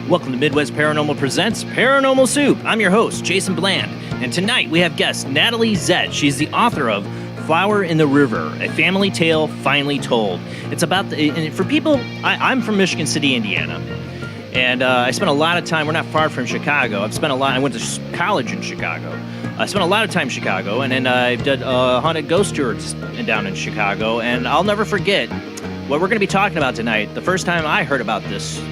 Welcome to Midwest Paranormal Presents Paranormal Soup. I'm your host, Jason Bland, and tonight we have guest Natalie Zett. She's the author of Flower in the River, a family tale finally told. It's about, and for people, I'm from Michigan City, Indiana, and I spent a lot of time, we're not far from Chicago. I went to college in Chicago. I spent a lot of time in Chicago, and then I did haunted ghost tours down in Chicago, and I'll never forget what we're going to be talking about tonight. The first time I heard about this,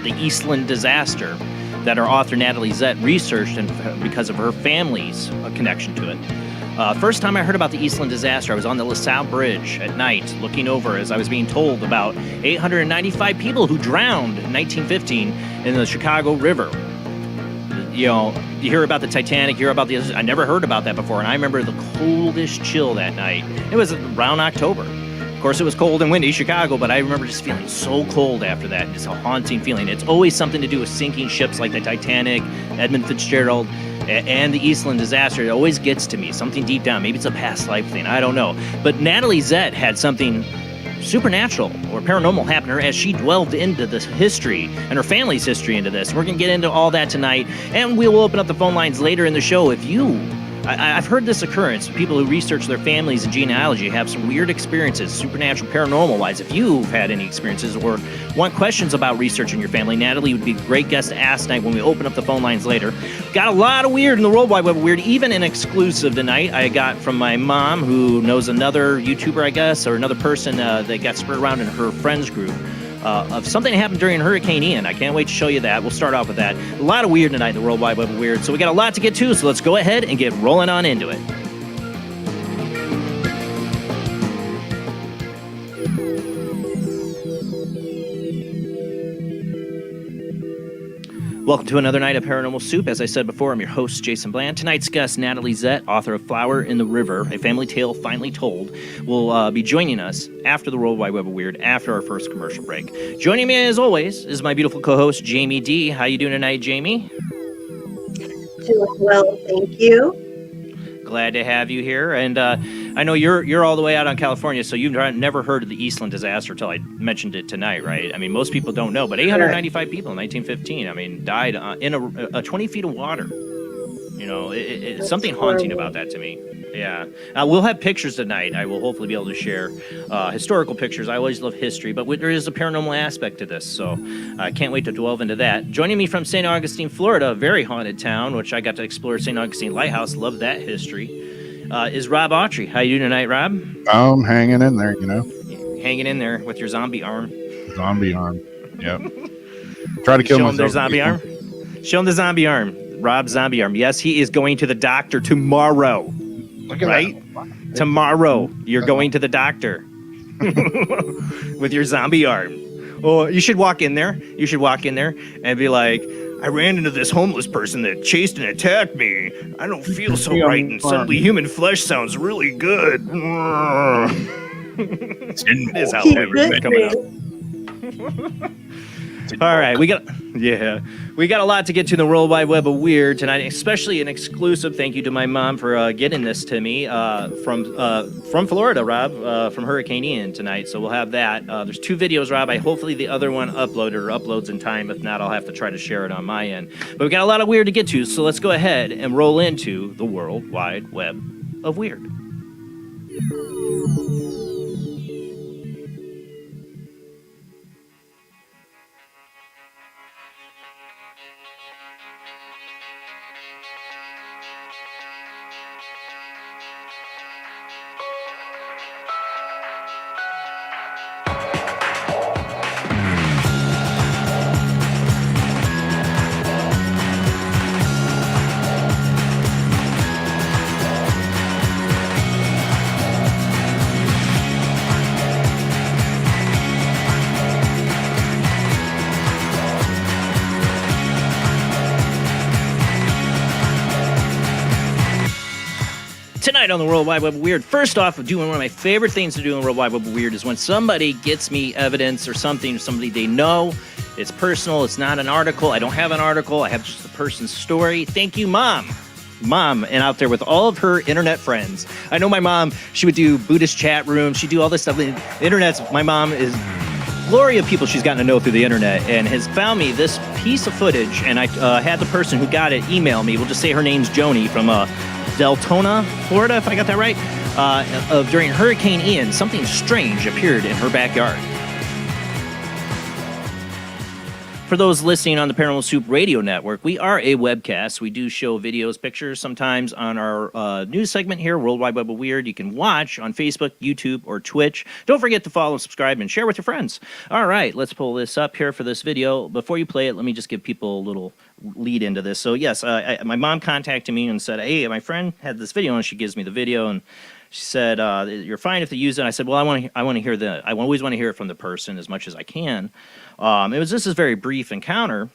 the Eastland disaster that our author Natalie Zett researched and because of her family's connection to it. First time I heard about the Eastland disaster, I was on the LaSalle Bridge at night looking over as I was being told about 895 people who drowned in 1915 in the Chicago River. You know, you hear about the Titanic, you hear about I never heard about that before, and I remember the coldest chill that night. It was around October. Of course, it was cold and windy, Chicago, but I remember just feeling so cold after that, just a haunting feeling. It's always something to do with sinking ships like the Titanic, Edmund Fitzgerald, and the Eastland disaster. It always gets to me, something deep down. Maybe it's a past life thing, I don't know. But Natalie Zett had something supernatural or paranormal happen to her as she delved into this history and her family's history into this. We're going to get into all that tonight, and we will open up the phone lines later in the show. If you... I've heard this occurrence. People who research their families and genealogy have some weird experiences, supernatural, paranormal-wise. If you've had any experiences or want questions about researching your family, Natalie would be a great guest to ask tonight when we open up the phone lines later. Got a lot of weird in the World Wide Web of Weird, even an exclusive tonight I got from my mom, who knows another YouTuber, I guess, or another person that got spread around in her friends group. Of something that happened during Hurricane Ian. I can't wait to show you that. We'll start off with that. A lot of weird tonight in the World Wide Web of Weird. So we got a lot to get to, so let's go ahead and get rolling on into it. Welcome to another night of Paranormal Soup. As I said before, I'm your host, Jason Bland. Tonight's guest, Natalie Zett, author of Flower in the River, a family tale finally told, will be joining us after the World Wide Web of Weird, after our first commercial break. Joining me, as always, is my beautiful co-host, Jamie D. How you doing tonight, Jamie? Doing well, thank you. Glad to have you here. And I know you're all the way out on California, so you've never heard of the Eastland disaster until I mentioned it tonight, right? I mean, most people don't know, but 895 people in 1915, I mean, died in a 20 feet of water. You know, it's something haunting about that to me. Yeah. We'll have pictures tonight. I will hopefully be able to share historical pictures. I always love history, but there is a paranormal aspect to this, so I can't wait to delve into that. Joining me from St. Augustine, Florida, a very haunted town, which I got to explore St. Augustine Lighthouse. Love that history. Is Rob Autry. How you doing tonight, Rob? I'm hanging in there, you know. Hanging in there with your zombie arm. Zombie arm. Yep. Try to kill Show myself. him their zombie arm. Show him the zombie arm. Rob's zombie arm. Yes, he is going to the doctor tomorrow. Look at right? that. Tomorrow, you're going to the doctor with your zombie arm. Oh, you should walk in there. You should walk in there and be like, I ran into this homeless person that chased and attacked me. I don't feel so right, and suddenly human flesh sounds really good. It is how everything coming up. All right, we got a lot to get to in the World Wide Web of Weird tonight, especially an exclusive. Thank you to my mom for getting this to me from Florida, Rob, from Hurricane Ian tonight. So we'll have that. There's 2 videos, Rob. Hopefully the other one uploads in time. If not, I'll have to try to share it on my end. But we got a lot of weird to get to, so let's go ahead and roll into the World Wide Web of Weird. Tonight on the World Wide Web of Weird, first off, doing one of my favorite things to do in the World Wide Web of Weird is when somebody gets me evidence or something, somebody they know. It's personal. It's not an article. I don't have an article. I have just the person's story. Thank you, Mom. Mom, and out there with all of her internet friends. I know my mom, she would do Buddhist chat rooms. She'd do all this stuff. The internet's, my mom is glory of people she's gotten to know through the internet and has found me this piece of footage. And I had the person who got it email me. We'll just say her name's Joni from Deltona, Florida, if I got that right, during Hurricane Ian, something strange appeared in her backyard. For those listening on the Paranormal Soup radio network, we are a webcast. We do show videos, pictures sometimes on our news segment here, World Wide Web of Weird. You can watch on Facebook, YouTube, or Twitch. Don't forget to follow, subscribe, and share with your friends. All right, let's pull this up here for this video. Before you play it, let me just give people a little lead into this. So yes, my mom contacted me and said, hey, my friend had this video, and she gives me the video, and she said, you're fine if they use it. I said, well, I want to hear I always want to hear it from the person as much as I can. It was just this very brief encounter,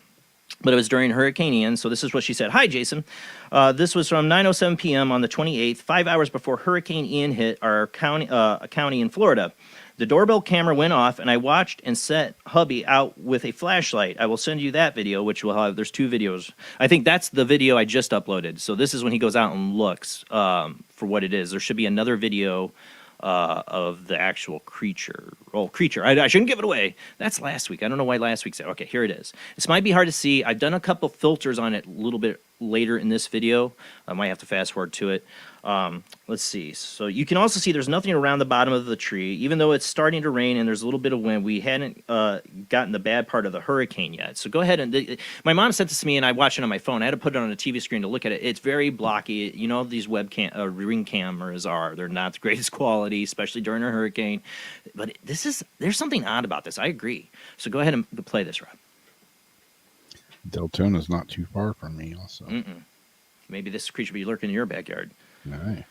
but it was during Hurricane Ian. So this is what she said. Hi, Jason. This was from 9:07 p.m. on the 28th, 5 hours before Hurricane Ian hit our county in Florida. The doorbell camera went off, and I watched and set hubby out with a flashlight. I will send you that video, which will have, there's 2 videos. I think that's the video I just uploaded. So this is when he goes out and looks for what it is. There should be another video of the actual creature. Oh, creature. I shouldn't give it away. That's last week. I don't know why last week's there. Okay, here it is. This might be hard to see. I've done a couple filters on it a little bit later in this video. I might have to fast forward to it. Let's see. So you can also see there's nothing around the bottom of the tree, even though it's starting to rain and there's a little bit of wind. We hadn't gotten the bad part of the hurricane yet. So go ahead and my mom sent this to me and I watched it on my phone. I had to put it on a TV screen to look at it. It's very blocky. You know, these ring cameras are. They're not the greatest quality, especially during a hurricane. But there's something odd about this. I agree. So go ahead and play this, Rob. Deltona's not too far from me also. Maybe this creature will be lurking in your backyard. No.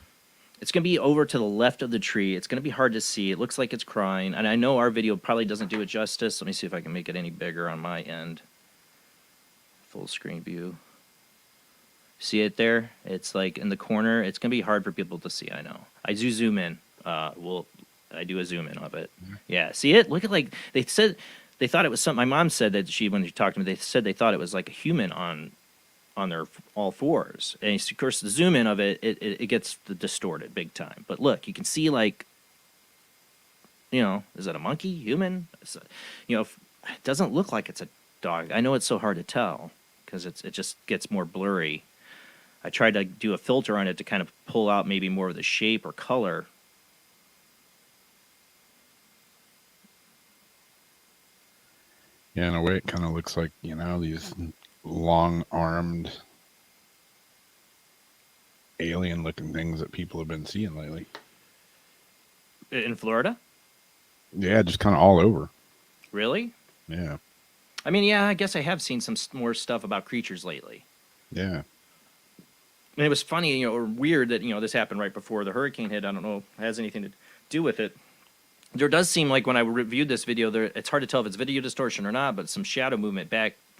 It's going to be over to the left of the tree. It's going to be hard to see. It looks like it's crying. And I know our video probably doesn't do it justice. Let me see if I can make it any bigger on my end. Full screen view. See it there? It's like in the corner. It's going to be hard for people to see, I know. I do zoom in. I do a zoom in of it. Yeah, see it? Look at, like, they said they thought it was something. My mom said that when she talked to me, they said they thought it was like a human on their all fours. And of course, the zoom in of it gets distorted big time. But look, you can see, like, you know, is that a monkey, human? You know, it doesn't look like it's a dog. I know it's so hard to tell because it just gets more blurry. I tried to do a filter on it to kind of pull out maybe more of the shape or color. Yeah, in a way, it kind of looks like, you know, these long-armed alien-looking things that people have been seeing lately. In Florida? Yeah, just kind of all over. Really? Yeah. I mean, yeah, I guess I have seen some more stuff about creatures lately. Yeah. And it was funny, you know, or weird that, you know, this happened right before the hurricane hit. I don't know if it has anything to do with it. There does seem like when I reviewed this video, it's hard to tell if it's video distortion or not, but some shadow movement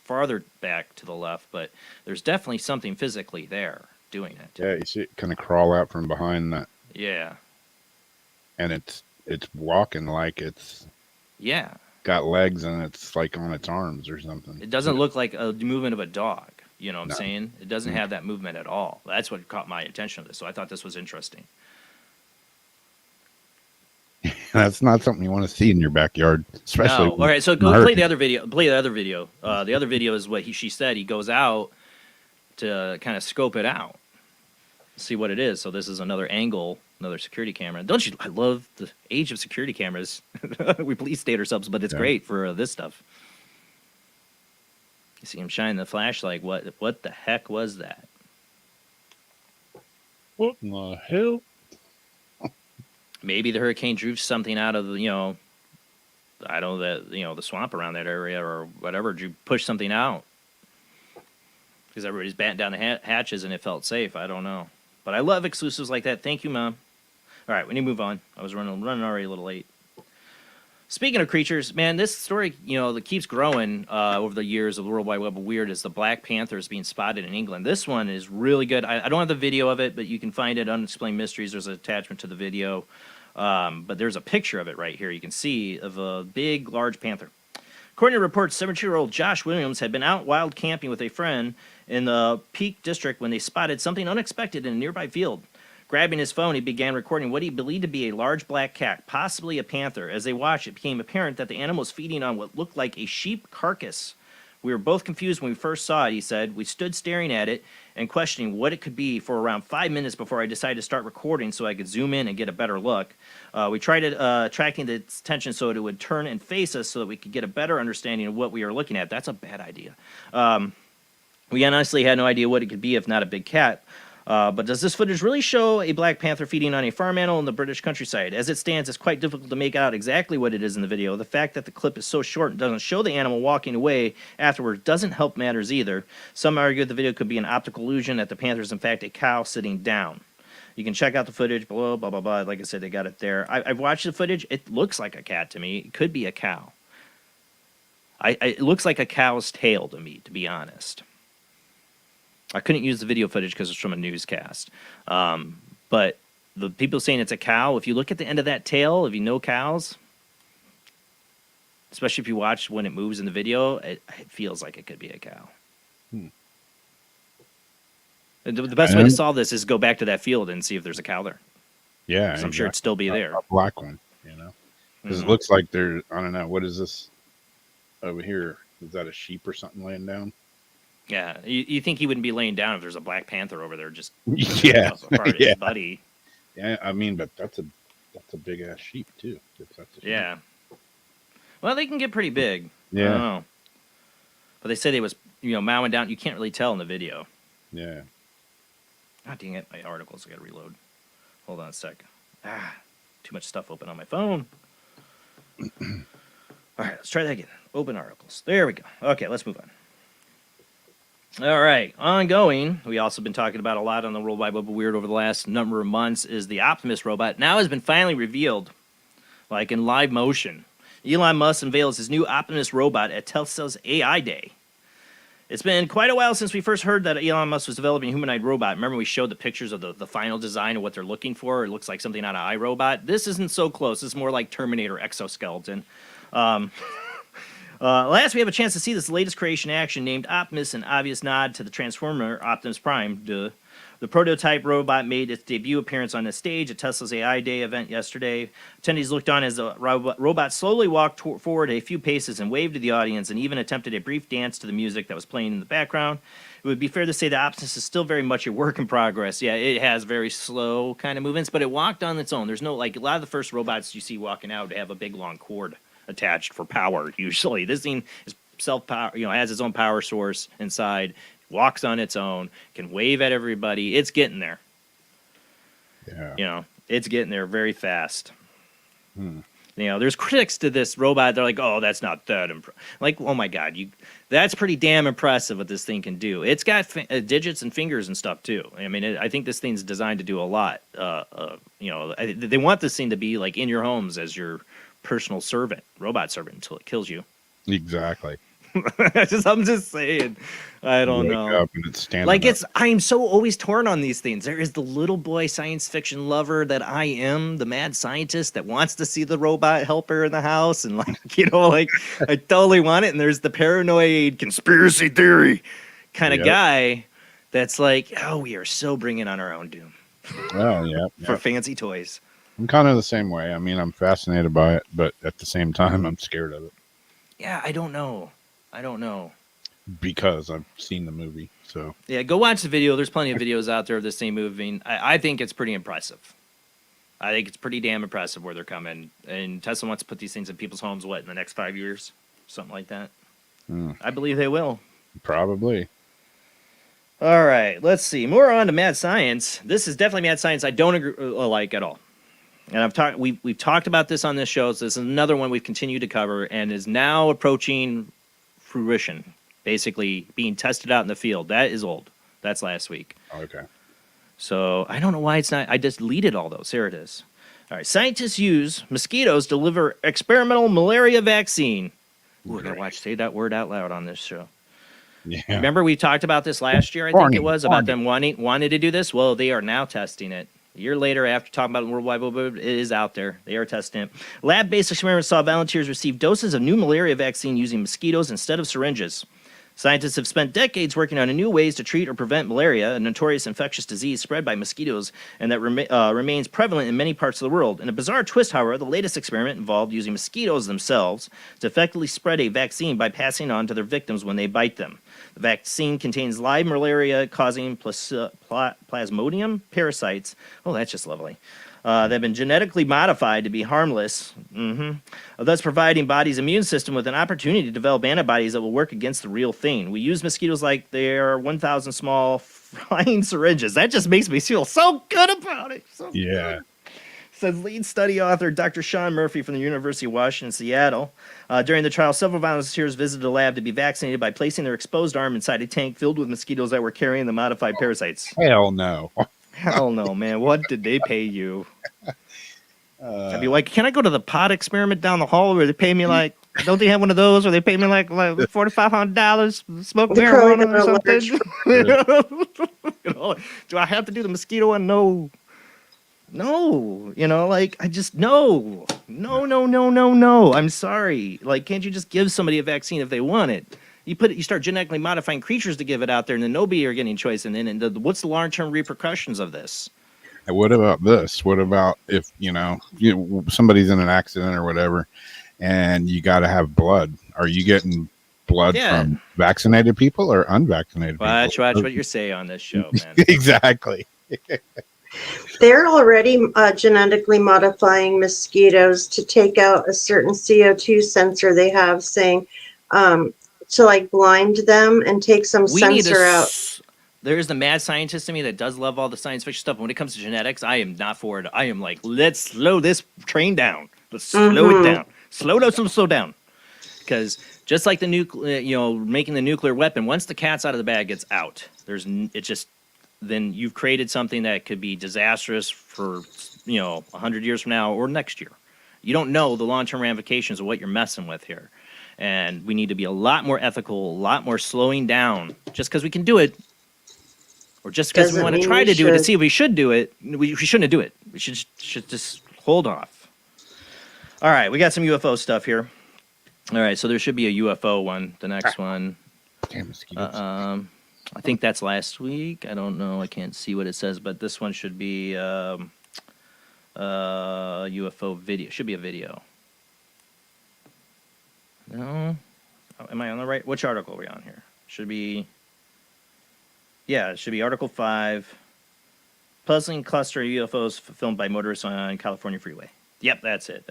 farther back to the left. But there's definitely something physically there doing it. Yeah, you see it kind of crawl out from behind that. Yeah. And it's walking like it's... Yeah. got legs and it's like on its arms or something. It doesn't look like a movement of a dog. You know what I'm No. saying? It doesn't have that movement at all. That's what caught my attention of this. So I thought this was interesting. That's not something you want to see in your backyard, especially. No. All right, so go play the other video. Play the other video. The other video is what she said. He goes out to kind of scope it out, see what it is. So this is another angle, another security camera. Don't you? I love the age of security cameras. We police state ourselves, but it's great for this stuff. You see him shine the flashlight. What the heck was that? What in the hell? Maybe the hurricane drew something out of the swamp around that area or whatever. Drew push something out because everybody's batting down the hatches and it felt safe. I don't know, but I love exclusives like that. Thank you, Mom. All right, we need to move on. I was running already a little late. Speaking of creatures, man, this story, that keeps growing over the years of the World Wide Web of Weird is the Black Panthers being spotted in England. This one is really good. I don't have the video of it, but you can find it on Unexplained Mysteries. There's an attachment to the video. But there's a picture of it right here. You can see of a big, large panther. According to reports, 17-year-old Josh Williams had been out wild camping with a friend in the Pike district when they spotted something unexpected in a nearby field. Grabbing his phone, he began recording what he believed to be a large black cat, possibly a panther. As they watched, it became apparent that the animal was feeding on what looked like a sheep carcass. We were both confused when we first saw it, he said. We stood staring at it and questioning what it could be for around 5 minutes before I decided to start recording so I could zoom in and get a better look. We tried attracting its attention so it would turn and face us so that we could get a better understanding of what we were looking at. That's a bad idea. We honestly had no idea what it could be if not a big cat. But does this footage really show a black panther feeding on a farm animal in the British countryside? As it stands, it's quite difficult to make out exactly what it is in the video. The fact that the clip is so short and doesn't show the animal walking away afterward doesn't help matters either. Some argue the video could be an optical illusion, that the panther is in fact a cow sitting down. You can check out the footage below, blah, blah, blah. Like I said, they got it there. I've watched the footage. It looks like a cat to me. It could be a cow. It looks like a cow's tail to me, to be honest. I couldn't use the video footage because it's from a newscast. But the people saying it's a cow, if you look at the end of that tail, if you know cows, especially if you watch when it moves in the video, it feels like it could be a cow. The best way to solve this is go back to that field and see if there's a cow there. Yeah. I'm sure it'd still be there. A black one, Because it looks like I don't know, what is this over here? Is that a sheep or something laying down? Yeah, you think he wouldn't be laying down if there's a black panther over there just part of his buddy. Yeah, I mean, but that's a big ass sheep too. If that's a sheep. Yeah. Well, they can get pretty big. Yeah. I don't know. But they said it was mowing down. You can't really tell in the video. Yeah. God dang it! My articles. I got to reload. Hold on a sec. Too much stuff open on my phone. All right, let's try that again. Open articles. There we go. Okay, let's move on. All right, ongoing, we also been talking about a lot on the World Wide Web of Weird over the last number of months, is the Optimus robot. Now has been finally revealed, like in live motion. Elon Musk unveils his new Optimus robot at Tesla's AI Day. It's been quite a while since we first heard that Elon Musk was developing a humanoid robot. Remember we showed the pictures of the final design of what they're looking for? It looks like something out of iRobot. This isn't so close. It's more like Terminator exoskeleton. Last, we have a chance to see this latest creation in action named Optimus, an obvious nod to the Transformer Optimus Prime. The prototype robot made its debut appearance on the stage at Tesla's AI Day event yesterday. Attendees looked on as the robot slowly walked forward a few paces and waved to the audience and even attempted a brief dance to the music that was playing in the background. It would be fair to say that Optimus is still very much a work in progress. Yeah, it has very slow kind of movements, but it walked on its own. There's no, like, a lot of the first robots you see walking out have a big long cord attached for power, usually. This thing is self-power, has its own power source inside, walks on its own, can wave at everybody. It's getting there. Yeah. It's getting there very fast. There's critics to this robot. They're like, oh, that's not that impressive. Like, oh my God, that's pretty damn impressive what this thing can do. It's got digits and fingers and stuff too. I mean, I think this thing's designed to do a lot. They want this thing to be like in your homes as your personal servant, robot servant, until it kills you. Exactly. I'm just saying. I don't Wake know. up and it's standing Like up. I am so always torn on these things. There is the little boy science fiction lover that I am, the mad scientist that wants to see the robot helper in the house, and like like I totally want it. And there's the paranoid conspiracy theory kind of Yep. guy that's like, oh, we are so bringing on our own doom Well, yeah. for fancy toys. I'm kind of the same way. I mean, I'm fascinated by it, but at the same time, I'm scared of it Yeah, I don't know. because I've seen the movie. So Yeah, go watch the video. There's plenty of videos out there of this thing moving. I think it's pretty impressive. I think it's pretty damn impressive where they're coming. And Tesla wants to put these things in people's homes, in the next 5 years? Something like that. I believe they will. probably. All right, let's see. More on to mad science. This is definitely mad science I don't like at all. And we've talked about this on this show. So this is another one we've continued to cover and is now approaching fruition. Basically being tested out in the field. That is old. That's last week. Okay. So I don't know why it's not. I just deleted all those. Here it is. All right. Scientists use mosquitoes to deliver experimental malaria vaccine. Ooh, I gotta say that word out loud on this show. Yeah. Remember we talked about this last year, I think it was, about them wanting to do this? Well, they are now testing it. A year later, after talking about it worldwide, it is out there. They are testing it. Lab-based experiments saw volunteers receive doses of new malaria vaccine using mosquitoes instead of syringes. Scientists have spent decades working on new ways to treat or prevent malaria, a notorious infectious disease spread by mosquitoes and that remains prevalent in many parts of the world. In a bizarre twist, however, the latest experiment involved using mosquitoes themselves to effectively spread a vaccine by passing on to their victims when they bite them. The vaccine contains live malaria-causing plasmodium parasites. Oh, that's just lovely. That have been genetically modified to be harmless, thus providing body's immune system with an opportunity to develop antibodies that will work against the real thing. We use mosquitoes like they are 1,000 small flying syringes. That just makes me feel so good about it. Yeah. Says lead study author Dr. Sean Murphy from the University of Washington, Seattle. During the trial, several volunteers visited a lab to be vaccinated by placing their exposed arm inside a tank filled with mosquitoes that were carrying the modified parasites. Hell no. Hell no, man. What did they pay you? I'd be like, can I go to the pot experiment down the hall where they pay me like, don't they have one of those where they pay me like $4,500 smoke marijuana or something? Do I have to do the mosquito one? No. I just, no. I'm sorry. Like, can't you just give somebody a vaccine if they want it? You start genetically modifying creatures to give it out there, and then nobody are getting choice. And then what's the long-term repercussions of this? And what about this? What about if somebody's in an accident or whatever, and you got to have blood? Are you getting blood from vaccinated people or unvaccinated people? Watch what you say on this show, man. Exactly. They're already genetically modifying mosquitoes to take out a certain CO2 sensor they have, saying to like blind them and take some sensor out. There's the mad scientist in me that does love all the science fiction stuff. But when it comes to genetics, I am not for it. I am like, let's slow this train down. Let's slow it down. Slow down. Because just like the making the nuclear weapon, once the cat's out of the bag, it's out. Then you've created something that could be disastrous for 100 years from now or next year. You don't know the long-term ramifications of what you're messing with here. And we need to be a lot more ethical, a lot more slowing down. Just because we can do it, or just because we want to try to do it to see if we should do it, we shouldn't do it. We should just hold off. All right, we got some UFO stuff here. All right, so there should be a UFO one, the next one. Damn mosquitoes. I think that's last week. I don't know. I can't see what it says, but this one should be UFO video. Should be a video. No? Am I on the right? Which article are we on here? Should be... Yeah, it should be Article 5. Puzzling cluster of UFOs filmed by motorists on California freeway. Yep, that's it.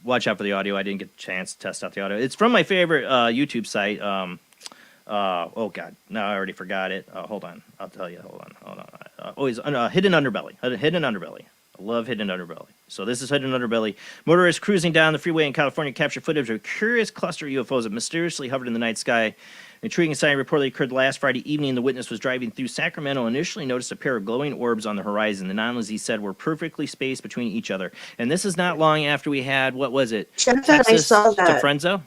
Watch out for the audio. I didn't get a chance to test out the audio. It's from my favorite YouTube site. Oh, God. No, I already forgot it. Hold on. I'll tell you. Hold on. Hidden Underbelly. Hidden Underbelly. I love Hidden Underbelly. So this is Hidden Underbelly. Motorists cruising down the freeway in California captured footage of a curious cluster of UFOs that mysteriously hovered in the night sky. An intriguing sighting reportedly occurred last Friday evening. The witness was driving through Sacramento and initially noticed a pair of glowing orbs on the horizon. The anomalies, he said, were perfectly spaced between each other. And this is not long after we had, what was it? Jeff, I saw that. To Frenzo?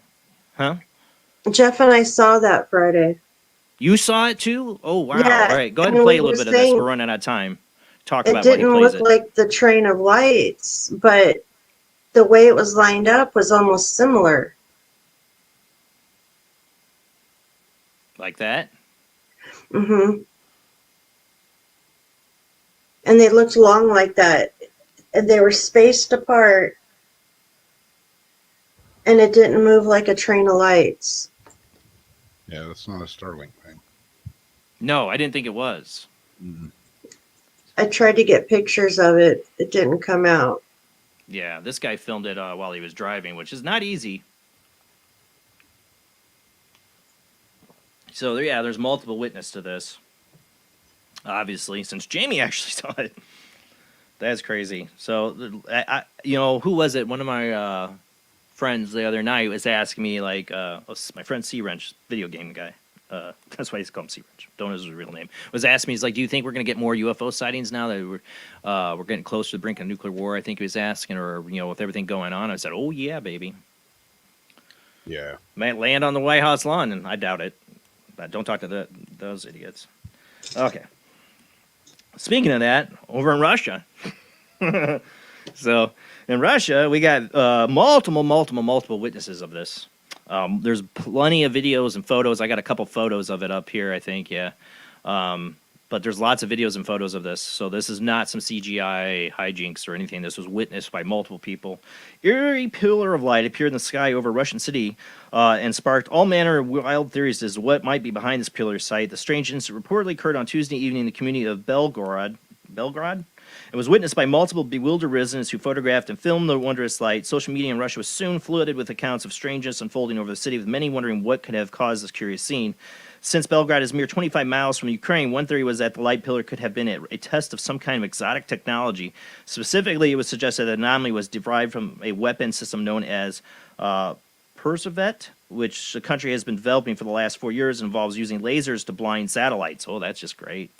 Huh? Jeff and I saw that Friday. You saw it too? Oh, wow. Yeah, All right, go ahead and and play we a little were bit of this. saying We're running out of time. Talk it about while he didn't plays look it. like the train of lights, but the way it was lined up was almost similar. Like that? Mm-hmm. And they looked long like that. And they were spaced apart. And it didn't move like a train of lights. Yeah, that's not a Starlink thing. No, I didn't think it was. Mm-hmm. I tried to get pictures of it. It didn't come out. Yeah, this guy filmed it while he was driving, which is not easy. So, yeah, there's multiple witnesses to this. Obviously, since Jamie actually saw it. That's crazy. So, who was it? One of my friends the other night was asking me, like, my friend C-Wrench, video game guy. That's why he's called him C-Wrench. Don't know his real name. Was asking me, he's like, do you think we're going to get more UFO sightings now that we're getting close to the brink of nuclear war? I think he was asking, or, with everything going on. I said, oh, yeah, baby. Yeah. Might land on the White House lawn, and I doubt it. But don't talk to those idiots. Okay. Speaking of that, over in Russia. So, in Russia, we got multiple witnesses of this. There's plenty of videos and photos. I got a couple photos of it up here, I think, yeah. But there's lots of videos and photos of this. So this is not some CGI hijinks or anything. This was witnessed by multiple people. Eerie pillar of light appeared in the sky over Russian city and sparked all manner of wild theories as to what might be behind this pillar sight. The strange incident reportedly occurred on Tuesday evening in the community of Belgorod? It was witnessed by multiple bewildered residents who photographed and filmed the wondrous light. Social media in Russia was soon flooded with accounts of strangeness unfolding over the city, with many wondering what could have caused this curious scene. Since Belgrade is mere 25 miles from Ukraine, one theory was that the light pillar could have been a test of some kind of exotic technology. Specifically, it was suggested that the anomaly was derived from a weapon system known as Persevet, which the country has been developing for the last 4 years, and involves using lasers to blind satellites. Oh, that's just great.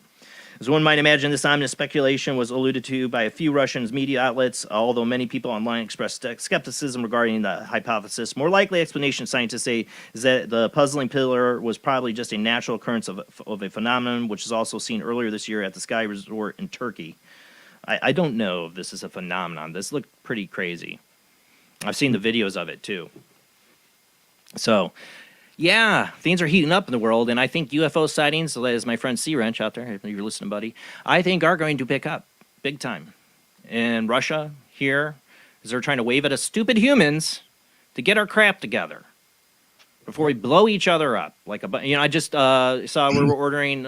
As one might imagine, this ominous speculation was alluded to by a few Russian media outlets, although many people online expressed skepticism regarding the hypothesis. More likely explanation, scientists say, is that the puzzling pillar was probably just a natural occurrence of a phenomenon, which is also seen earlier this year at the Sky Resort in Turkey. I don't know if this is a phenomenon. This looked pretty crazy. I've seen the videos of it, too. So, yeah, things are heating up in the world, and I think UFO sightings, as my friend C-Wrench out there, if you're listening, buddy, I think are going to pick up big time. In Russia, here, as they're trying to wave at us stupid humans to get our crap together before we blow each other up. I just saw we were ordering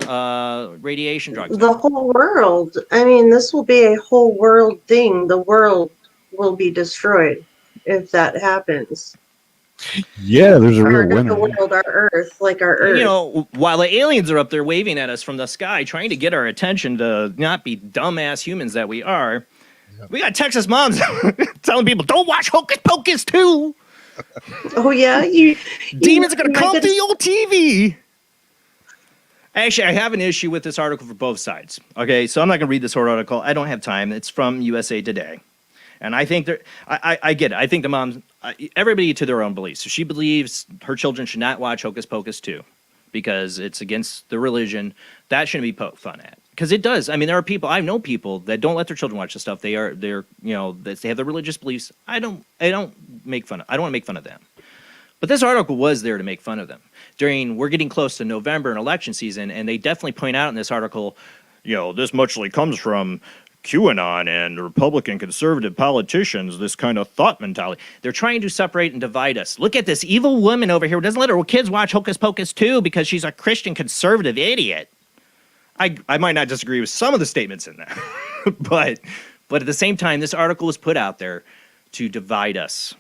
radiation drugs. The whole world. I mean, this will be a whole world thing. The world will be destroyed if that happens. Yeah, there's a real winner. The world, our Earth, like our Earth. While the aliens are up there waving at us from the sky, trying to get our attention to not be dumbass humans that we are, we got Texas moms telling people, don't watch Hocus Pocus 2. Oh, yeah? Demons are going to come through your TV. Actually, I have an issue with this article for both sides. Okay, so I'm not going to read this whole article. I don't have time. It's from USA Today. And I think I get it. I think the moms, everybody to their own beliefs. If she believes her children should not watch Hocus Pocus 2 because it's against the religion, that shouldn't be poked fun at. Because it does. I mean, there are people, I know people that don't let their children watch this stuff. They have their religious beliefs. I don't want to make fun of them. But this article was there to make fun of them. We're getting close to November and election season, and they definitely point out in this article, this muchly comes from QAnon and Republican conservative politicians, this kind of thought mentality. They're trying to separate and divide us. Look at this evil woman over here who doesn't let her kids watch Hocus Pocus 2 because she's a Christian conservative idiot. I might not disagree with some of the statements in there, but at the same time, this article was put out there to divide us.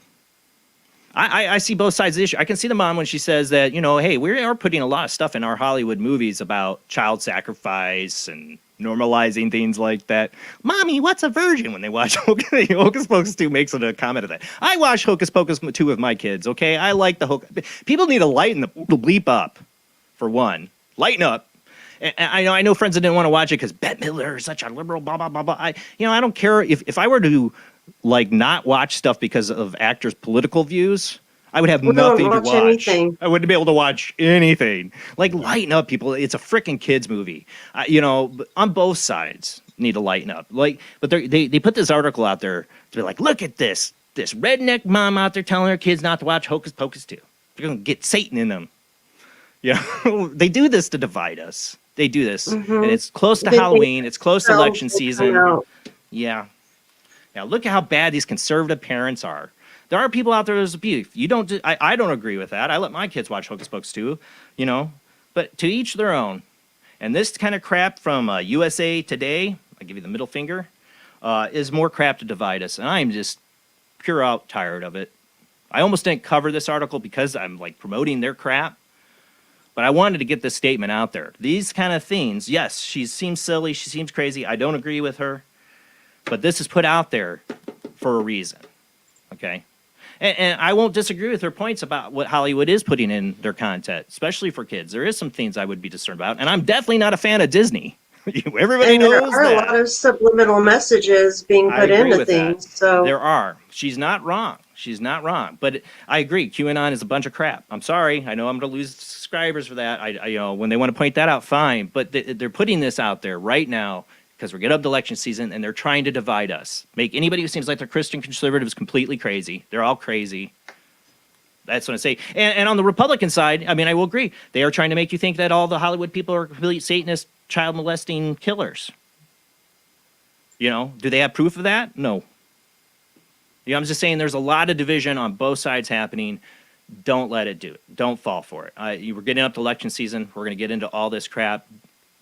I see both sides of the issue. I can see the mom when she says that, hey, we are putting a lot of stuff in our Hollywood movies about child sacrifice and normalizing things like that. Mommy, what's a virgin? When they watch Hocus Pocus 2 makes a comment of that. I watch Hocus Pocus 2 with my kids, okay? I like the Hocus. People need to lighten the bleep up, for one. Lighten up. And I know friends that didn't want to watch it because Bette Midler is such a liberal, blah, blah, blah, blah. I don't care if I were to, not watch stuff because of actors' political views, I would have We nothing to watch watch. anything. I wouldn't be able to watch anything. Like, lighten up, people. It's a freaking kids movie. On both sides need to lighten up. Like, but they put this article out there to be like, look at this redneck mom out there telling her kids not to watch Hocus Pocus 2. They're gonna get Satan in them. They do this to divide us. They do this, and it's close to Halloween. It's close to election season. Yeah. Look at how bad these conservative parents are. There are people out there there's abuse. I don't agree with that. I let my kids watch Hocus Pocus too, but to each their own. And this kind of crap from USA Today, I give you the middle finger, is more crap to divide us. And I'm just pure out tired of it. I almost didn't cover this article because I'm like promoting their crap. But I wanted to get this statement out there. These kind of things, yes, she seems silly. She seems crazy. I don't agree with her. But this is put out there for a reason. Okay? And I won't disagree with her points about what Hollywood is putting in their content, especially for kids. There is some things I would be concerned about. And I'm definitely not a fan of Disney. Everybody knows that. There are a lot of subliminal messages being put into things. So there are. She's not wrong. She's not wrong. But I agree. QAnon is a bunch of crap. I'm sorry. I know I'm going to lose subscribers for that. When they want to point that out, fine. But they're putting this out there right now because we're getting up to election season, and they're trying to divide us. Make anybody who seems like they're Christian conservatives completely crazy. They're all crazy. That's what I say. And on the Republican side, I mean, I will agree. They are trying to make you think that all the Hollywood people are complete Satanist, child molesting killers. Do they have proof of that? No. I'm just saying there's a lot of division on both sides happening. Don't let it do it. Don't fall for it. We're getting up to election season. We're going to get into all this crap.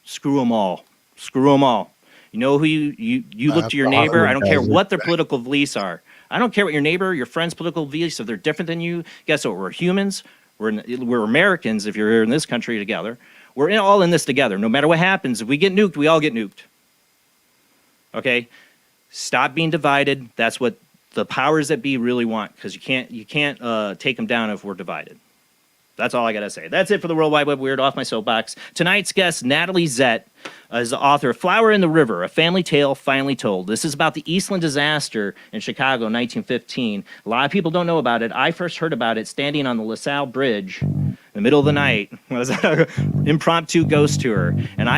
Screw them all. Screw them all. You know who you look to your neighbor. I don't care what their political beliefs are. I don't care what your neighbor, your friend's political beliefs, if they're different than you. Guess what? We're humans. We're Americans if you're here in this country together. We're all in this together. No matter what happens, if we get nuked, we all get nuked. Okay? Stop being divided. That's what the powers that be really want, because you can't take them down if we're divided. That's all I got to say. That's it for the World Wide Web Weird. Off my soapbox. Tonight's guest, Natalie Zett, is the author of Flower in the River, A Family Tale Finally Told. This is about the Eastland disaster in Chicago in 1915. A lot of people don't know about it. I first heard about it standing on the LaSalle Bridge in the middle of the night. It was an impromptu ghost tour. And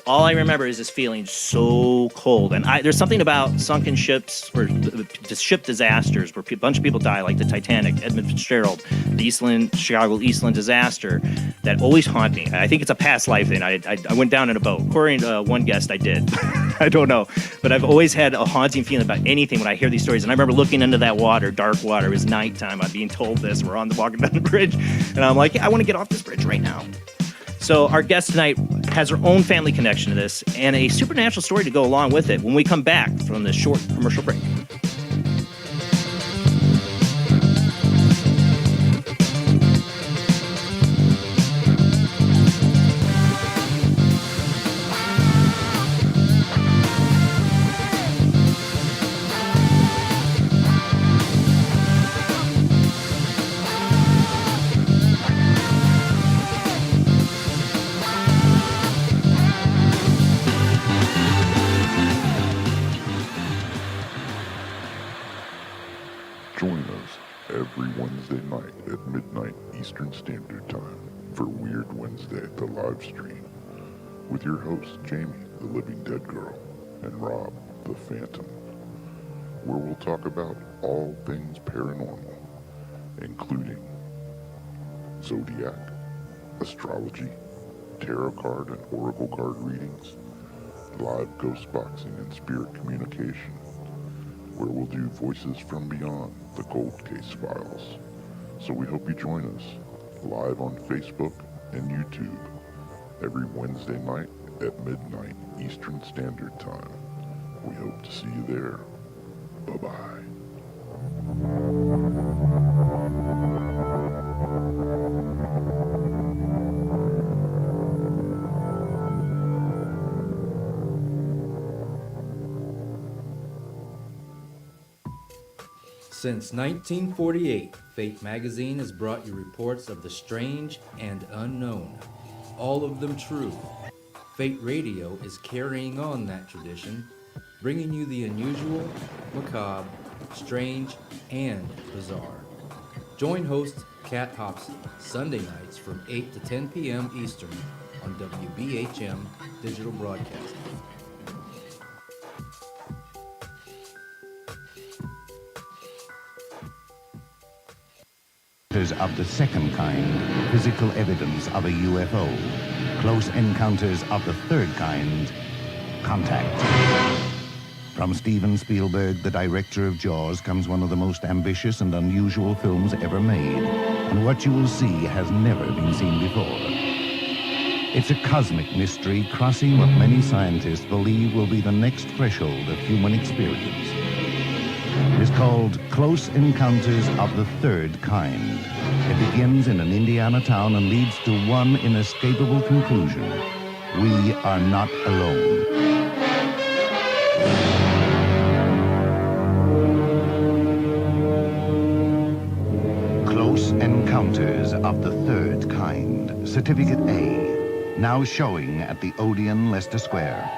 all I remember is this feeling so cold. And there's something about sunken ships, or ship disasters, where a bunch of people die, like the Titanic, Edmund Fitzgerald, the Chicago Eastland disaster, that always haunt me. I think it's a past life thing. I went down in a boat. According to one guest, I did. I don't know. But I've always had a haunting feeling about anything when I hear these stories. And I remember looking into that water, dark water. It was nighttime. I'm being told this. We're walking down the bridge. And I'm like, I want to get off this bridge right now. So our guest tonight has her own family connection to this and a supernatural story to go along with it when we come back from this short commercial break. Join us every Wednesday night at midnight Eastern Standard Time for Weird Wednesday, the live stream, with your hosts Jamie, the Living Dead Girl, and Rob, the Phantom, where we'll talk about all things paranormal, including zodiac, astrology, tarot card and oracle card readings, live ghost boxing and spirit communication, where we'll do Voices from Beyond, the Cold Case Files. So we hope you join us live on Facebook and YouTube every Wednesday night at midnight Eastern Standard Time. We hope to see you there. Bye-bye. Since 1948, Fate magazine has brought you reports of the strange and unknown, all of them true. Fate Radio is carrying on that tradition, bringing you the unusual, macabre, strange, and bizarre. Join host Kat Hobson Sunday nights from 8 to 10 p.m. Eastern on WBHM Digital Broadcasting. Of the second kind, physical evidence of a UFO. Close encounters of the third kind, contact. From Steven Spielberg, the director of Jaws, comes one of the most ambitious and unusual films ever made. And what you will see has never been seen before. It's a cosmic mystery crossing what many scientists believe will be the next threshold of human experience. It is called Close Encounters of the Third Kind. It begins in an Indiana town and leads to one inescapable conclusion. We are not alone. Close Encounters of the Third Kind. Certificate A. Now showing at the Odeon, Leicester Square.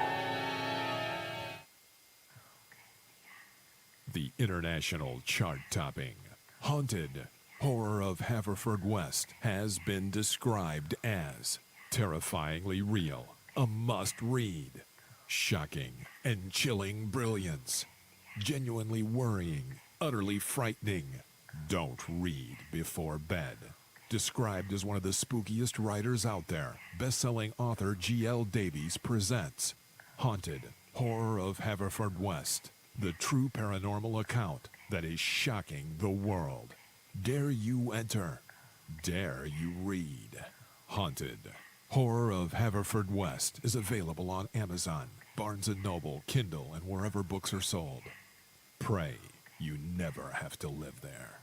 The international chart-topping, Haunted Horror of Haverfordwest has been described as terrifyingly real, a must-read, shocking and chilling brilliance, genuinely worrying, utterly frightening. Don't read before bed. Described as one of the spookiest writers out there, best-selling author G.L. Davies presents Haunted Horror of Haverfordwest, the true paranormal account that is shocking the world. Dare you enter? Dare you read? Haunted Horror of Haverfordwest is available on Amazon, Barnes & Noble, Kindle, and wherever books are sold. Pray you never have to live there.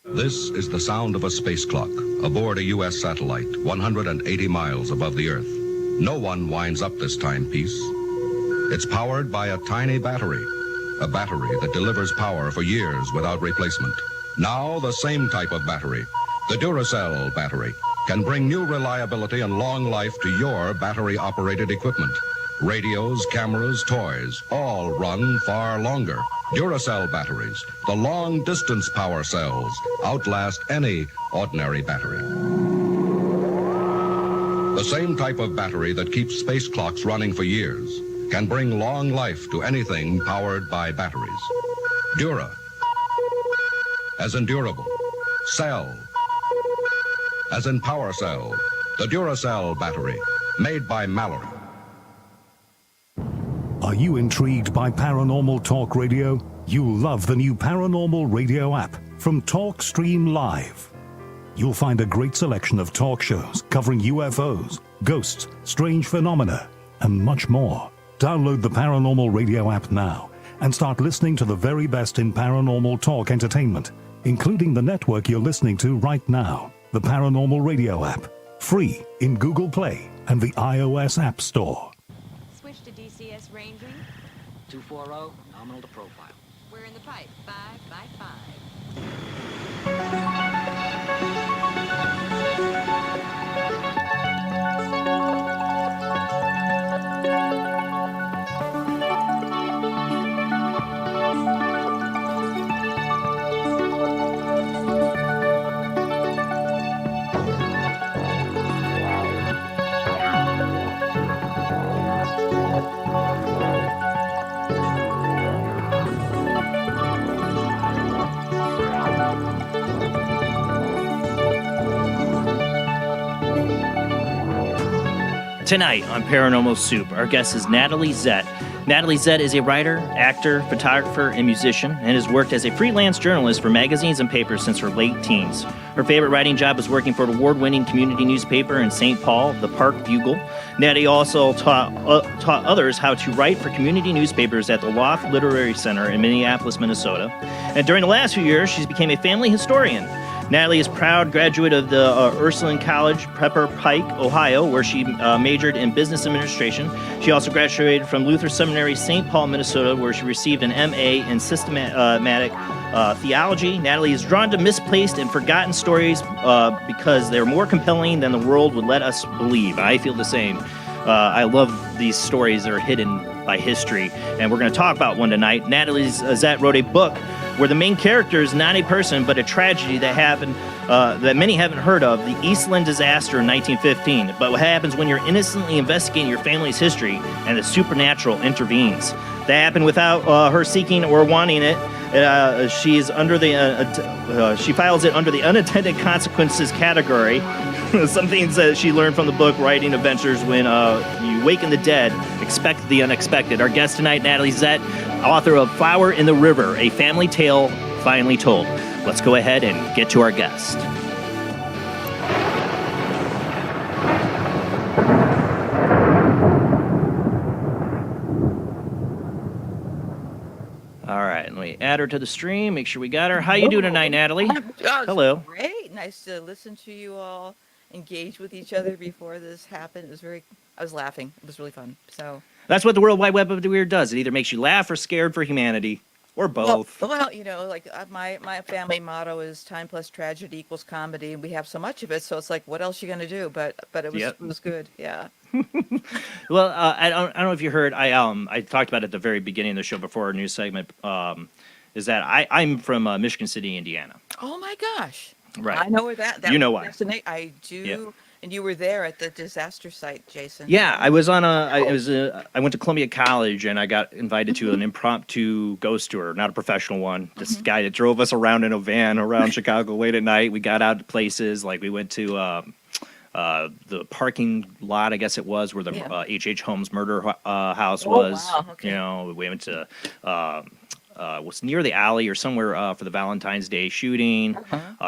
This is the sound of a space clock aboard a U.S. satellite 180 miles above the Earth. No one winds up this timepiece. It's powered by a tiny battery, a battery that delivers power for years without replacement. Now the same type of battery, the Duracell battery, can bring new reliability and long life to your battery-operated equipment. Radios, cameras, toys, all run far longer. Duracell batteries, the long-distance power cells, outlast any ordinary battery. The same type of battery that keeps space clocks running for years can bring long life to anything powered by batteries. Dura, as in durable. Cell, as in power cell. The Duracell battery, made by Mallory. Are you intrigued by Paranormal Talk Radio? You'll love the new Paranormal Radio app from Talkstream Live. You'll find a great selection of talk shows covering UFOs, ghosts, strange phenomena, and much more. Download the Paranormal Radio app now and start listening to the very best in paranormal talk entertainment, including the network you're listening to right now, the Paranormal Radio app, free in Google Play and the iOS App Store. Switch to DCS ranging. 240, nominal to profile. We're in the pipe, 5 by 5. Tonight on Paranormal Soup, our guest is Natalie Zett. Natalie Zett is a writer, actor, photographer, and musician, and has worked as a freelance journalist for magazines and papers since her late teens. Her favorite writing job was working for an award-winning community newspaper in St. Paul, the Park Bugle. Natalie also taught others how to write for community newspapers at the Loft Literary Center in Minneapolis, Minnesota. And during the last few years, she became a family historian. Natalie is a proud graduate of the Ursuline College, Pike, Ohio, where she majored in business administration. She also graduated from Luther Seminary, St. Paul, Minnesota, where she received an MA in Systematic Theology. Natalie is drawn to misplaced and forgotten stories because they're more compelling than the world would let us believe. I feel the same. I love these stories that are hidden by history, and we're going to talk about one tonight. Natalie Zett wrote a book where the main character is not a person but a tragedy that happened that many haven't heard of, the Eastland disaster in 1915. But what happens when you're innocently investigating your family's history and the supernatural intervenes? That happened without her seeking or wanting it. She files it under the unintended consequences category. Some things that she learned from the book Writing Adventures When You Waken the Dead, Expect the Unexpected. Our guest tonight, Natalie Zett, author of Flower in the River, a family tale finally told. Let's go ahead and get to our guest. All right, let me add her to the stream, make sure we got her. How you doing tonight, Natalie? Hello. Great. Nice to listen to you all engage with each other before this happened. I was laughing. It was really fun. So that's what the World Wide Web of the Weird does. It either makes you laugh or scared for humanity, or both. Well, like my family motto is time plus tragedy equals comedy, and we have so much of it. So it's like, what else are you going to do? But it was good. Yeah. Well, I don't know if you heard. I talked about it at the very beginning of the show before our news segment. Is that I'm from Michigan City, Indiana. Oh my gosh! Right. I know where that. You know why? I do. Yeah. And you were there at the disaster site, Jason. Yeah, I was on I went to Columbia College and I got invited to an impromptu ghost tour, not a professional one. This guy that drove us around in a van around Chicago late at night. We got out to places like we went to the parking lot, I guess it was, where the H.H. Holmes murder house was. Wow, okay. You know, we went to was near the alley or somewhere for the Valentine's Day shooting.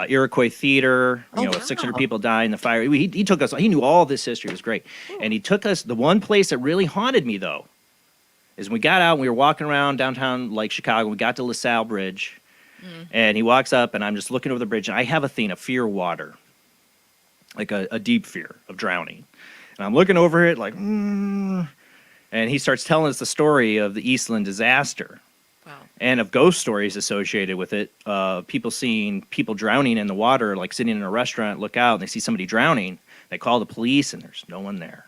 Iroquois Theater, 600 people died in the fire. He took us. He knew all this history. It was great, and he took us. The one place that really haunted me though is when we got out and we were walking around downtown like Chicago. We got to LaSalle Bridge, and he walks up, and I'm just looking over the bridge, and I have a fear of water. Like a deep fear of drowning. And I'm looking over it like, and he starts telling us the story of the Eastland disaster. Wow. And of ghost stories associated with it. People seeing people drowning in the water, like sitting in a restaurant, look out, and they see somebody drowning. They call the police, and there's no one there.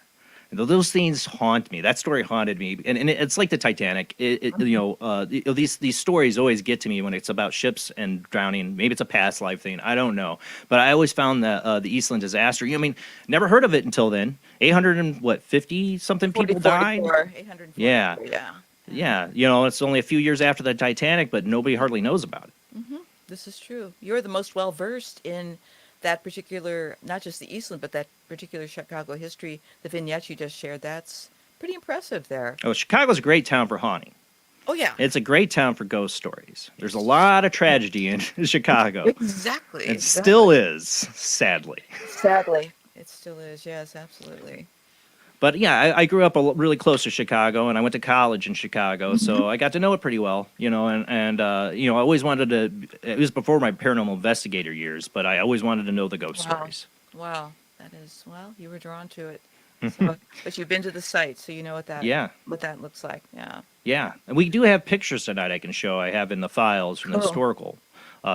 And those things haunt me. That story haunted me. And it's like the Titanic. These stories always get to me when it's about ships and drowning. Maybe it's a past life thing. I don't know. But I always found that the Eastland disaster, never heard of it until then. 850-something people died? 844, yeah. Yeah. It's only a few years after the Titanic, but nobody hardly knows about it. Mm-hmm. This is true. You're the most well-versed in that particular, not just the Eastland, but that particular Chicago history, the vignette you just shared, that's pretty impressive there. Oh, Chicago's a great town for haunting. Oh, yeah. It's a great town for ghost stories. There's a lot of tragedy in Chicago. Exactly. It still is, sadly. Sadly. It still is, yes, absolutely. But yeah, I grew up really close to Chicago, and I went to college in Chicago, so I got to know it pretty well, and I always wanted to. It was before my paranormal investigator years, but I always wanted to know the ghost stories. Wow, that is you were drawn to it. So, but you've been to the site, so you know what that looks like. Yeah. Yeah, and we do have pictures tonight I can show. I have in the files from the historical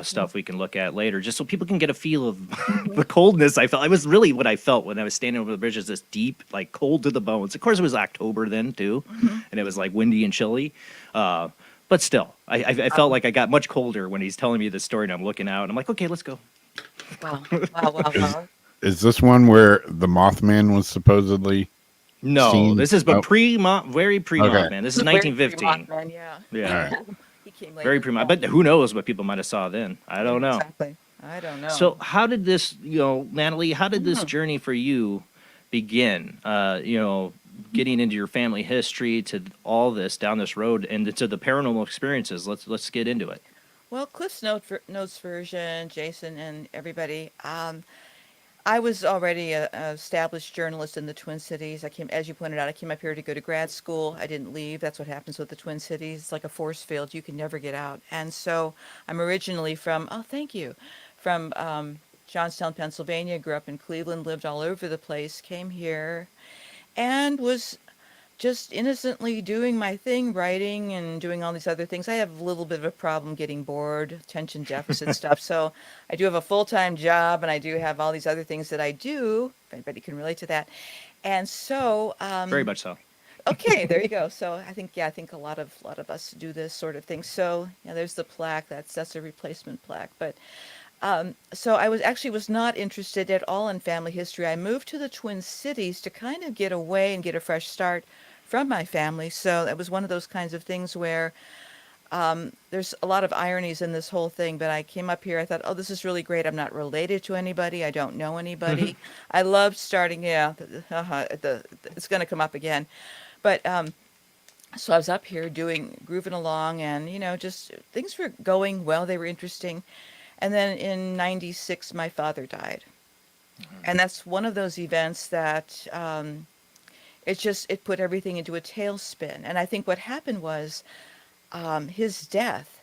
stuff we can look at later, just so people can get a feel of the coldness I felt. It was really what I felt when I was standing over the bridge, is this deep, like cold to the bones. Of course, it was October then too, and it was like windy and chilly. But still, I felt like I got much colder when he's telling me this story, and I'm looking out, and I'm like, okay, let's go. Wow. Is this one where the Mothman was supposedly? No, seen? This is very pre-Mothman. This is 1915. Mothman, yeah. Right. Very pre-Mothman. But who knows what people might have saw then? I don't know. Exactly. I don't know. So how did this, Natalie, how did this journey for you begin? Getting into your family history, to all this down this road, and to the paranormal experiences. Let's get into it. Well, Cliff's Notes version, Jason and everybody. I was already an established journalist in the Twin Cities. As you pointed out, I came up here to go to grad school. I didn't leave. That's what happens with the Twin Cities. It's like a force field. You can never get out. And so I'm originally from Johnstown, Pennsylvania. Grew up in Cleveland, lived all over the place, came here, and was just innocently doing my thing, writing and doing all these other things. I have a little bit of a problem getting bored, attention deficit stuff. So I do have a full-time job, and I do have all these other things that I do, if anybody can relate to that. And so... very much so. Okay, there you go. So I think a lot of us do this sort of thing. So yeah, there's the plaque. That's a replacement plaque. But so I was not interested at all in family history. I moved to the Twin Cities to kind of get away and get a fresh start from my family. So it was one of those kinds of things where there's a lot of ironies in this whole thing. But I came up here. I thought, oh, this is really great. I'm not related to anybody. I don't know anybody. I loved starting. Yeah, it's going to come up again. But so I was up here grooving along, and just things were going well. They were interesting. And then in '96, my father died. And that's one of those events that it put everything into a tailspin. And I think what happened was his death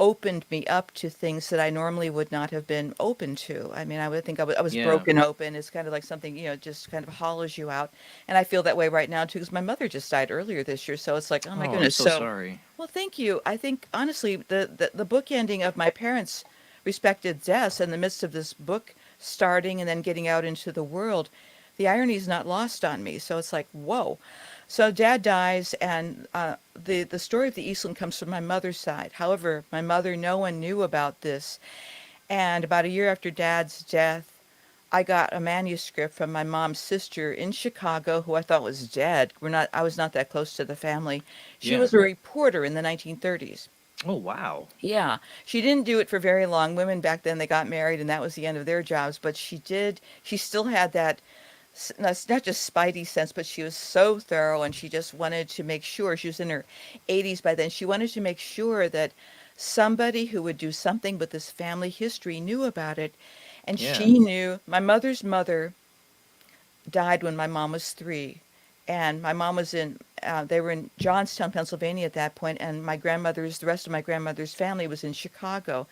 opened me up to things that I normally would not have been open to. I mean, I would think I was Yeah. broken open. It's kind of like something, just kind of hollows you out. And I feel that way right now too, because my mother just died earlier this year. So it's like, oh my I'm goodness. so sorry. Well, thank you. I think honestly, the book ending of my parents' respected deaths in the midst of this book starting and then getting out into the world, the irony is not lost on me. So it's like, whoa. So Dad dies, and the story of the Eastland comes from my mother's side. However, my mother, no one knew about this. And about a year after Dad's death, I got a manuscript from my mom's sister in Chicago, who I thought was dead. I was not that close to the family. She Yeah. was a reporter in the 1930s. Oh, wow. Yeah, she didn't do it for very long. Women back then, they got married, and that was the end of their jobs. But she still had that, not just spidey sense, but she was so thorough, and she just wanted to make sure. She was in her 80s by then. She wanted to make sure that somebody who would do something with this family history knew about it. And Yeah. she knew. My mother's mother died when my mom was 3. And my mom was they were in Johnstown, Pennsylvania at that point, and the rest of my grandmother's family was in Chicago.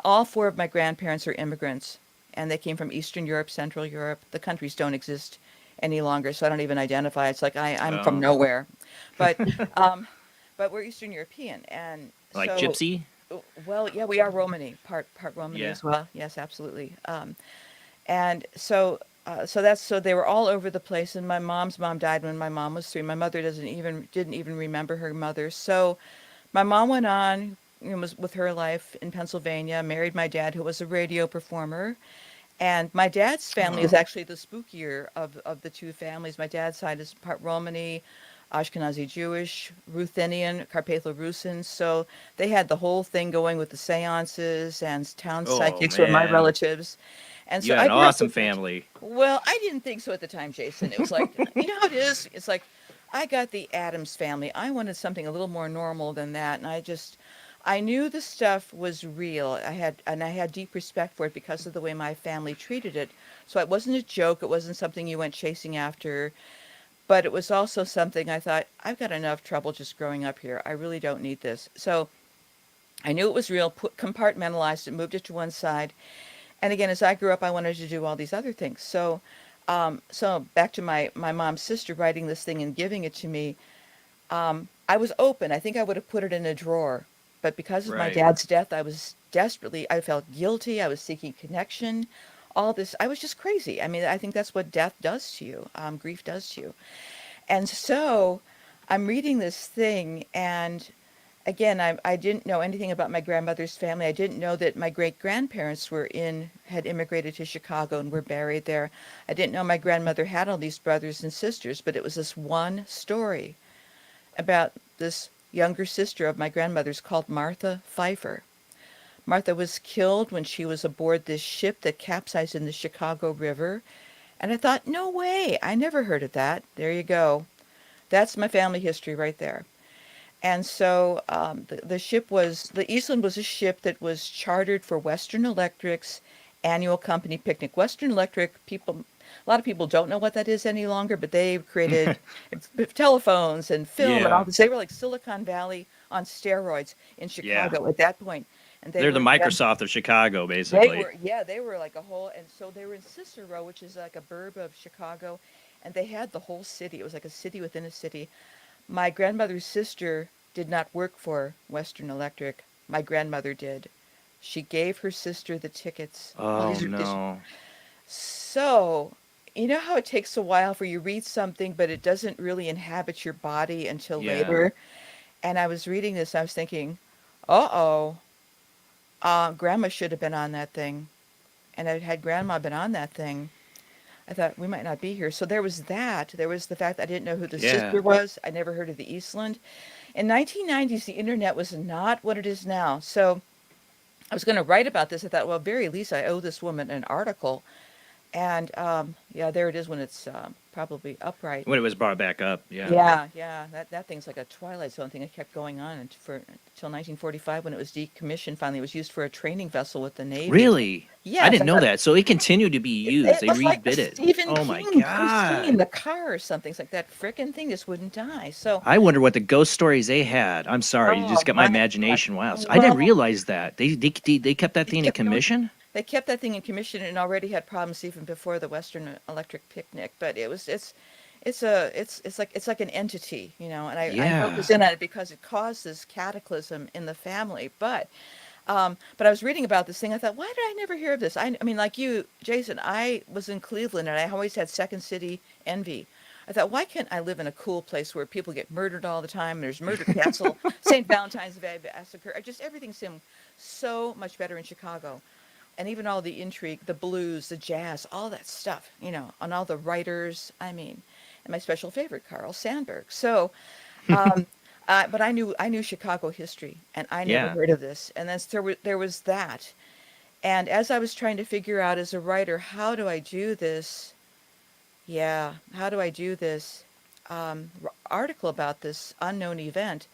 All 4 of my grandparents are immigrants, and they came from Eastern Europe, Central Europe. The countries don't exist any longer, so I don't even identify. It's like I'm from nowhere. But, but we're Eastern European, and Like so, Gypsy? well, yeah, we are Romani, part Romani Yeah. as well. Yes, absolutely. And so they were all over the place. And my mom's mom died when my mom was 3. My mother didn't even remember her mother. So my mom went on, was with her life in Pennsylvania, married my dad, who was a radio performer. And my dad's family is actually the spookier of the 2 families. My dad's side is part Romani, Ashkenazi Jewish, Ruthenian, Carpatho-Rusin. So they had the whole thing going with the seances, and town psychics were my man. relatives. And You so had I an grew up awesome with that. family. Well, I didn't think so at the time, Jason. It was like, you know how it is? It's like, I got the Addams family. I wanted something a little more normal than that. And I knew the stuff was real. I had deep respect for it because of the way my family treated it. So it wasn't a joke. It wasn't something you went chasing after. But it was also something I thought, I've got enough trouble just growing up here. I really don't need this. So I knew it was real, compartmentalized it, moved it to one side. And again, as I grew up, I wanted to do all these other things. So back to my mom's sister writing this thing and giving it to me. I was open. I think I would have put it in a drawer, but because of my Right. dad's death, I felt guilty. I was seeking connection. All this, I was just crazy. I mean, I think that's what death does to you. Grief does to you. And so I'm reading this thing, and again, I didn't know anything about my grandmother's family. I didn't know that my great-grandparents had immigrated to Chicago and were buried there. I didn't know my grandmother had all these brothers and sisters, but it was this one story about this younger sister of my grandmother's called Martha Pfeiffer. Martha was killed when she was aboard this ship that capsized in the Chicago River. And I thought, no way, I never heard of that. There you go. That's my family history right there. And so the Eastland was a ship that was chartered for Western Electric's annual company picnic. Western Electric, a lot of people don't know what that is any longer, but they created telephones and film and Yeah. all this. They were like Silicon Valley on steroids in Chicago at that point. And They're the Microsoft of Chicago, basically. They were like a whole, and so they were in Cicero, which is like a burb of Chicago, and they had the whole city. It was like a city within a city. My grandmother's sister did not work for Western Electric. My grandmother did. She gave her sister the tickets. Oh, no. So you know how it takes a while for you read something, but it doesn't really inhabit your body until Yeah. later. And I was reading this, I was thinking, uh-oh, grandma should have been on that thing. And had grandma been on that thing, I thought we might not be here. So there was that. There was the fact that I didn't know who the sister Yeah. was. I never heard of the Eastland. In 1990s, the internet was not what it is now. So I was going to write about this. I thought, well, very least I owe this woman an article. And yeah, there it is when it's probably upright. When it was brought back up, yeah. Yeah. That thing's like a Twilight Zone thing. It kept going on until 1945 when it was decommissioned. Finally, it was used for a training vessel with the Navy. Really? Yes, I didn't I know thought that. So it continued to be used. it They was like a rebid it. Stephen Oh my King Christine in God. the car or something. It's like that frickin' thing just wouldn't die. So, I wonder what the ghost stories they had. I'm sorry, you oh just got my my God. imagination. Wow. I didn't Well, realize that. They kept that they thing in kept going. commission? They kept that thing in commission and already had problems even before the Western Electric Picnic. But it's like an entity, you know. And I Yeah. focus in on it because it caused this cataclysm in the family. But I was reading about this thing. I thought, why did I never hear of this? I mean, like you, Jason, I was in Cleveland and I always had Second City envy. I thought, why can't I live in a cool place where people get murdered all the time? And there's Murder Castle, St. Valentine's Day Massacre. Everything seemed so much better in Chicago. And even all the intrigue, the blues, the jazz, all that stuff, you know, and all the writers. I mean, and my special favorite, Carl Sandburg. So, um, but I knew Chicago history, and I never Yeah. heard of this. And then there was that. And as I was trying to figure out as a writer, how do I do this? Yeah, how do I do this article about this unknown event?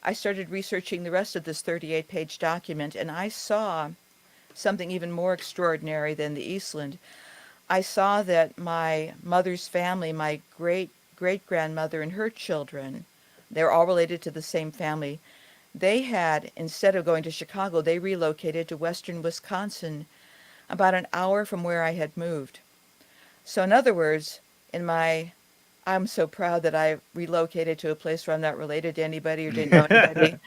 I started researching the rest of this 38-page document, and I saw something even more extraordinary than the Eastland. I saw that my mother's family, my great-great-grandmother and her children, they were all related to the same family. They had, instead of going to Chicago, they relocated to western Wisconsin, about an hour from where I had moved. So in other words, I'm so proud that I relocated to a place where I'm not related to anybody or didn't know anybody.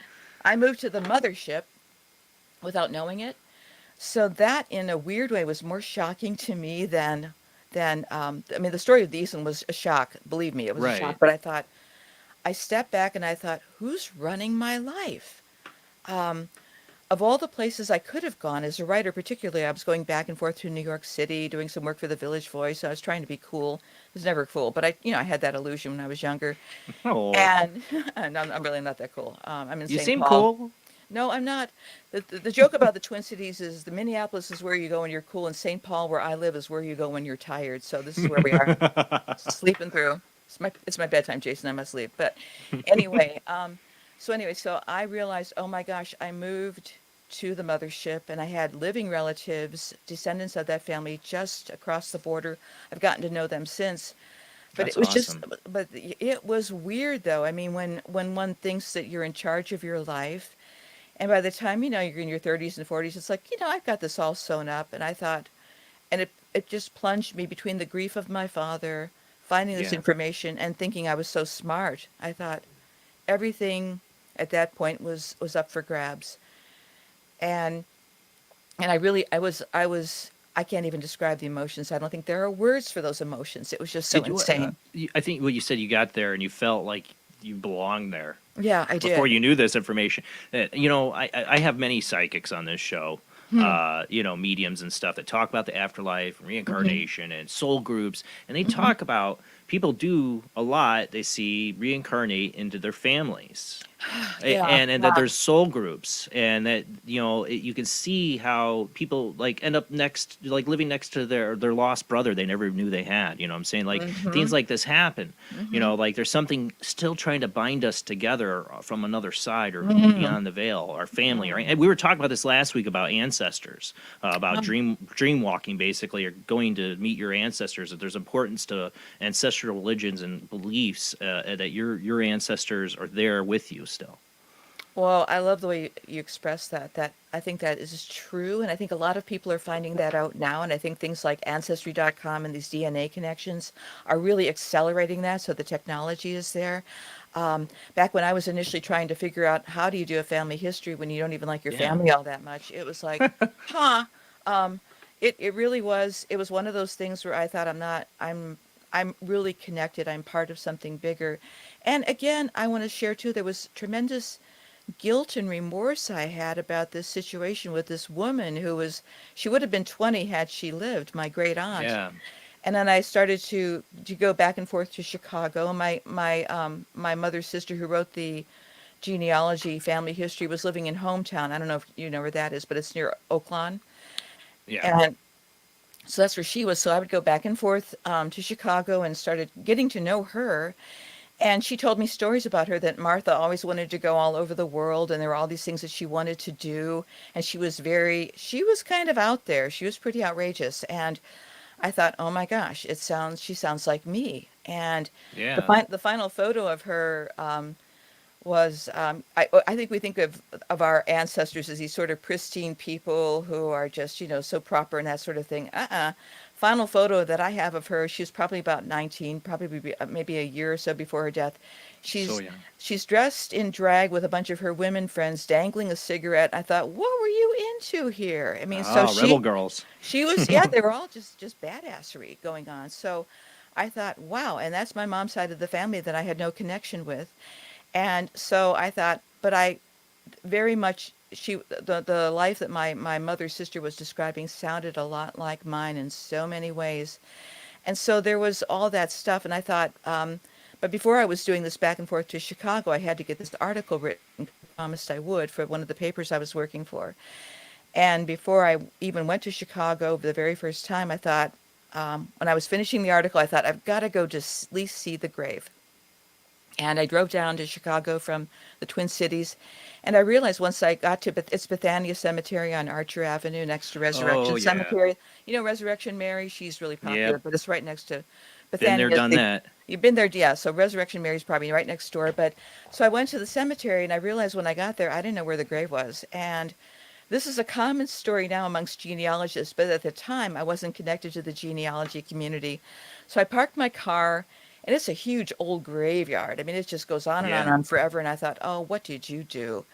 I moved to the mothership without knowing it. So that, in a weird way, was more shocking to me than I mean, the story of the Eastland was a shock. Believe me, it was a shock. Right. But I stepped back and I thought, who's running my life? Um, of all the places I could have gone as a writer, particularly, I was going back and forth to New York City, doing some work for the Village Voice. I was trying to be cool. I was never cool, but I had that illusion when I was younger. Oh. And, and I'm really not that cool. I'm in You St. seem Paul. cool. No, I'm not. The joke about the Twin Cities is the Minneapolis is where you go when you're cool, and St. Paul, where I live, is where you go when you're tired. So this is where we are, sleeping through. It's my bedtime, Jason. I must sleep. But anyway, so I realized, oh my gosh, I moved to the mothership, and I had living relatives, descendants of that family, just across the border. I've gotten to know them since. But That's it was just, awesome. but it was weird though. I mean, when one thinks that you're in charge of your life, and by the time, you know, you're in your 30s and 40s, it's like, you know, I've got this all sewn up. And I thought, and it just plunged me between the grief of my father, finding this Yeah. information, and thinking I was so smart. I thought everything at that point was up for grabs. And I can't even describe the emotions. I don't think there are words for those emotions. It was just so Did you, insane. I think what you said, you got there and you felt like you belonged there Yeah, I did. before you knew this information. You know, I have many psychics on this show, you know, mediums and stuff that talk about the afterlife and reincarnation and soul groups. And they talk about people do a lot. They see reincarnate into their families. Yeah, And that there's soul groups, and that, you know, you can see how people like end up living next to their lost brother they never knew they had. You know what I'm saying? Like things like this happen. You know, like there's something still trying to bind us together from another side or beyond the veil, our family. Right? And we were talking about this last week about ancestors, about dream walking, basically, or going to meet your ancestors. That there's importance to ancestral religions and beliefs, that your ancestors are there with you still. Well, I love the way you express that. That I think that is true, and I think a lot of people are finding that out now. And I think things like Ancestry.com and these DNA connections are really accelerating that. So the technology is there. Back when I was initially trying to figure out how do you do a family history when you don't even like your Yeah. family all that much, it was like, huh. It really was. It was one of those things where I thought I'm really connected. I'm part of something bigger. And again, I want to share too, there was tremendous guilt and remorse I had about this situation with this woman she would have been 20 had she lived, my great aunt. Yeah. And then I started to go back and forth to Chicago. My mother's sister who wrote the genealogy family history was living in Hometown. I don't know if you know where that is, but it's near Oaklawn. Yeah. And so that's where she was. So I would go back and forth to Chicago and started getting to know her. And she told me stories about her that Martha always wanted to go all over the world, and there were all these things that she wanted to do. And she was kind of out there. She was pretty outrageous. And I thought, oh my gosh, she sounds like me. And Yeah. the final photo of her was I think we think of our ancestors as these sort of pristine people who are just so proper and that sort of thing. Final photo that I have of her, she was probably about 19, probably maybe a year or so before her death. So young. She's dressed in drag with a bunch of her women friends dangling a cigarette. I thought, what were you into here? I mean, Rebel girls. She was, yeah, they were all just badassery going on. So I thought, wow, and that's my mom's side of the family that I had no connection with. And so I thought, but I very much, the life that my mother's sister was describing sounded a lot like mine in so many ways. And so there was all that stuff. And I thought, but before I was doing this back and forth to Chicago, I had to get this article written. I promised I would for one of the papers I was working for. And before I even went to Chicago the very first time, I thought, when I was finishing the article, I thought, I've got to go to at least see the grave. And I drove down to Chicago from the Twin Cities, and I realized once I got to it's Bethania Cemetery on Archer Avenue next to Resurrection Cemetery. You know Resurrection Mary, she's really popular, but it's right next to Bethania. Been there, done that. You've been there, yeah. So Resurrection Mary's probably right next door. But so I went to the cemetery, and I realized when I got there, I didn't know where the grave was. And this is a common story now amongst genealogists, but at the time I wasn't connected to the genealogy community. So I parked my car. And it's a huge old graveyard. I mean, it just goes on and on and on forever. And I thought, oh, what did you do?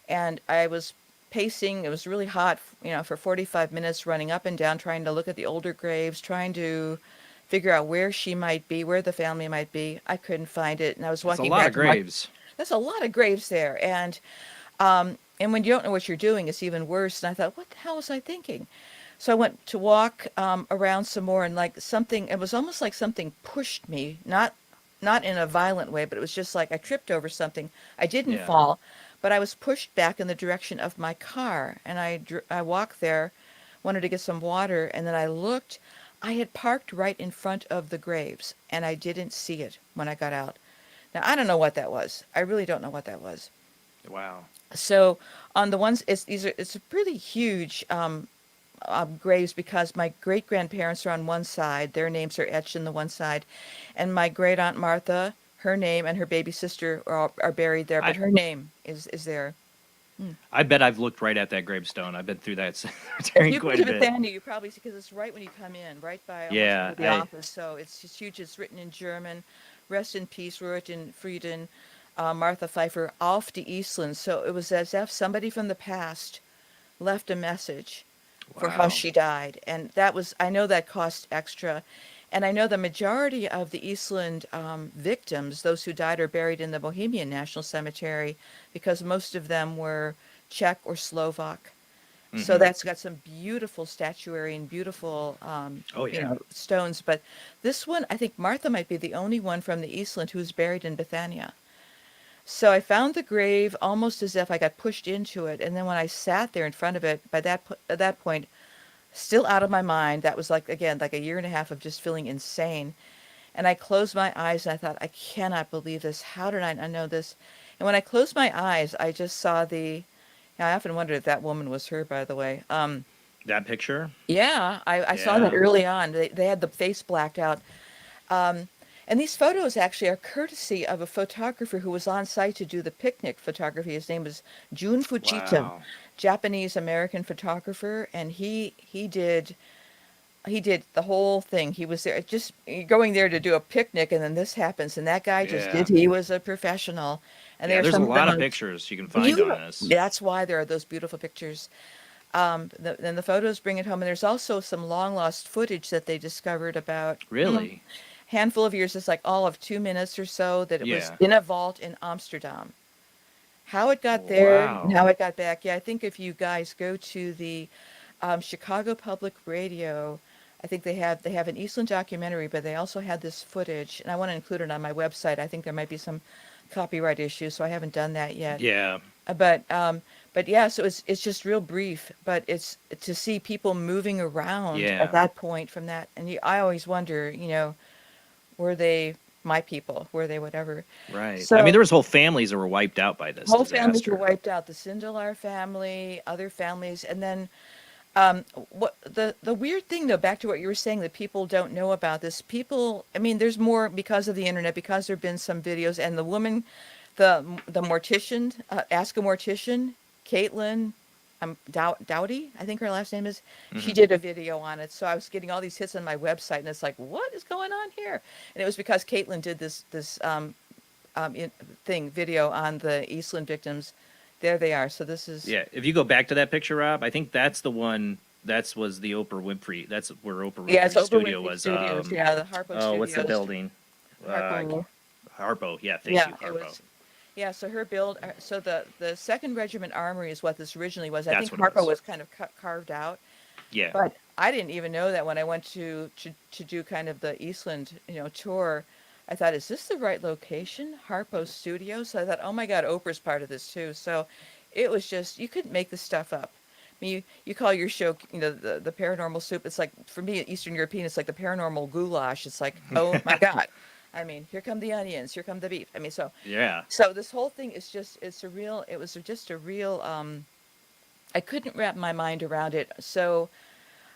And I was pacing. It was really hot, for 45 minutes, running up and down, trying to look at the older graves, trying to figure out where she might be, where the family might be. I couldn't find it. And I was walking back. That's a lot of graves. That's a lot of graves there. And when you don't know what you're doing, it's even worse. And I thought, what the hell was I thinking? So I went to walk around some more, and it was almost like something pushed me, not in a violent way, but it was just like I tripped over something. I didn't fall, but I was pushed back in the direction of my car. And I walked there, wanted to get some water, and then I looked. I had parked right in front of the graves, and I didn't see it when I got out. Now, I don't know what that was. I really don't know what that was. Wow. So on the ones, it's a pretty huge graves, because my great grandparents are on one side, their names are etched in the one side, and my great aunt Martha, her name and her baby sister are buried there, but her name is there. I bet I've looked right at that gravestone. I've been through that cemetery quite a bit. Bethania, you probably see, because it's right when you come in, right by the office. So it's just huge. It's written in German. Rest in peace, Ruth in Frieden, Martha Pfeiffer, auf die Eastland. So it was as if somebody from the past left a message for how she died. And I know that cost extra. And I know the majority of the Eastland victims, those who died, are buried in the Bohemian National Cemetery, because most of them were Czech or Slovak. Mm-hmm. So that's got some beautiful statuary and beautiful stones. But this one, I think Martha might be the only one from the Eastland who's buried in Bethania. So I found the grave almost as if I got pushed into it. And then when I sat there in front of it, at that point, still out of my mind, that was like a year and a half of just feeling insane. And I closed my eyes and I thought, I cannot believe this. How did I not know this? And when I closed my eyes, I just saw I often wondered if that woman was her, by the way. That picture? Yeah, I saw that early on. They had the face blacked out. And these photos actually are courtesy of a photographer who was on site to do the picnic photography. His name was Jun Fujita, Japanese-American photographer, and he did the whole thing. He was there just going there to do a picnic, and then this happens, and that guy just did. He was a professional. And there's a lot of pictures you can find on this. That's why there are those beautiful pictures. Then the photos bring it home, and there's also some long lost footage that they discovered about Really? handful of years. It's like all of 2 minutes or so that it was Yeah. in a vault in Amsterdam. How it got there and how Wow. it got back. Yeah, I think if you guys go to the Chicago Public Radio, I think they have an Eastland documentary, but they also had this footage, and I want to include it on my website. I think there might be some copyright issues, so I haven't done that yet. Yeah. But yeah, so it's just real brief, but it's to see people moving around Yeah. at that point from that, and I always wonder, were they my people? Were they whatever? Right. So I mean, there was whole families that were wiped out by this whole families were disaster. wiped out. The Sindelar family, other families, and then what the weird thing though, back to what you were saying, that people don't know about this. People, I mean, there's more because of the internet, because there've been some videos, and the woman, the mortician, Ask a Mortician, Caitlin, Dowdy, I think her last name is. She did a video on it, so I was getting all these hits on my website, and it's like, what is going on here? And it was because Caitlin did this video on the Eastland victims. There they are. So this is Yeah. If you go back to that picture, Rob, I think that's the one. That was the Oprah Winfrey. That's where Oprah Winfrey's yeah, it's Oprah studio Winfrey was. Studios. Yeah, the Harpo Studios. What's the building? Harpo. Harpo. Yeah. Thank Yeah, you, it Harpo. was. Yeah, so her build. So the Second Regiment Armory is what this originally was. I That's think what it Harpo was. was kind of carved out. Yeah. But I didn't even know that when I went to do kind of the Eastland, tour. I thought, is this the right location? Harpo Studios. So I thought, oh my God, Oprah's part of this too. So it was just, you couldn't make this stuff up. I mean, you call your show, the Paranormal Soup. It's like, for me, Eastern European, it's like the Paranormal Goulash. It's like, oh my God. I mean, here come the onions, here come the beef. I mean, Yeah. so this whole thing is just, it was just a real, I couldn't wrap my mind around it. So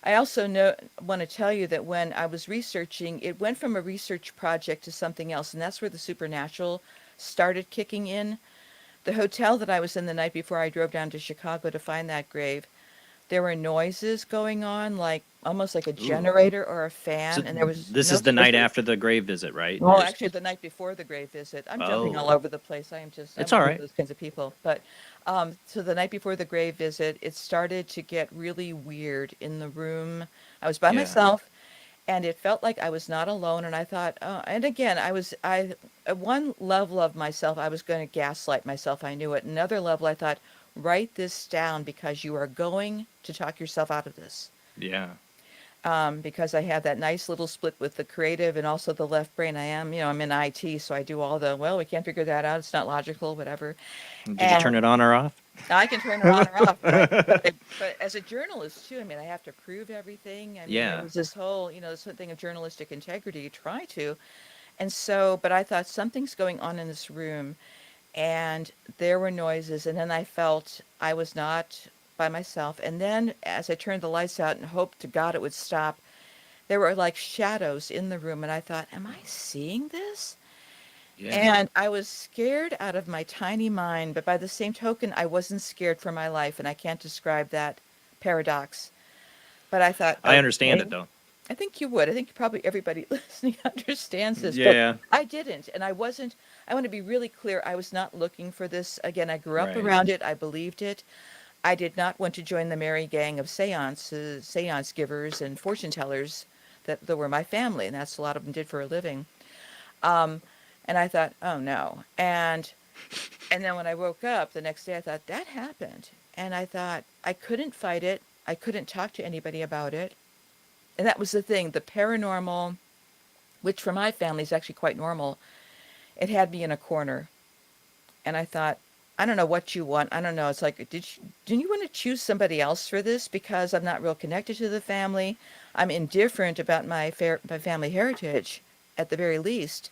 I also want to tell you that when I was researching, it went from a research project to something else, and that's where the supernatural started kicking in. The hotel that I was in the night before I drove down to Chicago to find that grave, there were noises going on, like almost like a generator or a fan, So and there was this no is the night source of- after the grave visit, right? Well, Just- actually, the night before the grave visit. I'm jumping all Oh. over the place. I'm It's one all of right. those kinds of people. But so the night before the grave visit, it started to get really weird in the room. I was by Yeah. myself, and it felt like I was not alone. And I thought, and again, at one level of myself, I was going to gaslight myself. I knew it. Another level, I thought, write this down because you are going to talk yourself out of this. Yeah. Because I have that nice little split with the creative and also the left brain. I'm in IT, so I do all we can't figure that out. It's not logical, whatever. Did you turn it on or off? I can turn it on or off, but as a journalist too, I mean, I have to prove everything. I mean, Yeah. it was this whole, this thing of journalistic integrity. You try to, and so, but I thought something's going on in this room, and there were noises, and then I felt I was not by myself. And then as I turned the lights out and hoped to God it would stop, there were like shadows in the room, and I thought, am I seeing this? Yeah. And I was scared out of my tiny mind, but by the same token, I wasn't scared for my life, and I can't describe that paradox. But I thought, I understand okay. it though. I think you would. I think probably everybody listening understands this. Yeah. But I didn't, and I wasn't. I want to be really clear. I was not looking for this. Again, I grew up Right. around it. I believed it. I did not want to join the merry gang of seance givers and fortune tellers that were my family, and that's a lot of them did for a living. And I thought, oh no. And then when I woke up the next day, I thought, that happened. And I thought, I couldn't fight it. I couldn't talk to anybody about it. And that was the thing, the paranormal, which for my family is actually quite normal, it had me in a corner. And I thought, I don't know what you want. I don't know. It's like, didn't you want to choose somebody else for this? Because I'm not real connected to the family. I'm indifferent about my family heritage, at the very least.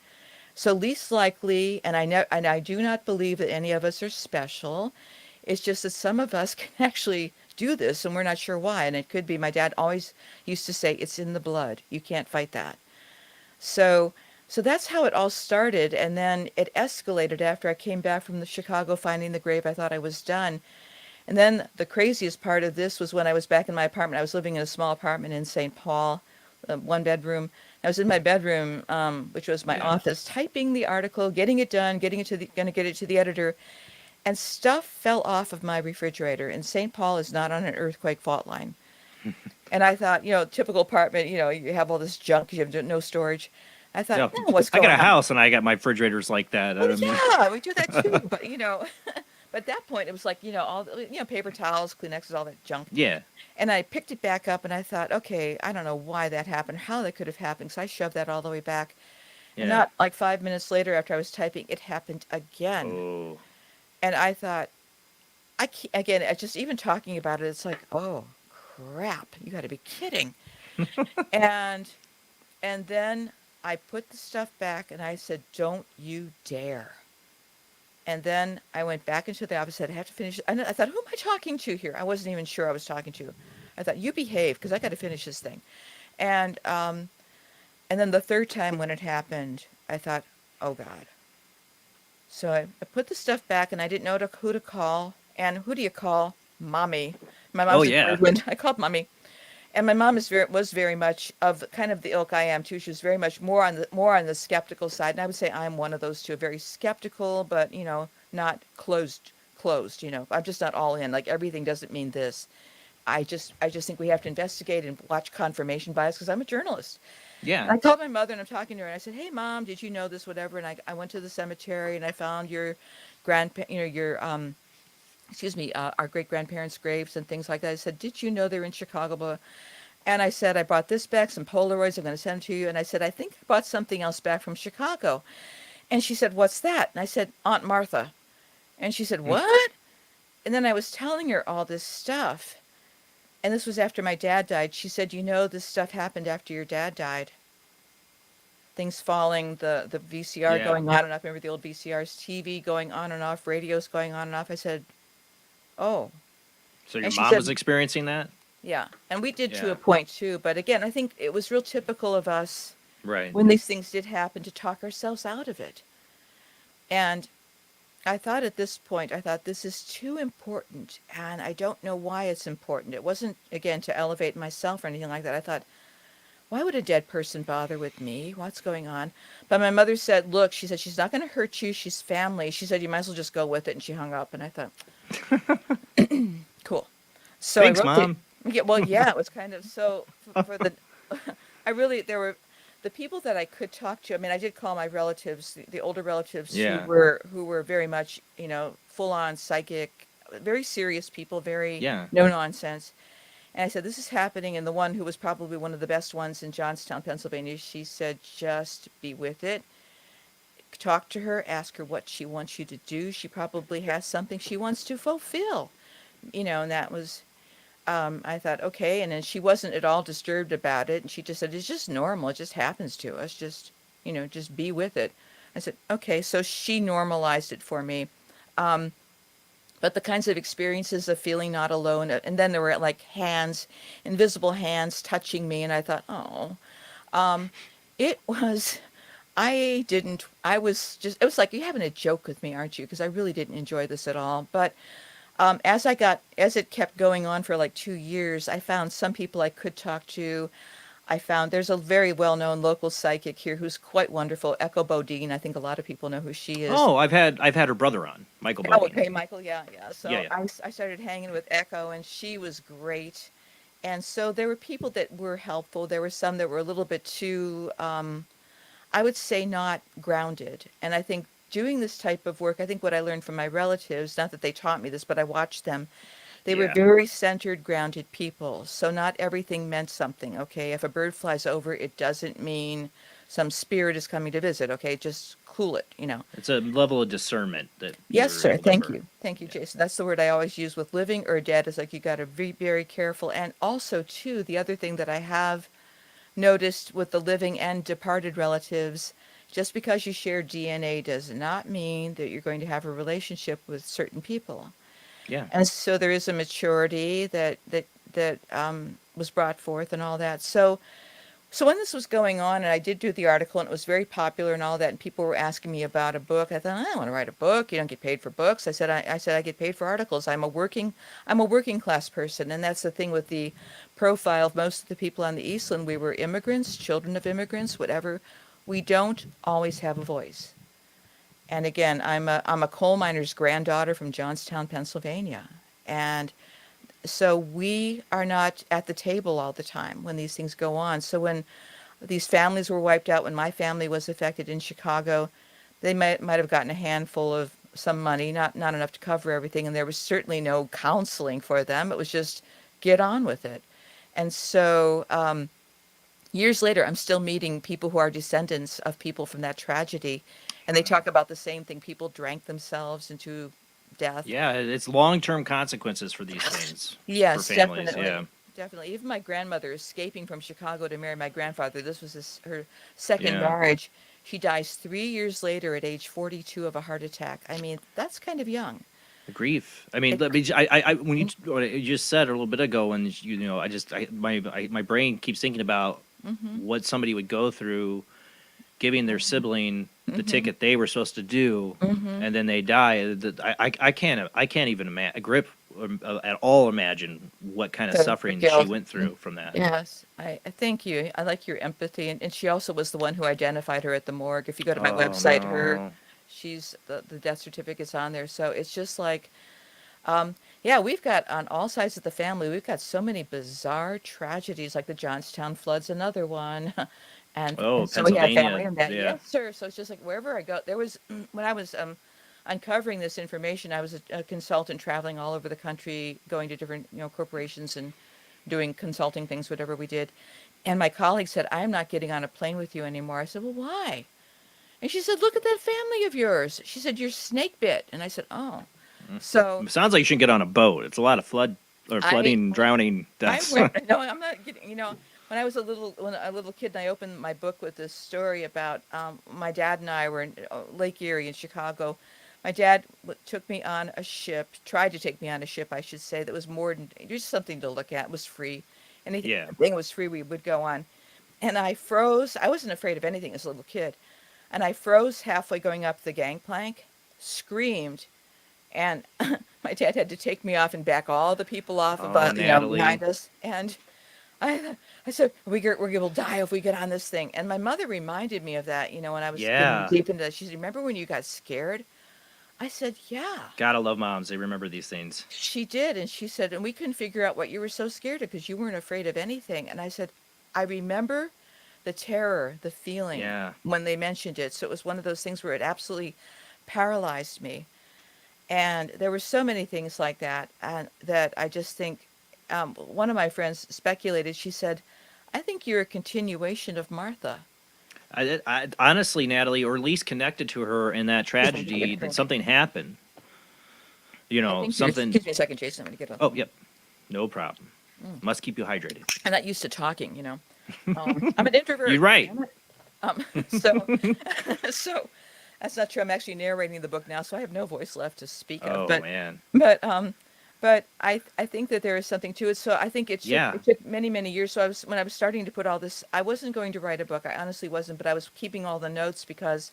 So least likely, and I do not believe that any of us are special. It's just that some of us can actually do this, and we're not sure why. And it could be, my dad always used to say, it's in the blood. You can't fight that. So that's how it all started. And then it escalated after I came back from the Chicago finding the grave. I thought I was done. And then the craziest part of this was when I was back in my apartment. I was living in a small apartment in St. Paul, one bedroom. I was in my bedroom, which was my office, typing the article, getting it done, going to get it to the editor. and stuff fell off of my refrigerator. And St. Paul is not on an earthquake fault line. And I thought, typical apartment, you have all this junk, you have no storage. I thought, Yeah. what's I going got a on? house and I got my refrigerators like that. Well, yeah, we do that too. But, but at that point, it was like, all, paper towels, Kleenexes, all that junk. Yeah. And I picked it back up and I thought, okay, I don't know why that happened, how that could have happened. So I shoved that all the way back. Yeah. And not like 5 minutes later after I was typing, it happened again. Oh. And I thought, again, just even talking about it, it's like, oh, crap, you got to be kidding. and then I put the stuff back and I said, don't you dare. And then I went back into the office, said, I have to finish. And I thought, who am I talking to here? I wasn't even sure I was talking to. I thought, you behave, because I got to finish this thing. And then the third time when it happened, I thought, oh, God. So I put the stuff back, and I didn't know who to call. And who do you call? Mommy. My mom's I called Mommy. And my mom was very much of kind of the ilk I am too. She was very much more on the skeptical side, and I would say I'm one of those two, very skeptical, but not closed. I'm just not all in. Like everything doesn't mean this. I just think we have to investigate and watch confirmation bias because I'm a journalist. Yeah. And I called my mother and I'm talking to her and I said, "Hey, Mom, did you know this? Whatever." And I went to the cemetery and I found your our great-grandparents' graves and things like that. I said, did you know they're in Chicago? And I said, I brought this back, some Polaroids, I'm going to send them to you. And I said, I think I brought something else back from Chicago. And she said, what's that? And I said, Aunt Martha. And she said, what? And then I was telling her all this stuff. And this was after my dad died. She said, this stuff happened after your dad died. Things falling, the VCR going on and off. Remember the old VCRs, TV going on and off, radios going on and off. I said, oh. So your mom was experiencing that? Yeah. And we did to a point too. But again, I think it was real typical of us when these things did happen to talk ourselves out of it. And I thought at this point, this is too important. And I don't know why it's important. It wasn't, again, to elevate myself or anything like that. I thought, why would a dead person bother with me? What's going on? But my mother said, look, she said, she's not going to hurt you. She's family. She said, you might as well just go with it. And she hung up. And I thought, cool. So thanks, Mom. It was kind of so for the, there were the people that I could talk to. I mean, I did call my relatives, the older relatives who were very much, full on psychic, very serious people, very no nonsense. And I said, this is happening. And the one who was probably one of the best ones in Johnstown, Pennsylvania, she said, just be with it. Talk to her, ask her what she wants you to do. She probably has something she wants to fulfill. And that was, I thought, okay. And then she wasn't at all disturbed about it. And she just said, it's just normal. It just happens to us. Just, just be with it. I said, okay. So she normalized it for me. But the kinds of experiences of feeling not alone, and then there were like hands, invisible hands touching me, and I thought, it was like, you're having a joke with me, aren't you? Because I really didn't enjoy this at all. But as it kept going on for like 2 years, I found some people I could talk to. I found there's a very well-known local psychic here who's quite wonderful, Echo Bodine. I think a lot of people know who she is. Oh, I've had her brother on, Michael Bodine. Oh, okay, Michael, yeah. So I started hanging with Echo, and she was great. And so there were people that were helpful. There were some that were a little bit too, I would say, not grounded. And I think doing this type of work, I think what I learned from my relatives, not that they taught me this, but I watched them. They were very centered, grounded people. So not everything meant something, okay? If a bird flies over, it doesn't mean some spirit is coming to visit, okay? Just cool it, It's a level of discernment that Yes, sir. Thank you. Thank you, Jason. That's the word I always use with living or dead. Is like you got to be very careful. And also, too, the other thing that I have noticed with the living and departed relatives, just because you share DNA does not mean that you're going to have a relationship with certain people. Yeah. And so there is a maturity that was brought forth and all that. So when this was going on, and I did do the article, and it was very popular and all that, and people were asking me about a book. I thought, I don't want to write a book. You don't get paid for books. I said I get paid for articles. I'm a working class person, and that's the thing with the profile of most of the people on the Eastland. We were immigrants, children of immigrants, whatever. We don't always have a voice. And again, I'm a coal miner's granddaughter from Johnstown, Pennsylvania. And so we are not at the table all the time when these things go on. So when these families were wiped out, when my family was affected in Chicago, they might have gotten a handful of some money, not enough to cover everything. And there was certainly no counseling for them. It was just get on with it. And so years later, I'm still meeting people who are descendants of people from that tragedy. And they talk about the same thing. People drank themselves into death. Yeah, it's long-term consequences for these things. Yes, for families. definitely. Yeah. Definitely. Even my grandmother escaping from Chicago to marry my grandfather, this was her second Yeah. marriage. She dies 3 years later at age 42 of a heart attack. I mean, that's kind of young. The grief. I mean, when you what you just said a little bit ago, and my brain keeps thinking about what somebody would go through, giving their sibling the ticket they were supposed to do, and then they die. I can't even at all imagine what kind of suffering she went through from that. Yes, I thank you. I like your empathy, and she also was the one who identified her at the morgue. If you go to my website, she's the death certificate's on there. So it's just like, yeah, we've got on all sides of the family, we've got so many bizarre tragedies, like the Johnstown floods, another one. And so we have family in that. Yeah. Yes, sir. So it's just like wherever I go, there was, when I was uncovering this information, I was a consultant traveling all over the country, going to different, corporations and doing consulting things, whatever we did. And my colleague said, I'm not getting on a plane with you anymore. I said, well, why? And she said, look at that family of yours. She said, you're snake bit. And I said, oh. So it sounds like you shouldn't get on a boat. It's a lot of flooding, drowning deaths. No, I'm not getting, when I was a little kid and I opened my book with this story about my dad and I were in Lake Erie in Chicago. My dad took me on a ship, tried to take me on a ship, I should say, that was moored, just something to look at. It was free. Anything was free, we would go on. And I froze. I wasn't afraid of anything as a little kid. And I froze halfway going up the gangplank, screamed, and my dad had to take me off and back all the people off behind us. And I said, we will die if we get on this thing. And my mother reminded me of that, when I was getting deep into that. She said, remember when you got scared? I said, yeah. Gotta love moms. They remember these things. She did. And she said, and we couldn't figure out what you were so scared of because you weren't afraid of anything. And I said, I remember the terror, the feeling when they mentioned it. So it was one of those things where it absolutely paralyzed me. And there were so many things like that, and that I just think, one of my friends speculated, she said, I think you're a continuation of Martha. I honestly, Natalie, or at least connected to her in that tragedy, that something happened. Something. Excuse me a second, Jason. I'm going to get on. Oh, yep. No problem. Must keep you hydrated. I'm not used to talking, I'm an introvert. You're right. So that's not true. I'm actually narrating the book now, so I have no voice left to speak of. Oh, man. But I think that there is something to it. So I think it took many, many years. So when I was starting to put all this, I wasn't going to write a book. I honestly wasn't, but I was keeping all the notes because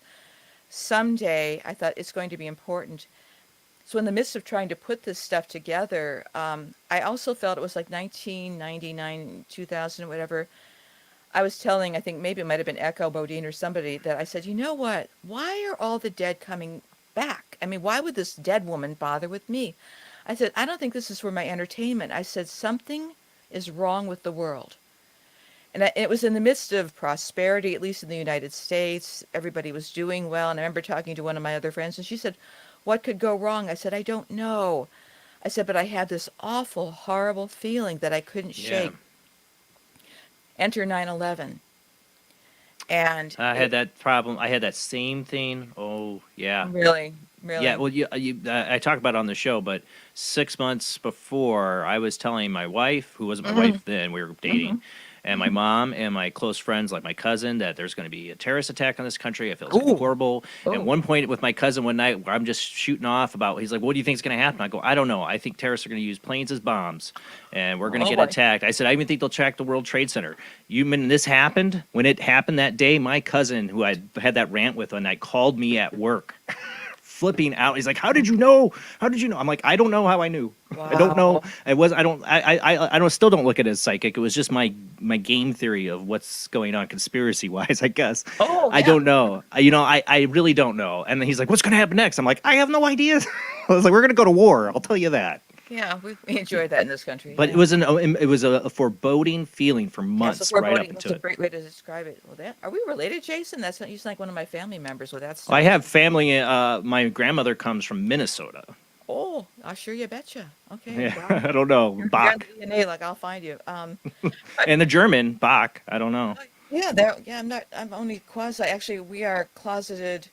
someday I thought it's going to be important. So in the midst of trying to put this stuff together, I also felt it was like 1999, 2000, whatever. I was telling, I think maybe it might have been Echo Bodine or somebody, that I said, you know what? Why are all the dead coming back? I mean, why would this dead woman bother with me? I said, I don't think this is for my entertainment. I said, something is wrong with the world. And it was in the midst of prosperity, at least in the United States. Everybody was doing well. And I remember talking to one of my other friends, and she said, what could go wrong? I said, I don't know. I said, but I had this awful, horrible feeling that I couldn't shake. Enter 9/11. And I had that problem. I had that same thing. Oh, yeah. Really? Yeah, well, I talk about it on the show, but 6 months before, I was telling my wife, who wasn't my wife then, we were dating, and my mom and my close friends, like my cousin, that there's going to be a terrorist attack on this country. I feel it's horrible. At one point with my cousin one night, where I'm just shooting off about, he's like, what do you think is going to happen? I go, I don't know. I think terrorists are going to use planes as bombs, and we're going to get attacked. I said, I even think they'll attack the World Trade Center. When it happened that day, my cousin, who I had that rant with one night, called me at work. flipping out. He's like, "How did you know? How did you know?" I'm like, "I don't know how I knew. I don't know. I don't still don't look at it as psychic. It was just my game theory of what's going on conspiracy wise, I guess. Oh, I don't know. I really don't know." And then he's like, "What's going to happen next?" I'm like, "I have no idea." I was like, "We're going to go to war. I'll tell you that." Yeah, we enjoy that in this country. But yeah. it was a foreboding feeling for months right up That's into a it. great way to describe it. Well, are we related, Jason? That's not, you sound like one of my family members with that stuff. I have family. My grandmother comes from Minnesota. Oh, I sure you betcha. Okay. Yeah, Wow. I don't know. You're Bach. DNA, like I'll find you. And the German, Bach. I don't know. Yeah, I'm only quasi. Actually, we are closeted.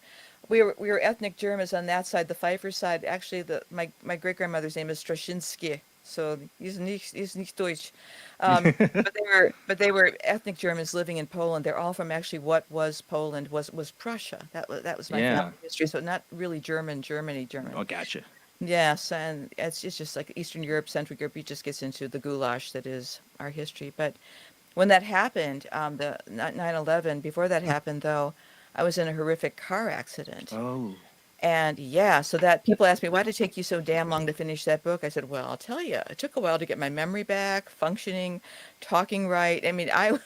We were ethnic Germans on that side. The Pfeiffer side. Actually, my great grandmother's name is Straczynski. So he's nicht Deutsch. But they were ethnic Germans living in Poland. They're all from actually what was Poland was Prussia. That was my family history. So not really German. Oh, gotcha. Yes, and it's just like Eastern Europe, Central Europe. It just gets into the goulash that is our history. But when that happened, the 9/11. Before that happened, though, I was in a horrific car accident. Oh. And yeah, so that people ask me, why did it take you so damn long to finish that book? I said, well, I'll tell you, it took a while to get my memory back, functioning, talking right. I mean, I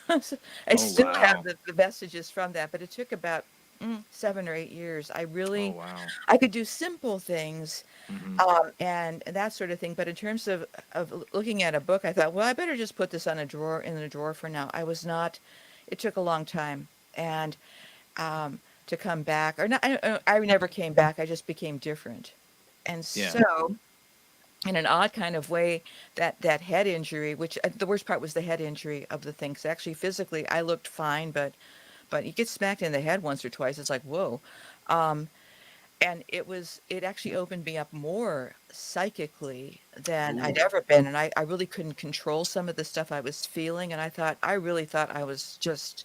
still have the vestiges from that, but it took about 7 or 8 years. I really, I could do simple things, and that sort of thing. But in terms of looking at a book, I thought, well, I better just put this in a drawer for now. It took a long time. And, to come back, or not, I never came back. I just became different. And so, in an odd kind of way, that head injury, which the worst part was the head injury of the thing. 'Cause actually, physically, I looked fine, but you get smacked in the head once or twice, it's like, whoa. And it actually opened me up more psychically than I'd ever been. And I really couldn't control some of the stuff I was feeling. And I really thought I was just,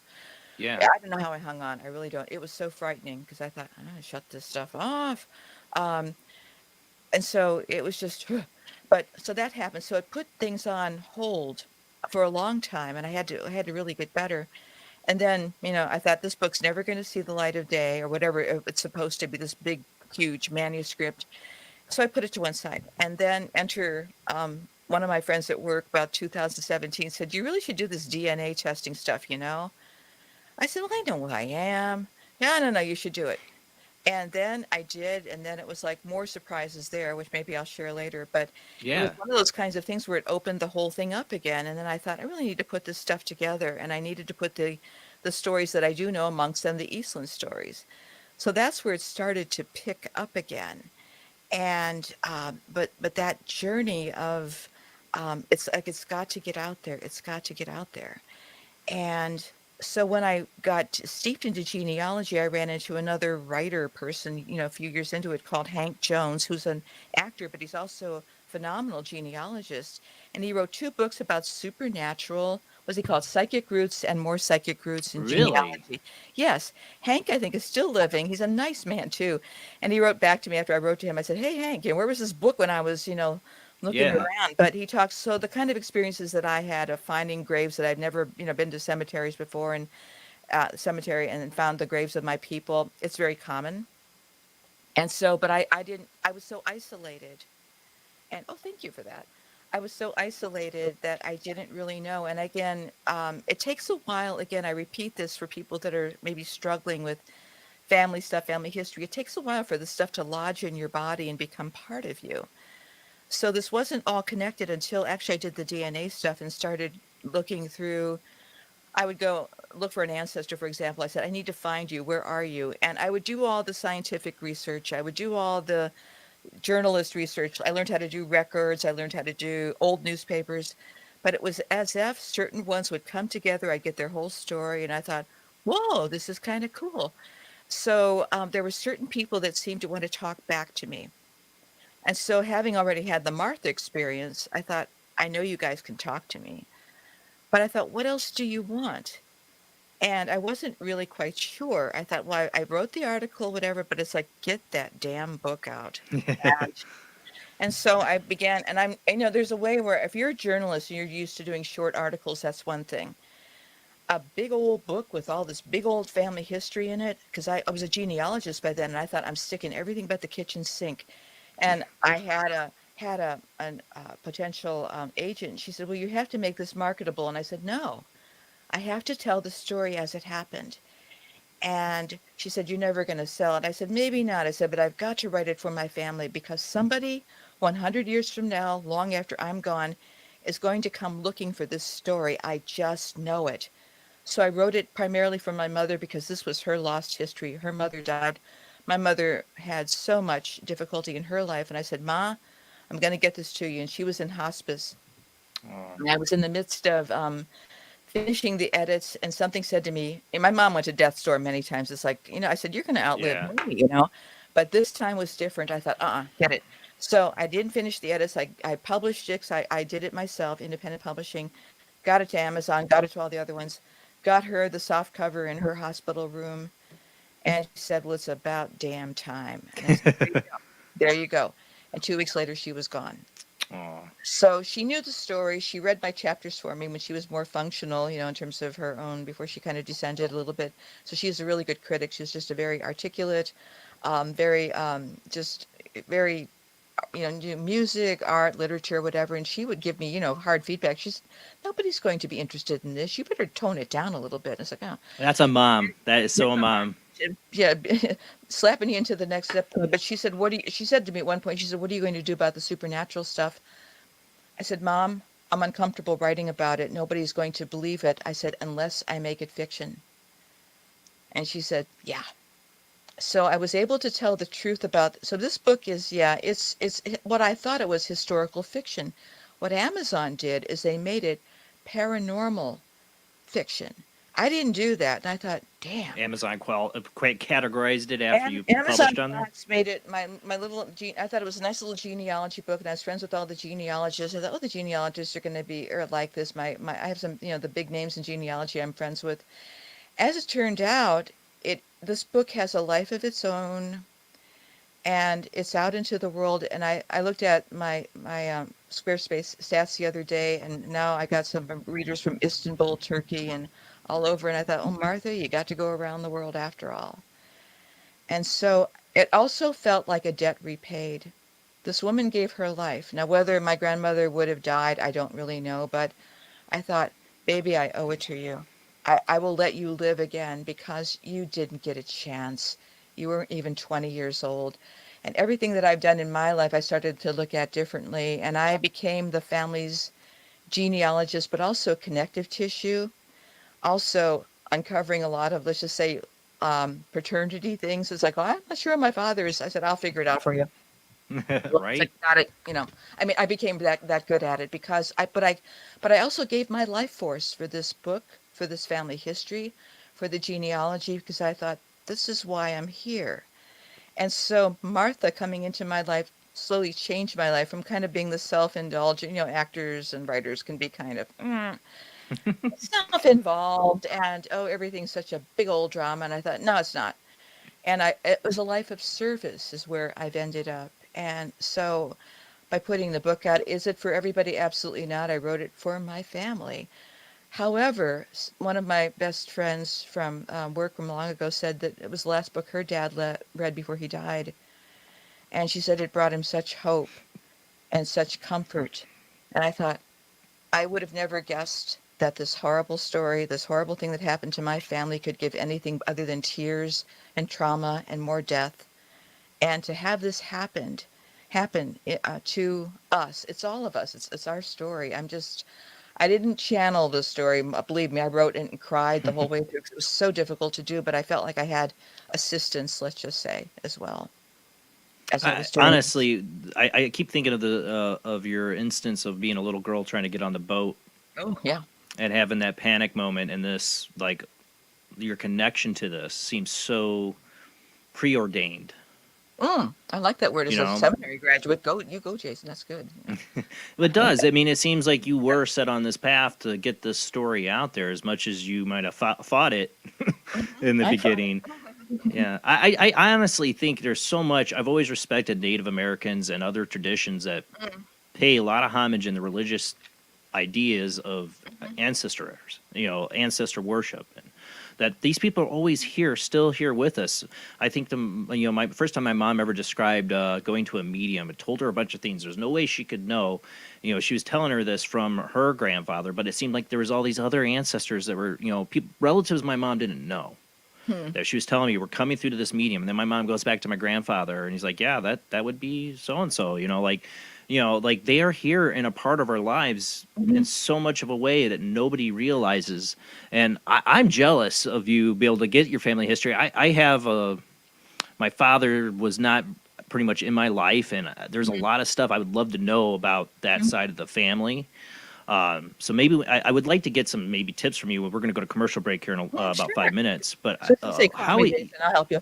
I don't know how I hung on. I really don't. It was so frightening because I thought, I'm going to shut this stuff off. And so it was just, so that happened. So it put things on hold for a long time, and I had to really get better. And then, I thought this book's never going to see the light of day or whatever it's supposed to be, this big, huge manuscript. So I put it to one side. And then enter one of my friends at work about 2017 said, you really should do this DNA testing stuff, I said, well, I know who I am. No, you should do it. And then I did, and then it was like more surprises there, which maybe I'll share later. But it was one of those kinds of things where it opened the whole thing up again. And then I thought, I really need to put this stuff together, and I needed to put the stories that I do know, amongst them the Eastland stories. So that's where it started to pick up again. And but that journey of it's like it's got to get out there. It's got to get out there. And so when I got steeped into genealogy, I ran into another writer person, a few years into it, called Hank Jones, who's an actor, but he's also a phenomenal genealogist. And he wrote 2 books about supernatural, what's he called, psychic roots and more psychic roots in genealogy. Yes. Hank, I think, is still living. He's a nice man, too. And he wrote back to me after I wrote to him. I said, hey, Hank, where was this book when I was, looking around? But he talks, so the kind of experiences that I had of finding graves that I'd never, been to cemeteries before, and cemetery and found the graves of my people, it's very common. And so, but I was so isolated. And, thank you for that. I was so isolated that I didn't really know. And again, it takes a while. Again, I repeat this for people that are maybe struggling with family stuff, family history. It takes a while for this stuff to lodge in your body and become part of you. So this wasn't all connected until actually I did the DNA stuff and started looking through. I would go look for an ancestor, for example. I said, I need to find you. Where are you? And I would do all the scientific research. I would do all the journalist research. I learned how to do records. I learned how to do old newspapers. But it was as if certain ones would come together. I'd get their whole story. And I thought, whoa, this is kind of cool. So there were certain people that seemed to want to talk back to me. And so having already had the Martha experience, I thought, I know you guys can talk to me. But I thought, what else do you want? And I wasn't really quite sure. I thought, well, I wrote the article, whatever, but it's like, get that damn book out. And so I began, and there's a way where if you're a journalist and you're used to doing short articles, that's one thing. a big old book with all this big old family history in it, because I was a genealogist by then, and I thought I'm sticking everything but the kitchen sink. And I had a potential agent. She said, "Well, you have to make this marketable." And I said, "No, I have to tell the story as it happened." And she said, "You're never going to sell it." I said, "Maybe not." I said, "But I've got to write it for my family, because somebody 100 years from now, long after I'm gone, is going to come looking for this story. I just know it." So I wrote it primarily for my mother, because this was her lost history. Her mother died. My mother had so much difficulty in her life. And I said, "Ma, I'm going to get this to you." And she was in hospice. And I was in the midst of finishing the edits, and something said to me, and my mom went to death's door many times. It's like, I said, "You're going to outlive me. But this time was different. I thought, get it. So I didn't finish the edits. I published it. I did it myself, independent publishing, got it to Amazon, got it to all the other ones, got her the soft cover in her hospital room. And she said, "Well, it's about damn time." And I said, "There you go. There you go." And 2 weeks later, she was gone. So she knew the story. She read my chapters for me when she was more functional, in terms of her own, before she kind of descended a little bit. So she's a really good critic. She's just a very articulate, just very, music, art, literature, whatever. And she would give me, hard feedback. She's, "Nobody's going to be interested in this. You better tone it down a little bit." And it's like, "Oh." That's a mom. That is so a mom. Yeah, slapping you into the next step. But she said, she said to me at one point, she said, "What are you going to do about the supernatural stuff?" I said, "Mom, I'm uncomfortable writing about it. Nobody's going to believe it." I said, "Unless I make it fiction." And she said, "Yeah." So I was able to tell the truth about, so this book is, it's what I thought it was, historical fiction. What Amazon did is they made it paranormal fiction. I didn't do that, and I thought, damn. Amazon categorized it after you Amazon published on there? made it my little, I thought it was a nice little genealogy book, and I was friends with all the genealogists. I thought, the genealogists are going to be like this. I have some, the big names in genealogy I'm friends with. As it turned out, this book has a life of its own, and it's out into the world. And I looked at my Squarespace stats the other day, and now I got some readers from Istanbul, Turkey, and all over. And I thought, oh, Martha, you got to go around the world after all. And so it also felt like a debt repaid. This woman gave her life. Now, whether my grandmother would have died, I don't really know, but I thought, baby, I owe it to you. I will let you live again, because you didn't get a chance. You weren't even 20 years old. And everything that I've done in my life, I started to look at differently. And I became the family's genealogist, but also connective tissue, also uncovering a lot of, let's just say, paternity things. It's like, "Oh, I'm not sure who my father is." I said, "I'll figure it out for you." Right. Like, got it. I became that good at it, because but I also gave my life force for this book, for this family history, for the genealogy, because I thought, this is why I'm here. And so Martha coming into my life slowly changed my life from kind of being the self-indulgent, actors and writers can be kind of self-involved, and everything's such a big old drama. And I thought, no, it's not. And it was a life of service is where I've ended up. And so by putting the book out, is it for everybody? Absolutely not. I wrote it for my family. However, one of my best friends from work from long ago said that it was the last book her dad read before he died. And she said it brought him such hope and such comfort. And I thought, I would have never guessed that this horrible story, this horrible thing that happened to my family, could give anything other than tears and trauma and more death. And to have this happen to us, it's all of us. It's our story. I didn't channel the story. Believe me, I wrote it and cried the whole way through, because it was so difficult to do, but I felt like I had assistance, let's just say, as well. As I was doing honestly, I keep thinking of of your instance of being a little girl trying to get on the boat. Oh, yeah. And having that panic moment, and this, like, your connection to this seems so preordained. I like that word. As a seminary graduate, you go, Jason. That's good. It does. I mean, it seems like you were set on this path to get this story out there, as much as you might have fought it in the beginning. Yeah, I honestly think there's so much. I've always respected Native Americans and other traditions that pay a lot of homage in the religious ideas of ancestor worship, and that these people are always here, still here with us. I think my first time my mom ever described going to a medium, it told her a bunch of things. There's no way she could know. She was telling her this from her grandfather, but it seemed like there was all these other ancestors that were, relatives my mom didn't know. That she was telling me, we're coming through to this medium, and then my mom goes back to my grandfather, and he's like, yeah, that would be so and so, like they are here in a part of our lives in so much of a way that nobody realizes. And I'm jealous of you be able to get your family history. I have my father was not pretty much in my life, and there's a lot of stuff I would love to know about that side of the family. So maybe I would like to get some maybe tips from you. We're going to go to commercial break here in about 5 minutes. But how I'll help you.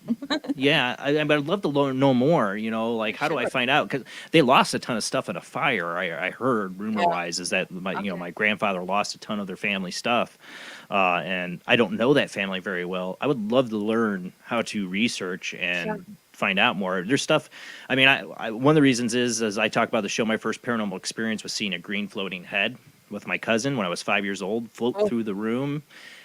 Yeah, but I'd love to know more. How do I find out? Because they lost a ton of stuff in a fire. I heard rumor-wise is that my grandfather lost a ton of their family stuff, and I don't know that family very well. I would love to learn how to research and find out more. There's stuff. I mean, one of the reasons is, as I talk about the show, my first paranormal experience was seeing a green floating head with my cousin when I was 5 years old float through the room.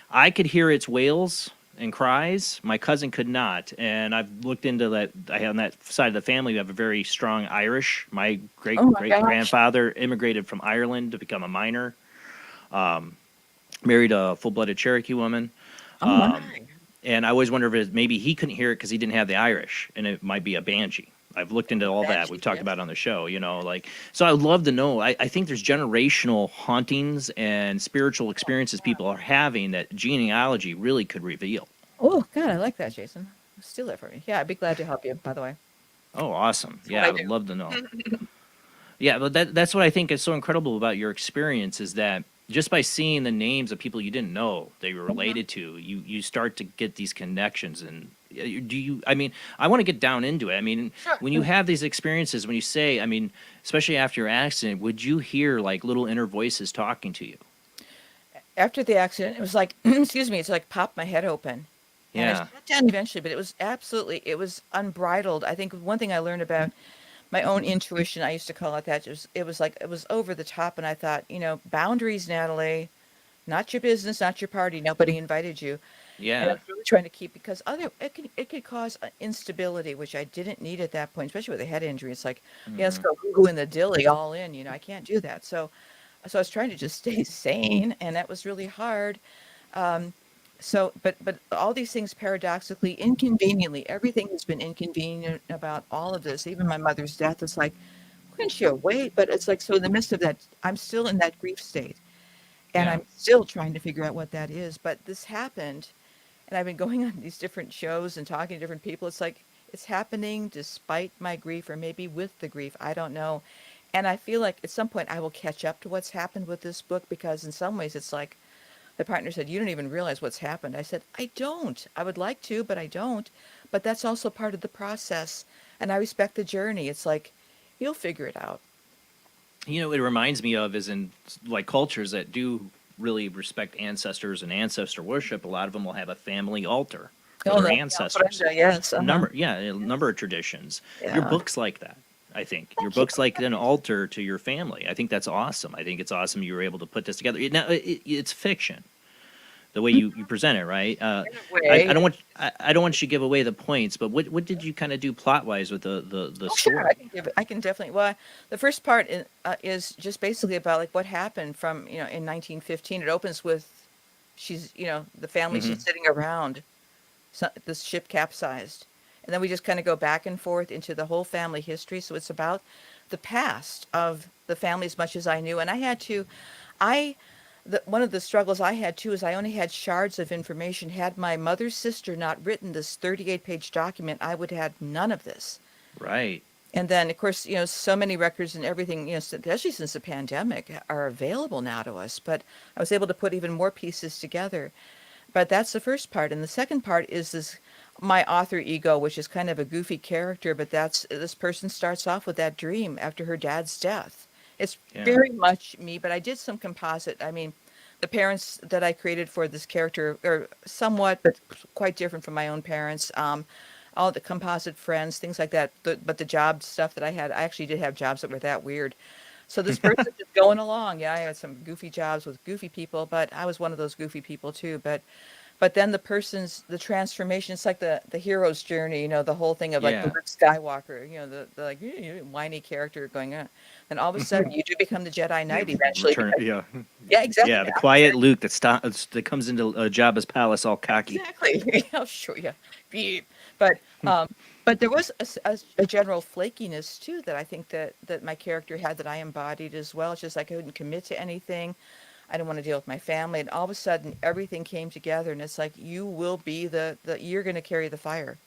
I could hear its wails and cries. My cousin could not. And I've looked into that. On that side of the family, we have a very strong Irish. My great grandfather immigrated from Ireland to become a miner. Married a full-blooded Cherokee woman. And I always wonder if maybe he couldn't hear it because he didn't have the Irish, and it might be a banshee. I've looked into all that. We've talked about it on the show, so I would love to know. I think there's generational hauntings and spiritual experiences people are having that genealogy really could reveal. Oh, God, I like that, Jason. Steal that for me. Yeah, I'd be glad to help you, by the way. Oh, awesome. Yeah, I would love to know. Yeah, but that's what I think is so incredible about your experience is that just by seeing the names of people you didn't know they were related to, you start to get these connections. And I want to get down into it. I mean, when you have these experiences, when you say, especially after your accident, would you hear like little inner voices talking to you? After the accident, it was like, excuse me, it's like popped my head open. Yeah. And I shut down eventually, but it was unbridled. I think one thing I learned about my own intuition, I used to call it that. It was over the top, and I thought, boundaries, Natalie, not your business, not your party. Nobody invited you. Yeah. And I was really trying to keep because it could cause instability, which I didn't need at that point, especially with a head injury. It's like, let's go goo in the dilly all in. I can't do that. So I was trying to just stay sane, and that was really hard. But all these things paradoxically, inconveniently, everything has been inconvenient about all of this. Even my mother's death, it's like, couldn't you wait? But it's like, so in the midst of that, I'm still in that grief state. And I'm still trying to figure out what that is. But this happened, and I've been going on these different shows and talking to different people. It's like, it's happening despite my grief, or maybe with the grief. I don't know. And I feel like at some point I will catch up to what's happened with this book, because in some ways it's like, the partner said, you don't even realize what's happened. I said, I don't. I would like to, but I don't. But that's also part of the process. And I respect the journey. It's like, you'll figure it out. It reminds me of is in like cultures that do really respect ancestors and ancestor worship. A lot of them will have a family altar for their ancestors. Yes. A number of traditions. Yeah. Your book's like that. I think your book's like an altar to your family. I think that's awesome. I think it's awesome you were able to put this together. Now it's fiction, the way you present it, right? I don't want you to give away the points, but what did you kind of do plot wise with the story? Sure, I can definitely. Well, the first part is just basically about like what happened from in 1915. It opens with the family she's sitting around, the ship capsized. And then we just kind of go back and forth into the whole family history. So it's about the past of the family as much as I knew. And one of the struggles I had too is I only had shards of information. Had my mother's sister not written this 38-page document, I would have had none of this. Right. And then, of course, so many records and everything, especially since the pandemic, are available now to us. But I was able to put even more pieces together. But that's the first part. And the second part is my author ego, which is kind of a goofy character, but this person starts off with that dream after her dad's death. It's very much me, but I did some composite. I mean, the parents that I created for this character are somewhat, but quite different from my own parents. All the composite friends, things like that. But the job stuff that I had, I actually did have jobs that were that weird. So this person's just going along. Yeah, I had some goofy jobs with goofy people, but I was one of those goofy people too. But then the transformation, it's like the hero's journey, the whole thing of like the Yeah. Luke Skywalker, the like whiny character going on. And all of a sudden you do become the Jedi Knight eventually. Return, yeah. Yeah, exactly. Yeah, the quiet Luke that comes into Jabba's palace all cocky. Exactly. Yeah, sure. Yeah. Beep. But there was a general flakiness too that I think that my character had that I embodied as well. It's just like I couldn't commit to anything. I didn't want to deal with my family, and all of a sudden everything came together, and it's like you will be you're going to carry the fire.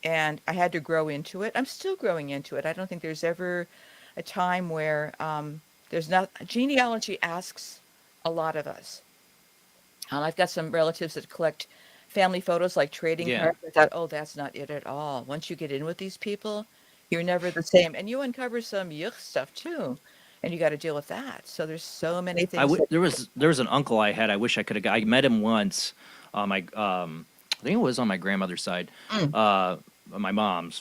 And I had to grow into it. I'm still growing into it. I don't think there's ever a time where there's not genealogy asks a lot of us. I've got some relatives that collect family photos like trading cards. I thought, oh, that's not it at all. Once you get in with these people, you're never the same. And you uncover some yuck stuff too. And you got to deal with that. So there's so many things. There was an uncle I had. I wish I could have. I met him once. I think it was on my grandmother's side. For my mom's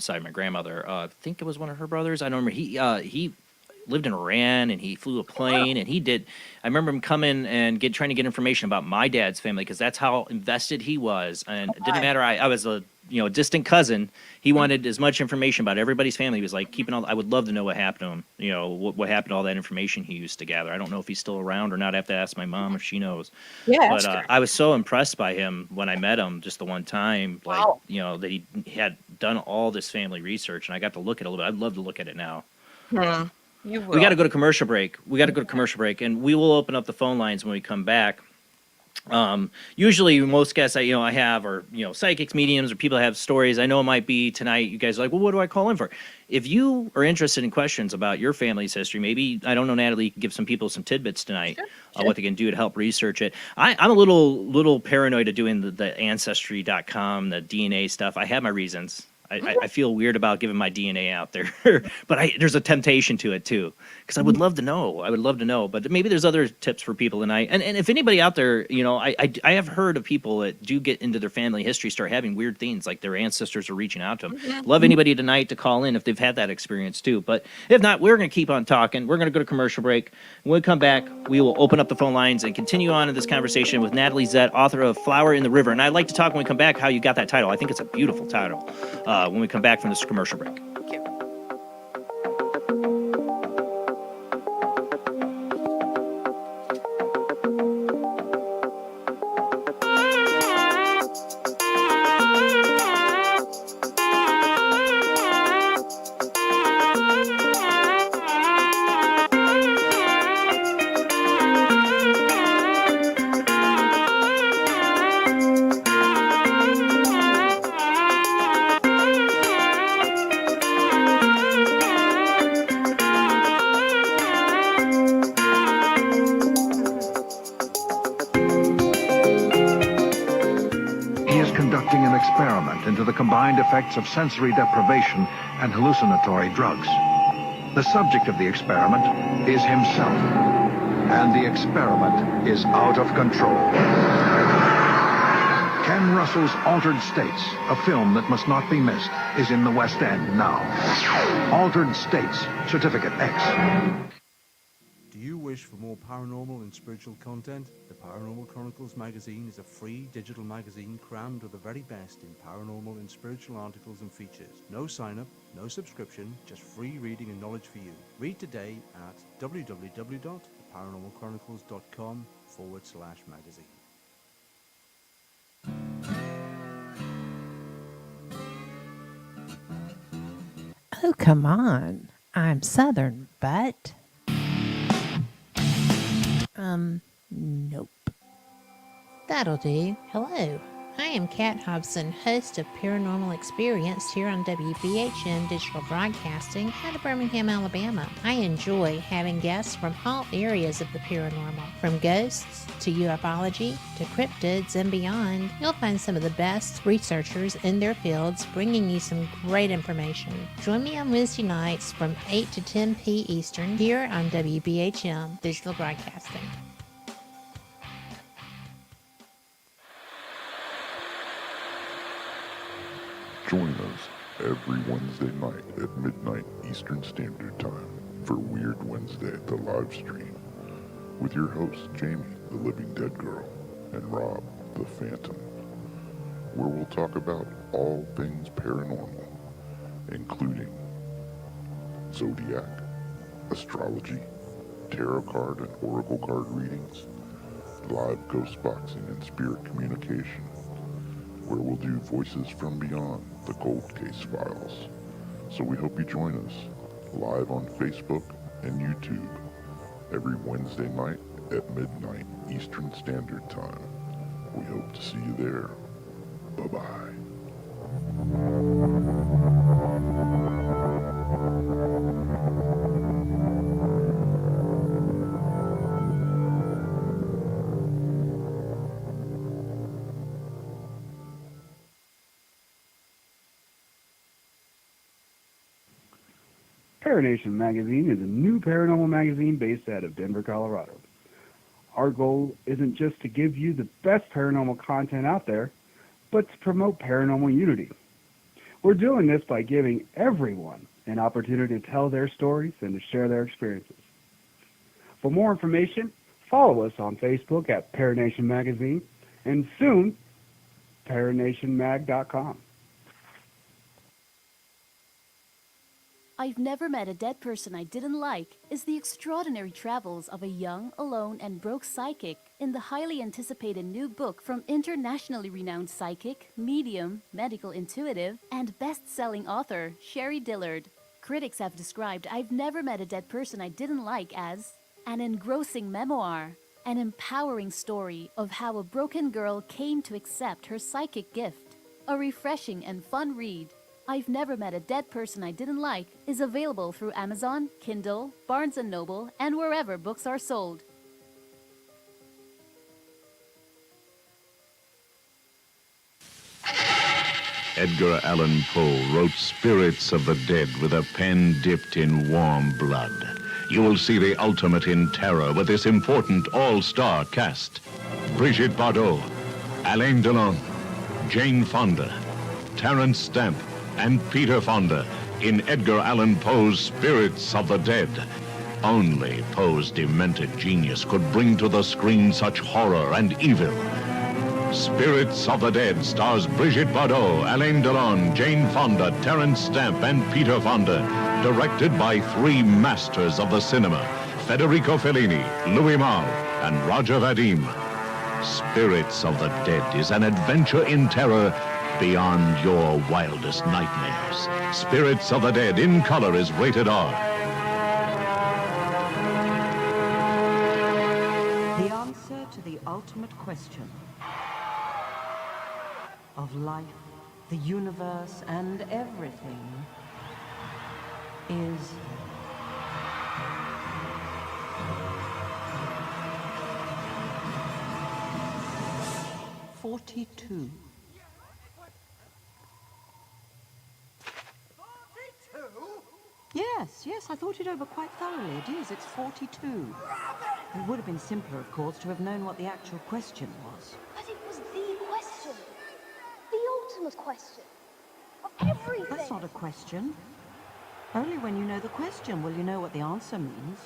side, my grandmother. I think it was one of her brothers. I don't remember. He lived in Iran, and he flew a plane, and he did. I remember him coming and trying to get information about my dad's family because that's how invested he was. And it didn't matter. I was a distant cousin. He wanted as much information about everybody's family. He was like keeping all. I would love to know what happened to him. What happened to all that information he used to gather. I don't know if he's still around or not. I have to ask my mom if she knows. Yeah, but I was so impressed by him when I met him just the one time. Like that he had done all this family research, and I got to look at it a little bit. I'd love to look at it now. Yeah. We got to go to commercial break. And we will open up the phone lines when we come back. Usually, most guests I have are psychics, mediums, or people that have stories. I know it might be tonight. You guys are like, well, what do I call in for? If you are interested in questions about your family's history, maybe I don't know, Natalie, can give some people some tidbits tonight, what they can do to help research it. I'm a little paranoid of doing the Ancestry.com, the DNA stuff. I have my reasons. I feel weird about giving my DNA out there, but there's a temptation to it too, because I would love to know. But maybe there's other tips for people tonight. And if anybody out there, I have heard of people that do get into their family history, start having weird things, like their ancestors are reaching out to them. Love anybody tonight to call in if they've had that experience too. But if not, we're going to keep on talking. We're going to go to commercial break. When we come back, we will open up the phone lines and continue on in this conversation with Natalie Zett, author of Flower in the River. And I'd like to talk when we come back how you got that title. I think it's a beautiful title. When we come back from this commercial break. Thank you. Into the combined effects of sensory deprivation and hallucinatory drugs. The subject of the experiment is himself, and the experiment is out of control. Ken Russell's Altered States, a film that must not be missed, is in the West End now. Altered States, Certificate X. Do you wish for more paranormal and spiritual content? The Paranormal Chronicles magazine is a free digital magazine crammed with the very best in paranormal and spiritual articles and features. No sign-up, no subscription, just free reading and knowledge for you. Read today at www.paranormalchronicles.com/magazine. Oh, come on. I'm Southern, but... Nope. That'll do. Hello. I am Kat Hobson, host of Paranormal Experience here on WBHM Digital Broadcasting out of Birmingham, Alabama. I enjoy having guests from all areas of the paranormal, from ghosts to ufology to cryptids and beyond. You'll find some of the best researchers in their fields bringing you some great information. Join me on Wednesday nights from 8 to 10 p. Eastern here on WBHM Digital Broadcasting. Join us every Wednesday night at midnight Eastern Standard Time for Weird Wednesday, the live stream, with your hosts, Jamie, the Living Dead Girl, and Rob, the Phantom, where we'll talk about all things paranormal, including zodiac, astrology, tarot card and oracle card readings, live ghost boxing and spirit communication, where we'll do Voices from Beyond, the Cold Case Files. So we hope you join us live on Facebook and YouTube every Wednesday night at midnight Eastern Standard Time. We hope to see you there. Bye-bye. Paranation Magazine is a new paranormal magazine based out of Denver, Colorado. Our goal isn't just to give you the best paranormal content out there, but to promote paranormal unity. We're doing this by giving everyone an opportunity to tell their stories and to share their experiences. For more information, follow us on Facebook at Paranation Magazine and soon, paranationmag.com. I've Never Met a Dead Person I Didn't Like is the extraordinary travels of a young, alone, and broke psychic in the highly anticipated new book from internationally renowned psychic, medium, medical intuitive, and best-selling author Sherry Dillard. Critics have described I've Never Met a Dead Person I Didn't Like as an engrossing memoir, an empowering story of how a broken girl came to accept her psychic gift, a refreshing and fun read. I've Never Met a Dead Person I Didn't Like is available through Amazon, Kindle, Barnes & Noble, and wherever books are sold. Edgar Allan Poe wrote Spirits of the Dead with a pen dipped in warm blood. You will see the ultimate in terror with this important all-star cast. Brigitte Bardot, Alain Delon, Jane Fonda, Terence Stamp, and Peter Fonda in Edgar Allan Poe's Spirits of the Dead. Only Poe's demented genius could bring to the screen such horror and evil. Spirits of the Dead stars Brigitte Bardot, Alain Delon, Jane Fonda, Terence Stamp, and Peter Fonda. Directed by three masters of the cinema, Federico Fellini, Louis Malle, and Roger Vadim. Spirits of the Dead is an adventure in terror beyond your wildest nightmares. Spirits of the Dead in color is rated R. The answer to the ultimate question of life, the universe, and everything is $42. Yes, I thought it over quite thoroughly. It is, it's 42. It would have been simpler, of course, to have known what the actual question was. But it was the question. The ultimate question. Of everything. That's not a question. Only when you know the question will you know what the answer means.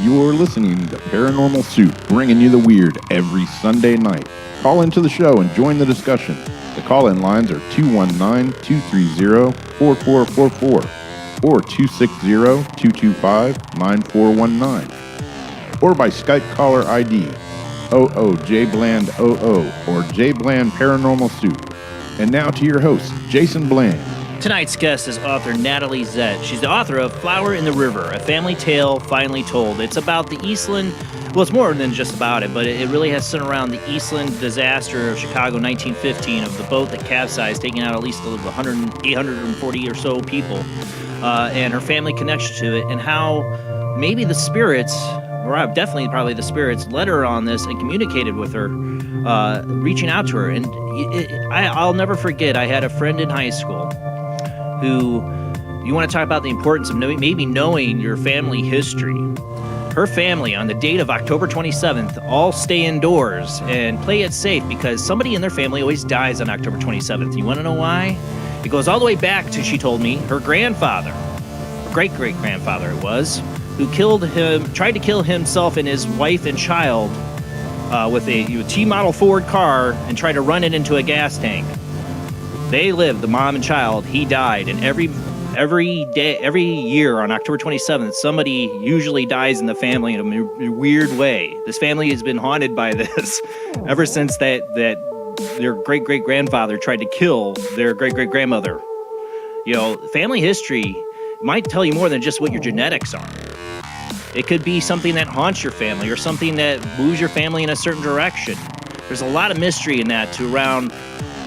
You're listening to Paranormal Soup, bringing you the weird every Sunday night. Call into the show and join the discussion. The call-in lines are 219-230-4444 or 260-225-9419. Or by Skype caller ID OOJBland00 or JBland Paranormal Soup. And now to your host, Jason Bland. Tonight's guest is author Natalie Zett. She's the author of Flower in the River, a family tale finally told. It's about the Eastland, well, it's more than just about it, but it really has centered around the Eastland disaster of Chicago 1915, of the boat that capsized, taking out at least 840 or so people, and her family connection to it, and how maybe the spirits, or definitely probably the spirits, led her on this and communicated with her, reaching out to her. And I'll never forget, I had a friend in high school who you want to talk about the importance of maybe knowing your family history. Her family, on the date of October 27th, all stay indoors and play it safe because somebody in their family always dies on October 27th. You want to know why? It goes all the way back to, she told me, her grandfather, great-great-grandfather it was, who tried to kill himself and his wife and child with a T-model Ford car and tried to run it into a gas tank. They lived, the mom and child. He died, and every year on October 27th, somebody usually dies in the family in a weird way. This family has been haunted by this ever since that their great-great-grandfather tried to kill their great-great-grandmother. You know, family history might tell you more than just what your genetics are. It could be something that haunts your family or something that moves your family in a certain direction. There's a lot of mystery in that around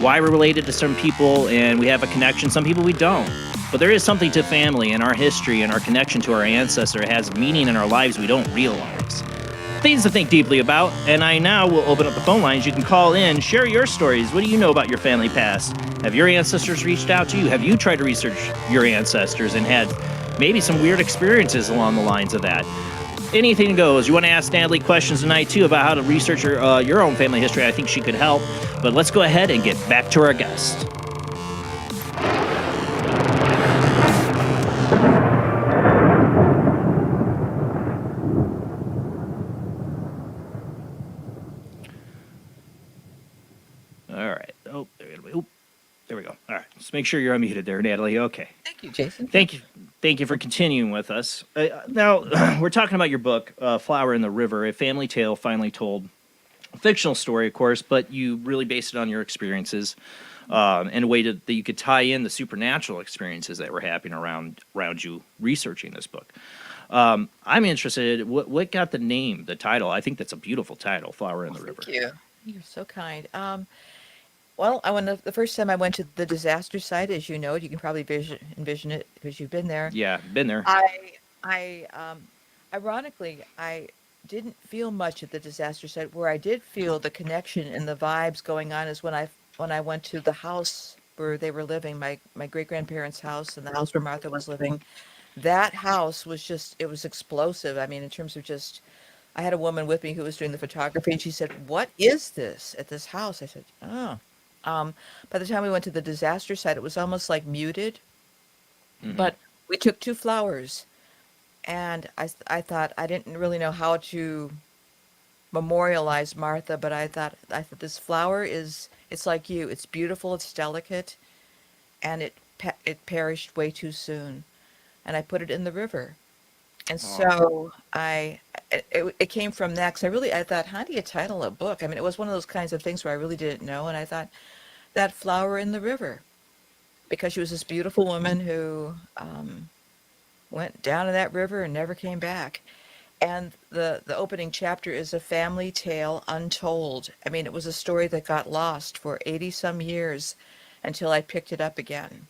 why we're related to certain people and we have a connection. Some people we don't. But there is something to family and our history and our connection to our ancestor. It has meaning in our lives we don't realize. Things to think deeply about. And I now will open up the phone lines. You can call in, share your stories. What do you know about your family past? Have your ancestors reached out to you? Have you tried to research your ancestors and had maybe some weird experiences along the lines of that? Anything goes. You want to ask Natalie questions tonight, too, about how to research your own family history. I think she could help. But let's go ahead and get back to our guest. All right. Oh, there we go. All right. Just make sure you're unmuted there, Natalie. Okay. Thank you, Jason. Thank you for continuing with us. Now, we're talking about your book, Flower in the River, a family tale finally told. A fictional story, of course, but you really based it on your experiences in a way that you could tie in the supernatural experiences that were happening around you researching this book. I'm interested, what got the name, the title? I think that's a beautiful title, Flower in the River. Thank you. You're so kind. Well, the first time I went to the disaster site, as you know, you can probably envision it because you've been there. Yeah, been there. Ironically, I didn't feel much at the disaster site. Where I did feel the connection and the vibes going on is when I went to the house where they were living, my great-grandparents' house and the house where Martha was living. That house was it was explosive. I mean, in terms of I had a woman with me who was doing the photography, and she said, "What is this at this house?" I said, "Oh." By the time we went to the disaster site, it was almost like muted. Mm-hmm. But we took 2 flowers, and I thought I didn't really know how to memorialize Martha, but I thought this flower it's like you. It's beautiful, it's delicate, and it perished way too soon, and I put it in the river, and so it came from that because I thought, how do you title a book? I mean, it was one of those kinds of things where I really didn't know, and I thought that flower in the river, because she was this beautiful woman who went down in that river and never came back. And the opening chapter is a family tale untold. I mean, it was a story that got lost for 80-some years until I picked it up again,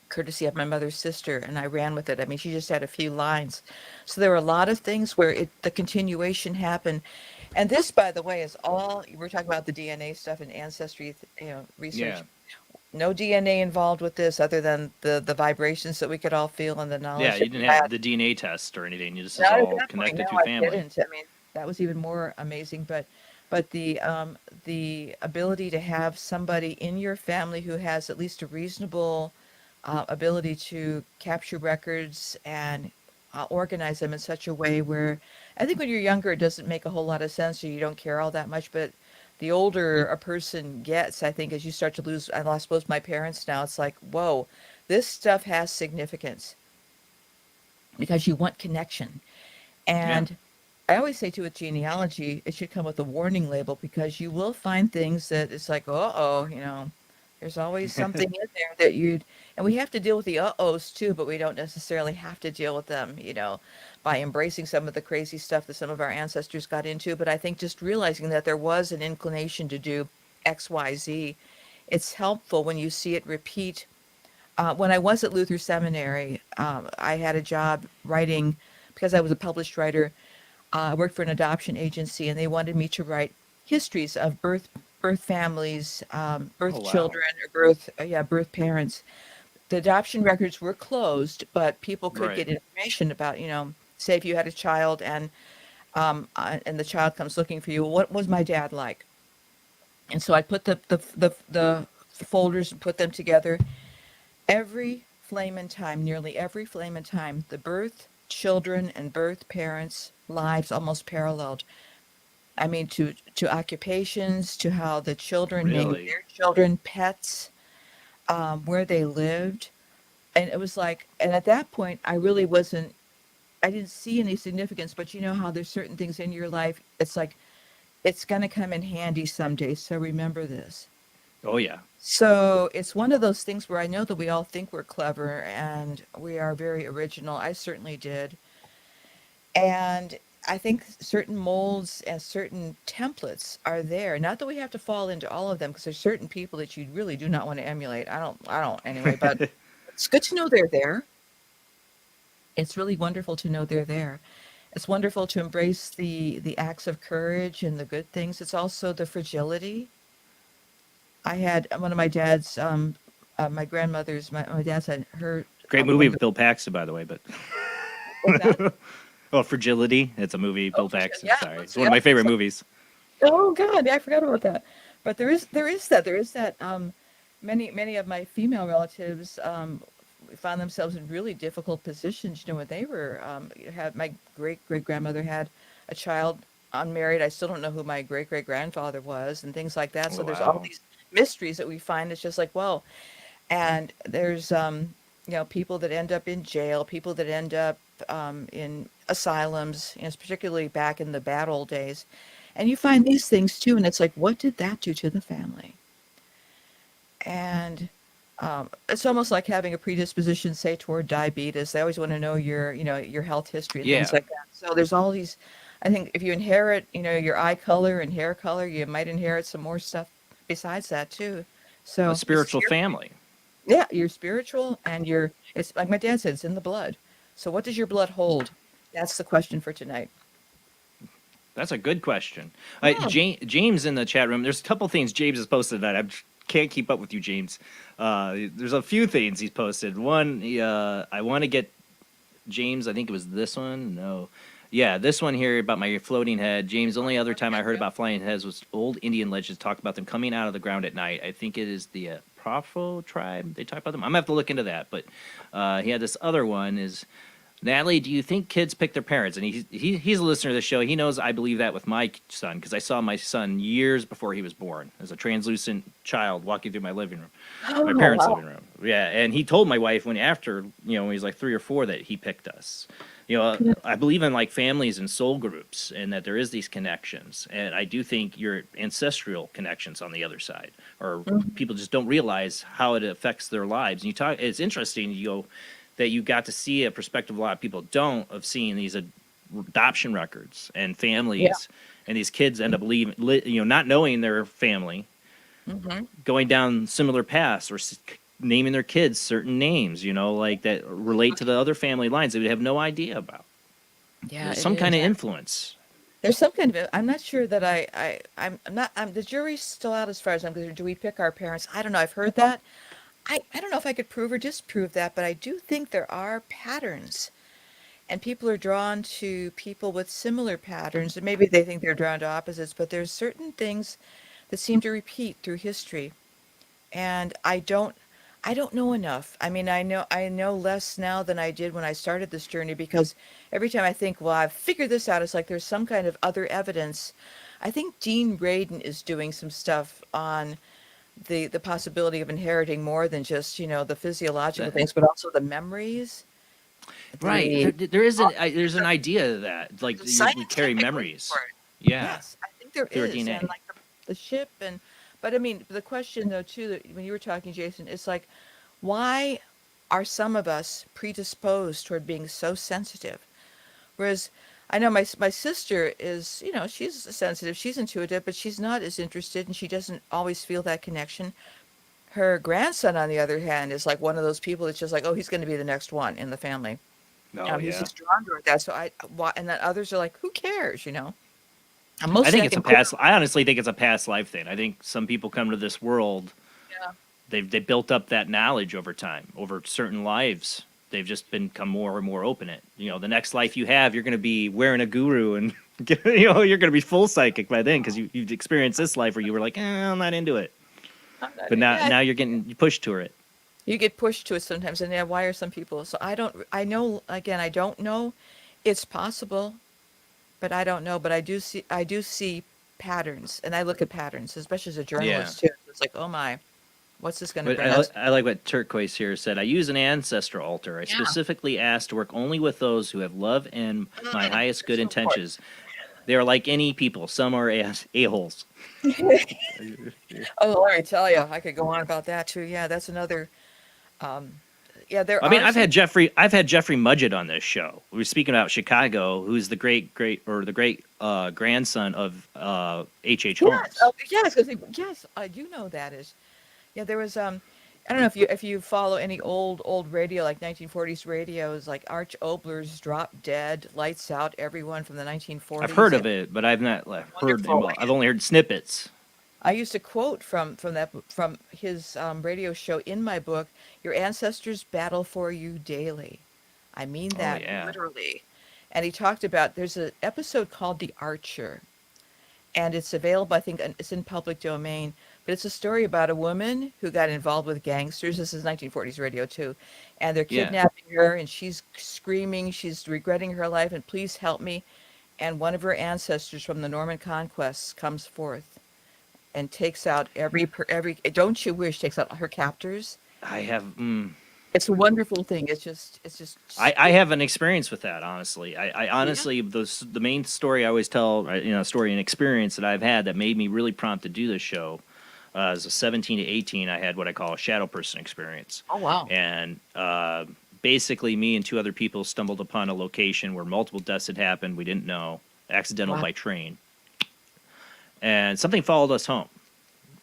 courtesy of my mother's sister, and I ran with it. I mean, she just had a few lines. So there were a lot of things where the continuation happened. And this, by the way, is all, we're talking about the DNA stuff and ancestry, research. Yeah. No DNA involved with this other than the vibrations that we could all feel and the knowledge. Yeah, you didn't have the DNA test or anything. You just all connected to family. I didn't. I mean, that was even more amazing. But the ability to have somebody in your family who has at least a reasonable ability to capture records and organize them in such a way where I think when you're younger, it doesn't make a whole lot of sense or you don't care all that much. But the older a person gets, I think as you start to lose, I lost both my parents now, it's like, whoa, this stuff has significance because you want connection. And I always say too with genealogy, it should come with a warning label because you will find things that it's like, there's always something in there that and we have to deal with the uh-ohs too, but we don't necessarily have to deal with them, by embracing some of the crazy stuff that some of our ancestors got into. But I think just realizing that there was an inclination to do X, Y, Z, it's helpful when you see it repeat. When I was at Luther Seminary, I had a job writing, because I was a published writer, I worked for an adoption agency, and they wanted me to write histories of birth families, birth children, or birth parents. the adoption records were closed, but people could Right. get information about, say if you had a child and the child comes looking for you, what was my dad like? And so I put the folders and put them together. Every flame in time, nearly every flame in time, the birth children and birth parents' lives almost paralleled. I mean, to occupations, to how the children named Really? their children, pets, where they lived. And it was like, and at that point, I didn't see any significance, but you know how there's certain things in your life, it's like, it's going to come in handy someday. So remember this. Oh yeah. So it's one of those things where I know that we all think we're clever and we are very original. I certainly did. And I think certain molds and certain templates are there. Not that we have to fall into all of them, because there's certain people that you really do not want to emulate. I don't anyway, but it's good to know they're there. It's really wonderful to know they're there. It's wonderful to embrace the acts of courage and the good things. It's also the fragility. I had one of my dad's, my grandmother's, my dad's had her. Great movie with Bill Paxton, by the way. But oh, Fragility. It's a movie. Bill Paxton. yeah, Sorry, it's one of my favorite movies. Oh God, yeah, I forgot about that. But there is that. Many of my female relatives found themselves in really difficult positions. When they were had my great grandmother had a child unmarried. I still don't know who my great grandfather was, and things like that. So there's all these mysteries that we find. It's just like, well, and there's people that end up in jail, people that end up in asylums, particularly back in the bad old days. And you find these things too, and it's like, what did that do to the family? And it's almost like having a predisposition, say, toward diabetes. They always want to know your health history and things like that. So there's all these. I think if you inherit, your eye color and hair color, you might inherit some more stuff besides that too. So A spiritual family. Yeah, you're spiritual, and it's like my dad said, it's in the blood. So what does your blood hold? That's the question for tonight. That's a good question. Yeah. James in the chat room. There's a couple things James has posted that I can't keep up with you, James. There's a few things he's posted. One, I want to get James. I think it was this one. No. Yeah, this one here about my floating head. James, the only other time I heard about flying heads was old Indian legends talk about them coming out of the ground at night. I think it is the Profo tribe. They talk about them. I'm going to have to look into that. But he had this other one is, Natalie, do you think kids pick their parents? And he's a listener to the show. He knows I believe that with my son, because I saw my son years before he was born as a translucent child walking through my living room, my parents' living room. Yeah, and he told my wife when he was like 3 or 4 that he picked us. I believe in like families and soul groups, and that there is these connections. And I do think your ancestral connections on the other side, or people just don't realize how it affects their lives. And it's interesting, that you got to see a perspective a lot of people don't, of seeing these adoption records and families, and these kids end up not knowing their family, going down similar paths, or naming their kids certain names, like that relate to the other family lines they would have no idea about. Yeah, there's some kind of influence. There's some kind of. I'm not sure that I'm not. The jury's still out as far as I'm concerned. Do we pick our parents? I don't know. I've heard that. I don't know if I could prove or disprove that, but I do think there are patterns, and people are drawn to people with similar patterns, and maybe they think they're drawn to opposites, but there's certain things that seem to repeat through history, and I don't know enough. I mean, I know less now than I did when I started this journey, because every time I think, well, I've figured this out, it's like there's some kind of other evidence. I think Dean Radin is doing some stuff on the possibility of inheriting more than just the physiological things, but also the memories. Right. There's an idea that like we carry memories. Yeah. Yes, I think there Through our is, DNA. and like the ship, but I mean the question though too, that when you were talking, Jason, it's like, why are some of us predisposed toward being so sensitive, whereas I know my sister is, she's sensitive, she's intuitive, but she's not as interested, and she doesn't always feel that connection. Her grandson, on the other hand, is like one of those people that's just like, oh, he's going to be the next one in the family. He's just drawn to that. So and then others are like, who cares, And I think it's a past. I honestly think it's a past life thing. I think some people come to this world they built up that knowledge over time, over certain lives. They've just become more and more open. The next life you have, you're going to be wearing a guru and, you're going to be full psychic by then because you've experienced this life where you were like, I'm not into it. But now you're getting pushed to it. You get pushed to it sometimes, and why are some people? So I know, again, I don't know. It's possible, but I don't know. But I do see patterns, and I look at patterns, especially as a journalist too. It's like, oh my, what's this going to bring us? I like what Turquoise here said. I use an ancestor altar. I specifically asked to work only with those who have love and my highest good intentions. They are like any people. Some are a-holes. Oh, let me tell you, I could go on about that too. Yeah, that's another. I've had Jeffrey Mudgett on this show. We were speaking about Chicago, who's the great grandson of H.H. Holmes. Yes, you know that is. Yeah, there was I don't know if you follow any old radio, like 1940s radios, like Arch Obler's Drop Dead, Lights Out, everyone from the 1940s. I've heard of it, but I've not heard. I've only heard snippets. I used to quote from his radio show in my book, "Your ancestors battle for you daily." I mean that literally. And he talked about, there's an episode called The Archer, and it's available, I think it's in public domain, but it's a story about a woman who got involved with gangsters. This is 1940s radio too. And they're kidnapping her, and she's screaming, she's regretting her life, and please help me. And one of her ancestors from the Norman conquests comes forth and takes out every don't you wish, takes out her captors. I have it's a wonderful thing. It's just I have an experience with that, honestly. I honestly, the main story I always tell, story and experience that I've had that made me really prompt to do this show, as a 17 to 18, I had what I call a shadow person experience. Oh wow. And basically me and two other people stumbled upon a location where multiple deaths had happened. We didn't know, accidental by train. And something followed us home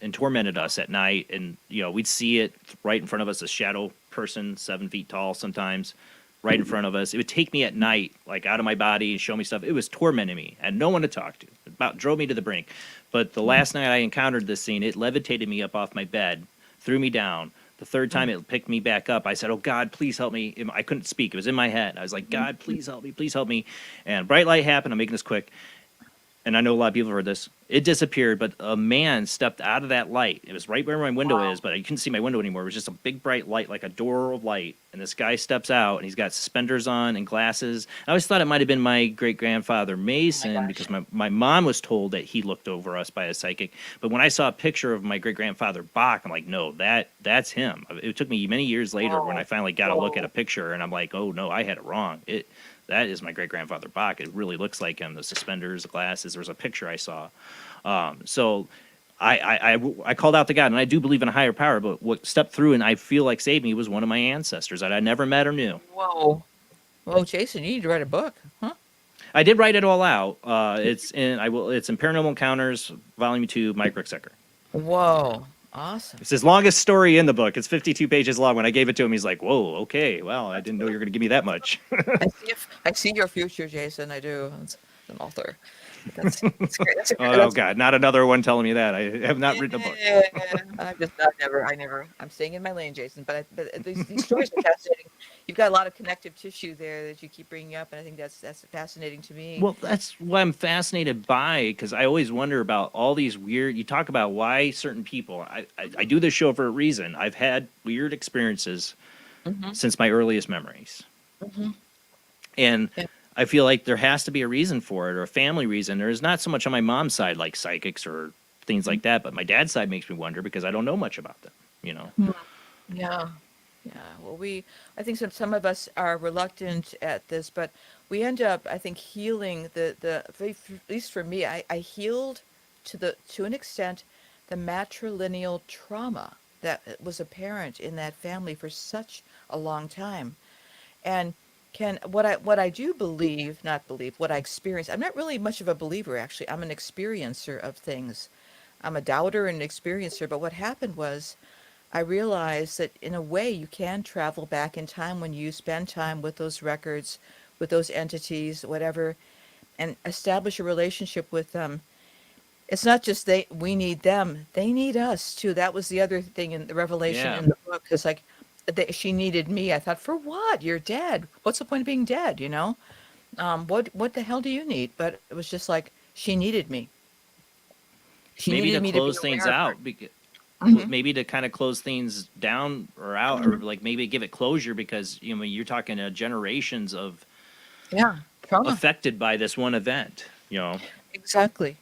and tormented us at night. And, we'd see it right in front of us, a shadow person, 7 feet tall sometimes, right in front of us. It would take me at night, like out of my body, and show me stuff. It was tormenting me. I had no one to talk to. It about drove me to the brink. But the last night I encountered this scene, it levitated me up off my bed, threw me down. The third time it picked me back up, I said, oh, God, please help me. I couldn't speak. It was in my head. I was like, God, please help me. Please help me. And bright light happened. I'm making this quick. And I know a lot of people have heard this. It disappeared, but a man stepped out of that light. It was right where my window is, but I couldn't see my window anymore. It was just a big, bright light, like a door of light. And this guy steps out, and he's got suspenders on and glasses. I always thought it might have been my great-grandfather Mason, because my mom was told that he looked over us by a psychic. But when I saw a picture of my great-grandfather Bach, I'm like, no, that's him. It took me many years later when I finally got a look at a picture, and I'm like, oh, no, I had it wrong. That is my great-grandfather Bach. It really looks like him. The suspenders, the glasses. There was a picture I saw. So I called out to God, and I do believe in a higher power, but what stepped through and I feel like saved me was one of my ancestors that I never met or knew. Whoa. Well, Jason, you need to write a book, huh? I did write it all out. It's in Paranormal Encounters, Volume 2, Mike Ricksecker. Whoa. Awesome. It's his longest story in the book. It's 52 pages long. When I gave it to him, he's like, whoa, okay, well, I didn't know you were going to give me that much. I see your future, Jason. I do. As an author. That's great. God, not another one telling me that. I have not written a book. I'm staying in my lane, Jason. But these stories are fascinating. You've got a lot of connective tissue there that you keep bringing up, and I think that's fascinating to me. Well, that's what I'm fascinated by, because I always wonder about all these weird. You talk about why certain people. I do this show for a reason. I've had weird experiences since my earliest memories, and. Yeah. I feel like there has to be a reason for it, or a family reason. There's not so much on my mom's side, like psychics or things like that, but my dad's side makes me wonder because I don't know much about them, Yeah. Well, I think some of us are reluctant at this, but we end up, I think, healing at least for me, I healed to an extent the matrilineal trauma that was apparent in that family for such a long time, and. What I do what I experience. I'm not really much of a believer, actually. I'm an experiencer of things. I'm a doubter and an experiencer. But what happened was, I realized that in a way you can travel back in time when you spend time with those records, with those entities, whatever, and establish a relationship with them. it's not just we need them, they need us too. That was the other thing in the revelation in the book. It's like she needed me. I thought, for what? You're dead. What's the point of being dead? What the hell do you need? But it was just like she needed me. She maybe needed to me close to be things aware of her. out, maybe to kind of close things down or out, or like maybe give it closure, because you're talking generations of trauma affected by this one event. Exactly.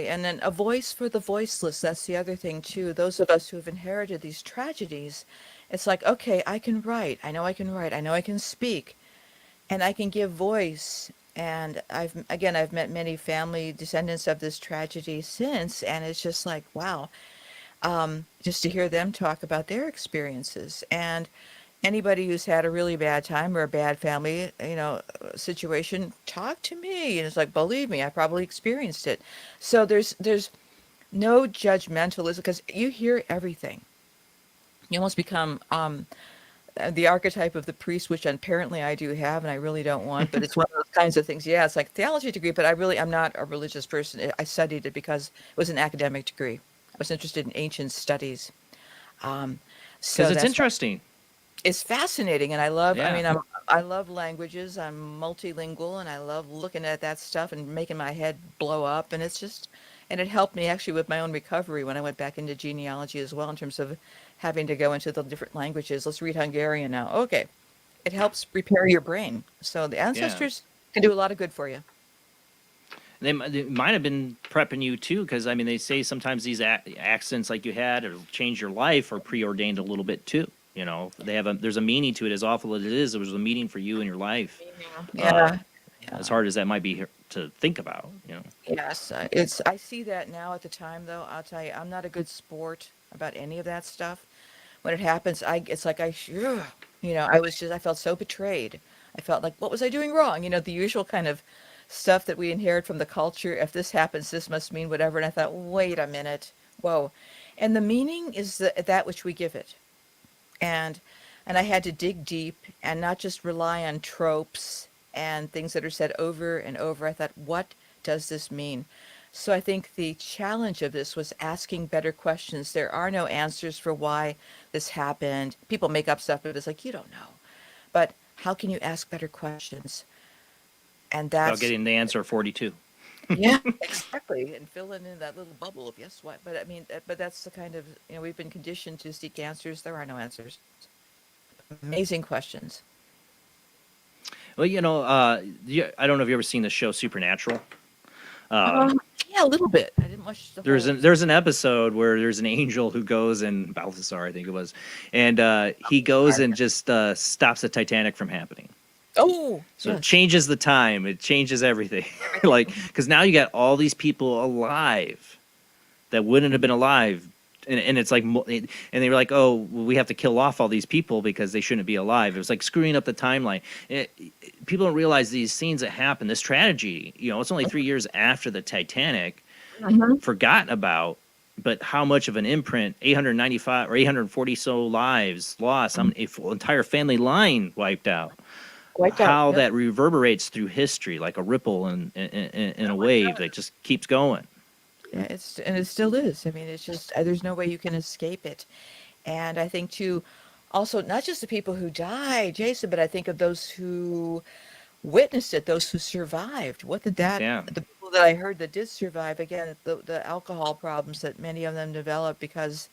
And then a voice for the voiceless. That's the other thing too. Those of us who have inherited these tragedies, it's like, okay, I can write. I know I can write. I know I can speak, and I can give voice. And I've met many family descendants of this tragedy since, and it's just like, wow, just to hear them talk about their experiences. And anybody who's had a really bad time or a bad family, situation, talk to me. And it's like, believe me, I probably experienced it. So there's no judgmentalism, because you hear everything. You almost become the archetype of the priest, which apparently I do have, and I really don't want, but it's one of those kinds of things. Yeah, it's like theology degree, but I'm not a religious person. I studied it because it was an academic degree. I was interested in ancient studies. Because So it's that's interesting. It's fascinating, and I love. I Yeah. mean, I love languages. I'm multilingual, and I love looking at that stuff and making my head blow up. And it helped me actually with my own recovery when I went back into genealogy as well, in terms of having to go into the different languages. Let's read Hungarian now. Okay, it helps prepare your brain. So the ancestors can do a lot of good for you. They might have been prepping you too, because they say sometimes these accidents like you had or change your life are preordained a little bit too. There's a meaning to it. As awful as it is, there was a meaning for you in your life. Yeah. As hard as that might be to think about. Yes, I see that now. At the time, though, I'll tell you, I'm not a good sport about any of that stuff. When it happens, it's like I felt so betrayed. I felt like, what was I doing wrong? The usual kind of stuff that we inherit from the culture. If this happens, this must mean whatever. And I thought, wait a minute, whoa. And the meaning is that which we give it. And I had to dig deep and not just rely on tropes and things that are said over and over. I thought, what does this mean? So I think the challenge of this was asking better questions. There are no answers for why this happened. People make up stuff, but it's like, you don't know. But how can you ask better questions? And that's Without getting the answer 42. Yeah, exactly. And filling in that little bubble of yes, what. But but that's the kind of, we've been conditioned to seek answers. There are no answers. Amazing questions. Well, I don't know if you've ever seen the show Supernatural. Yeah, a little bit. I didn't watch the There's an episode where there's an angel who goes, and Balthasar, I think it was, and he goes and just stops the Titanic from happening. Oh, so it changes the time. It changes everything. Because now you got all these people alive that wouldn't have been alive. And it's like, and they were like, oh, well, we have to kill off all these people because they shouldn't be alive. It was like screwing up the timeline. People don't realize these scenes that happen, this tragedy, it's only 3 years after the Titanic, forgotten about, but how much of an imprint, 895 or 840 so lives lost, an entire family line wiped out. How that reverberates through history like a ripple in a wave that just keeps going. Yeah, it still is. I mean, it's just there's no way you can escape it. And I think too, also not just the people who died, Jason, but I think of those who witnessed it, those who survived. What did the people that I heard that did survive, again, the alcohol problems that many of them developed because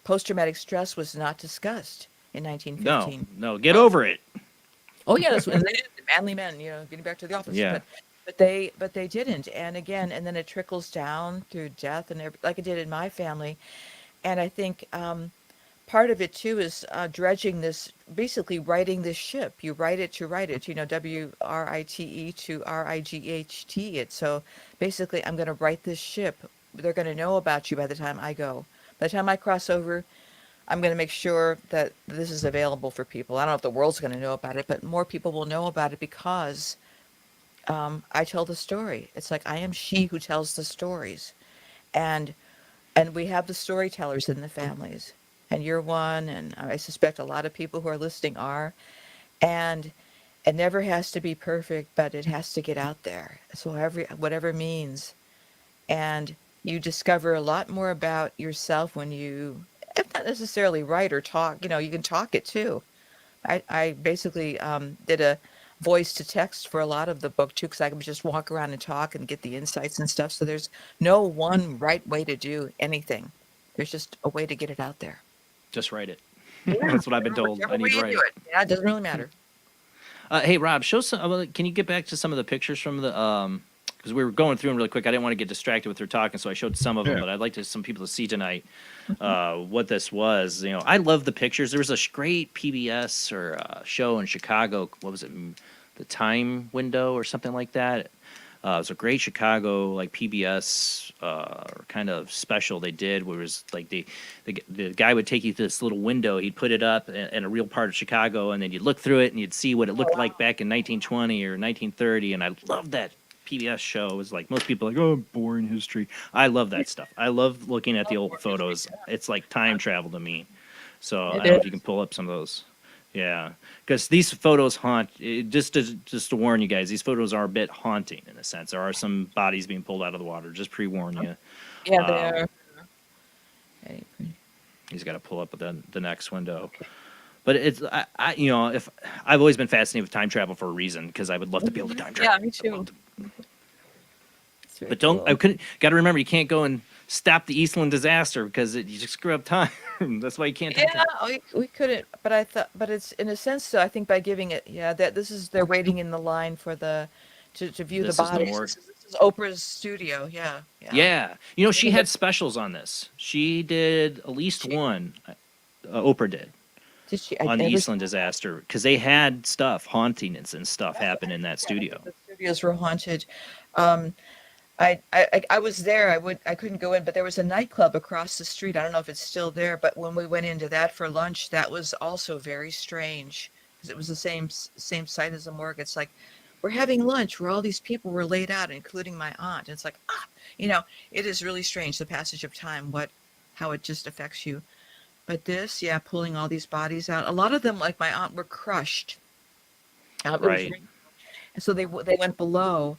post-traumatic stress was not discussed in 1915. No, get over it. Oh yeah, that's what they did. Manly men, getting back to the office. Yeah. But they didn't. And again, and then it trickles down through death and like it did in my family. And I think part of it too is dredging this, basically writing this ship. You write it to write it, WRITE to RIGHT it. So basically, I'm going to write this ship. They're going to know about you by the time I go. By the time I cross over, I'm going to make sure that this is available for people. I don't know if the world's going to know about it, but more people will know about it because I tell the story. It's like I am she who tells the stories. And we have the storytellers in the families. And you're one, and I suspect a lot of people who are listening are. And it never has to be perfect, but it has to get out there. So whatever means. And you discover a lot more about yourself when you, if not necessarily write or talk, you can talk it too. I basically did a voice to text for a lot of the book too, because I could just walk around and talk and get the insights and stuff. So there's no one right way to do anything. There's just a way to get it out there. Just write it. Yeah, That's what I've been told. I need to write it. Yeah, it doesn't really matter. Hey, Rob, show some. Can you get back to some of the pictures from the? Because we were going through them really quick. I didn't want to get distracted with her talking, so I showed some of them. But I'd like some people to see tonight what this was. I love the pictures. There was a great PBS or show in Chicago. What was it? The Time Window or something like that. It was a great Chicago PBS kind of special they did, where it was the guy would take you to this little window. He'd put it up in a real part of Chicago, and then you'd look through it and you'd see what it looked like back in 1920 or 1930. And I love that PBS show. It was most people are oh, boring history. I love that stuff. I love looking at the old photos. It's like time travel to me. So I don't know if you can pull up some of those. Yeah, because these photos haunt. Just to warn you guys, these photos are a bit haunting in a sense. There are some bodies being pulled out of the water. Just pre-warn you. Yeah, they are. He's got to pull up the next window. But it's if I've always been fascinated with time travel for a reason, because I would love to be able to time travel. Yeah, me too. But I couldn't. Got to remember, you can't go and stop the Eastland disaster because you just screw up time. That's why you can't. We couldn't. But it's in a sense. So I think by giving it, that they're waiting in the line for to view the bodies. This is Oprah's studio. Yeah. Yeah. She had specials on this. She did at least one. Oprah did. Did she? On the Eastland disaster, because they had hauntings and stuff happen in that studio. The studios were haunted. I was there. I couldn't go in, but there was a nightclub across the street. I don't know if it's still there, but when we went into that for lunch, that was also very strange, because it was the same site as the morgue. It's like, we're having lunch where all these people were laid out, including my aunt. And it's like, it is really strange, the passage of time, how it just affects you. But this, pulling all these bodies out. A lot of them, like my aunt, were crushed. Right. And so they went below.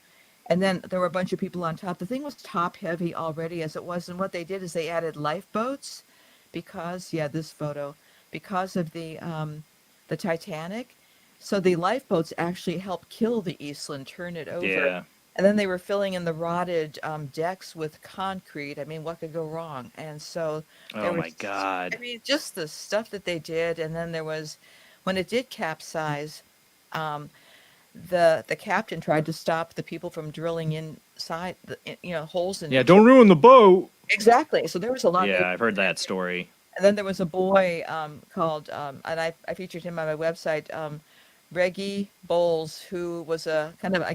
And then there were a bunch of people on top. The thing was top heavy already as it was. And what they did is they added lifeboats because of the Titanic. So the lifeboats actually helped kill the Eastland, turn it over. Yeah. And then they were filling in the rotted decks with concrete. I mean, what could go wrong? And so oh my God. I mean, just the stuff that they did. And then there was, when it did capsize, the captain tried to stop the people from drilling inside holes in. Yeah, don't ruin the boat. Exactly. So there was a lot. Yeah, I've heard that story. And then there was a boy called, and I featured him on my website, Reggie Bowles, who was a bit of a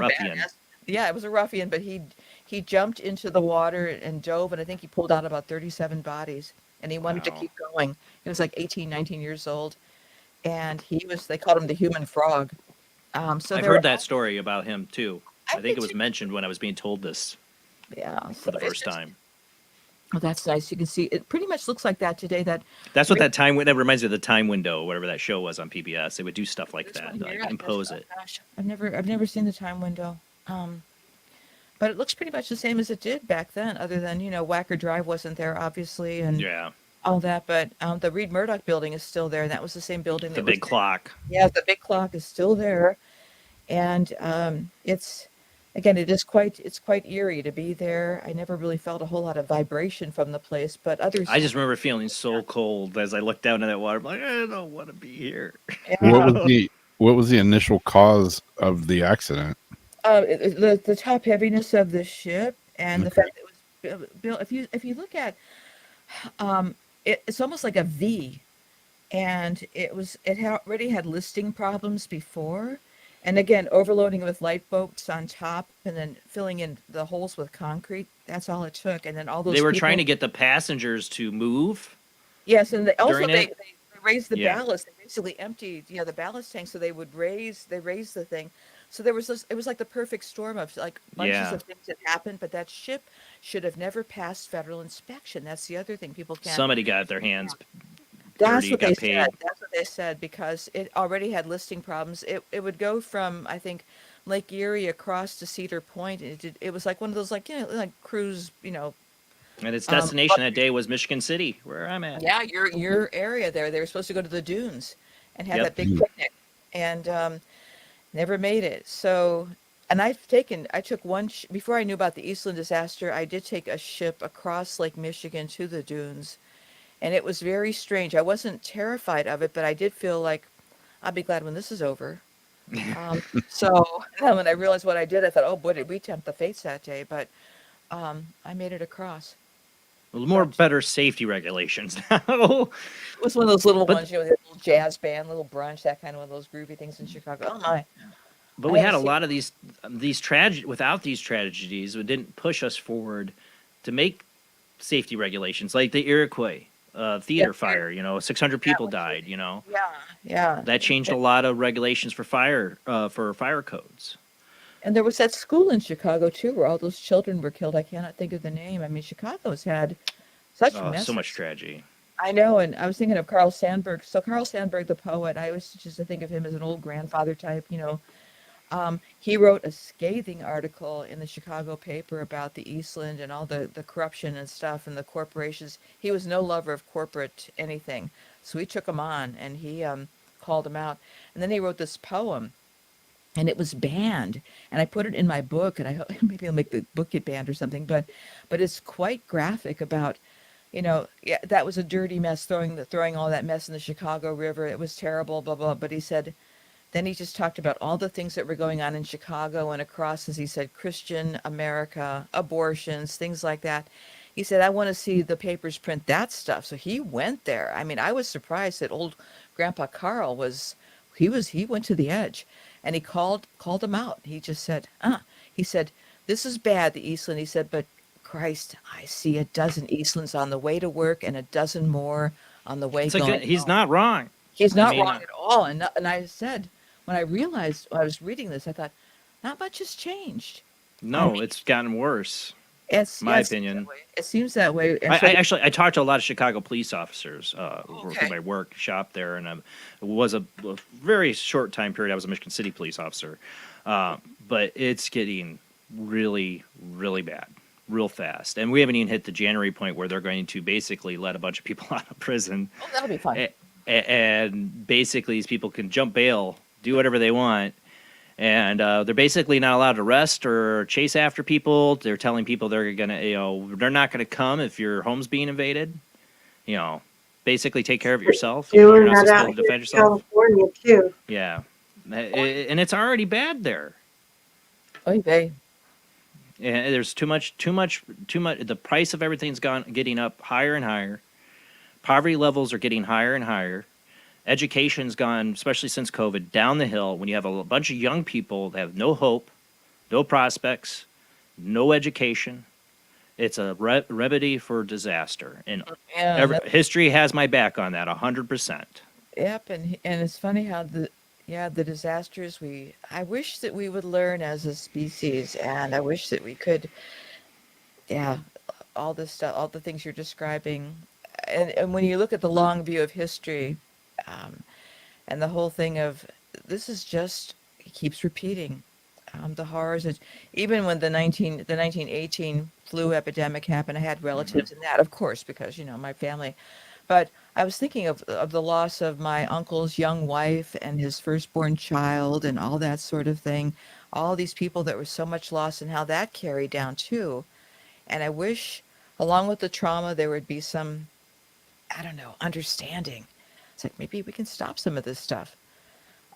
ruffian. badass. Yeah, it was a ruffian, but he jumped into the water and dove, and I think he pulled out about 37 bodies, and he wanted to keep going. He was like 18, 19 years old. And they called him the human frog. So I've heard that story about him too. I think it was mentioned when I was being told this. Yeah. For the first time. Oh, that's nice. You can see it pretty much looks like that today. That's what that reminds me of the Time Window, whatever that show was on PBS. They would do stuff like that, impose it. Gosh, I've never seen the Time Window. But it looks pretty much the same as it did back then, other than, Wacker Drive wasn't there, obviously, and all that. But the Reed Murdoch building is still there, and that was the same building. The big clock. Yeah, the big clock is still there, and it's quite eerie to be there. I never really felt a whole lot of vibration from the place, but others. I just remember feeling so cold as I looked down in that water. I'm like, I don't want to be here. Yeah. What was the initial cause of the accident? The top heaviness of the ship, and the fact that it was built. If you look at, it's almost like a V, and it already had listing problems before. And again, overloading with lifeboats on top, and then filling in the holes with concrete. That's all it took. And then all those. They were trying to get the passengers to move. Yes, and they raised the ballast. They basically emptied, the ballast tank, so they raised the thing. So it was like the perfect storm of bunches of things that happened. But that ship should have never passed federal inspection. That's the other thing people can't. Somebody got their hands That's dirty, what got they paid. said. That's what they said because it already had listing problems. It would go from I think Lake Erie across to Cedar Point. It was like one of those like like cruise And its um, destination that day was Michigan City, where I'm at. yeah, your area there. They were supposed to go to the dunes and have Yep. that big picnic, and never made it. So, and I took one before I knew about the Eastland disaster. I did take a ship across Lake Michigan to the dunes, and it was very strange. I wasn't terrified of it, but I did feel like I'll be glad when this is over. So when I realized what I did, I thought, oh boy, did we tempt the fates that day? But I made it across. More better safety regulations now. It was one of those little But- ones, the little jazz band, little brunch, that kind of one of those groovy things in Chicago. Oh my! But we had a lot of these without these tragedies, it didn't push us forward to make safety regulations like the Iroquois theater fire. 600 people died. Yeah. That changed a lot of regulations for fire codes. And there was that school in Chicago too, where all those children were killed. I cannot think of the name. I mean, Chicago's had such messes. So much tragedy. I know, and I was thinking of Carl Sandburg. So Carl Sandburg, the poet, I always just think of him as an old grandfather type. He wrote a scathing article in the Chicago paper about the Eastland and all the corruption and stuff and the corporations. He was no lover of corporate anything, so he took them on and he called them out. And then he wrote this poem. And it was banned, and I put it in my book, and I hope maybe I'll make the book get banned or something. But it's quite graphic about, that was a dirty mess, throwing all that mess in the Chicago River. It was terrible, blah blah. But he said, then he just talked about all the things that were going on in Chicago and across, as he said, Christian America, abortions, things like that. He said, I want to see the papers print that stuff. So he went there. I mean, I was surprised that old Grandpa Carl he went to the edge. And he called them out. He just said, he said, this is bad, the Eastland. He said, but Christ, I see a dozen Eastlands on the way to work and a dozen more on the way going. He's not wrong. He's not wrong at all. And I said, when I realized I was reading this, I thought, not much has changed. No, it's gotten worse. It's my opinion. It seems that way. I talked to a lot of Chicago police officers through my work shop there, and it was a very short time period. I was a Michigan City police officer, but it's getting really, really bad, real fast. And we haven't even hit the January point where they're going to basically let a bunch of people out of prison. Oh, that'll be fun. And basically, these people can jump bail, do whatever they want. And they're basically not allowed to arrest or chase after people. They're telling people they're they're not gonna come if your home's being invaded. Basically take care of it yourself. Doing You're not that supposed out to here defend in yourself. California too. Yeah, and it's already bad there. Okay. And there's too much. The price of everything's getting up higher and higher. Poverty levels are getting higher and higher. Education's gone, especially since COVID, down the hill. When you have a bunch of young people that have no hope, no prospects, no education, it's a remedy for disaster. And history has my back on that 100%. Yep, and it's funny how the disasters I wish that we would learn as a species, and I wish that we could, all this stuff, all the things you're describing, and when you look at the long view of history. And the whole thing of this is just it keeps repeating the horrors. Even when the 1918 flu epidemic happened, I had relatives in that, of course, because my family. But I was thinking of the loss of my uncle's young wife and his firstborn child and all that sort of thing. All these people that were so much loss and how that carried down too. And I wish, along with the trauma, there would be some, understanding. It's like maybe we can stop some of this stuff,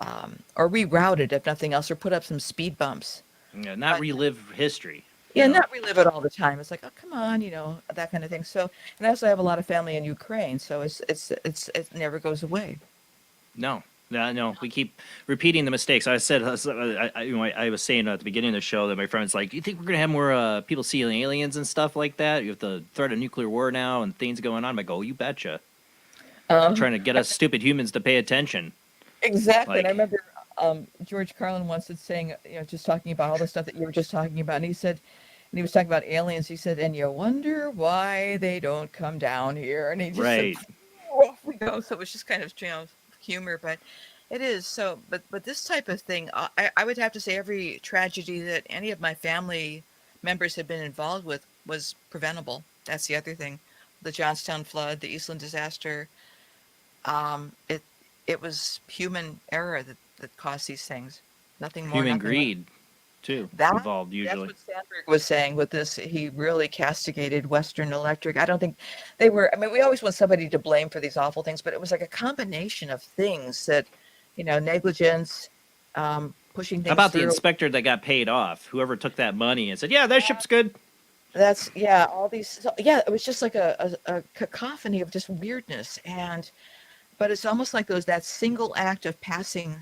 or reroute it if nothing else, or put up some speed bumps. Yeah, not relive history. Yeah, not relive it all the time. It's like, oh, come on, that kind of thing. So, and I also have a lot of family in Ukraine, so it never goes away. No, we keep repeating the mistakes. I said, I was saying at the beginning of the show that my friend's like, do you think we're gonna have more people seeing aliens and stuff like that? You have the threat of nuclear war now and things going on. I go, you betcha. Trying to get us stupid humans to pay attention. Exactly. And I remember George Carlin once saying, just talking about all the stuff that you were just talking about. And he was talking about aliens. He said, and you wonder why they don't come down here. And he just said, know, so it was just kind of, humor, but it is so. But this type of thing, I would have to say every tragedy that any of my family members have been involved with was preventable. That's the other thing. The Johnstown flood, the Eastland disaster, it was human error that caused these things. Nothing more, Human nothing less. greed, too, involved That's usually. what Sandberg was saying with this. He really castigated Western Electric. I don't think they were. I mean, we always want somebody to blame for these awful things, but it was like a combination of things that, negligence, pushing How things about the through. inspector that got paid off? Whoever took that money and said, "Yeah, that ship's good." That's all these. It was just like a cacophony of just weirdness, but it's almost like that single act of passing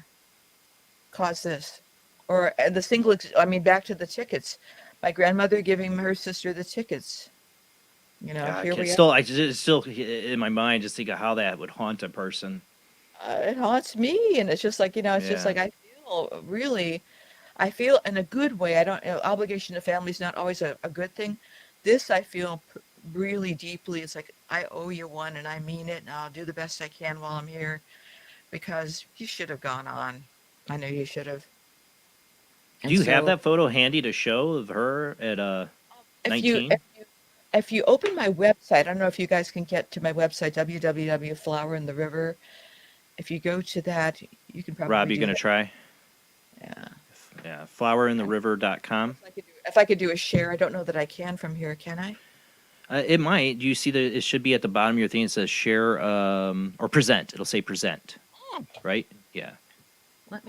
caused this, or the single. I mean, back to the tickets. My grandmother giving her sister the tickets. Here we are. I just still in my mind just think of how that would haunt a person. It haunts me, and it's just like it's just like I feel in a good way. I don't obligation to family is not always a good thing. This I feel really deeply. It's like I owe you one, and I mean it, and I'll do the best I can while I'm here, because you should have gone on. I know you should have. Do you have that photo handy to show of her at 19? If you open my website, I don't know if you guys can get to my website, www.Flower in the River. If you go to that, you can probably. Rob, you gonna try? Yeah. Yeah, flowerintheriver.com. If I could do a share, I don't know that I can from here, can I? It might. Do you see it should be at the bottom of your thing? It says share or present. It'll say present, right? Yeah. Let's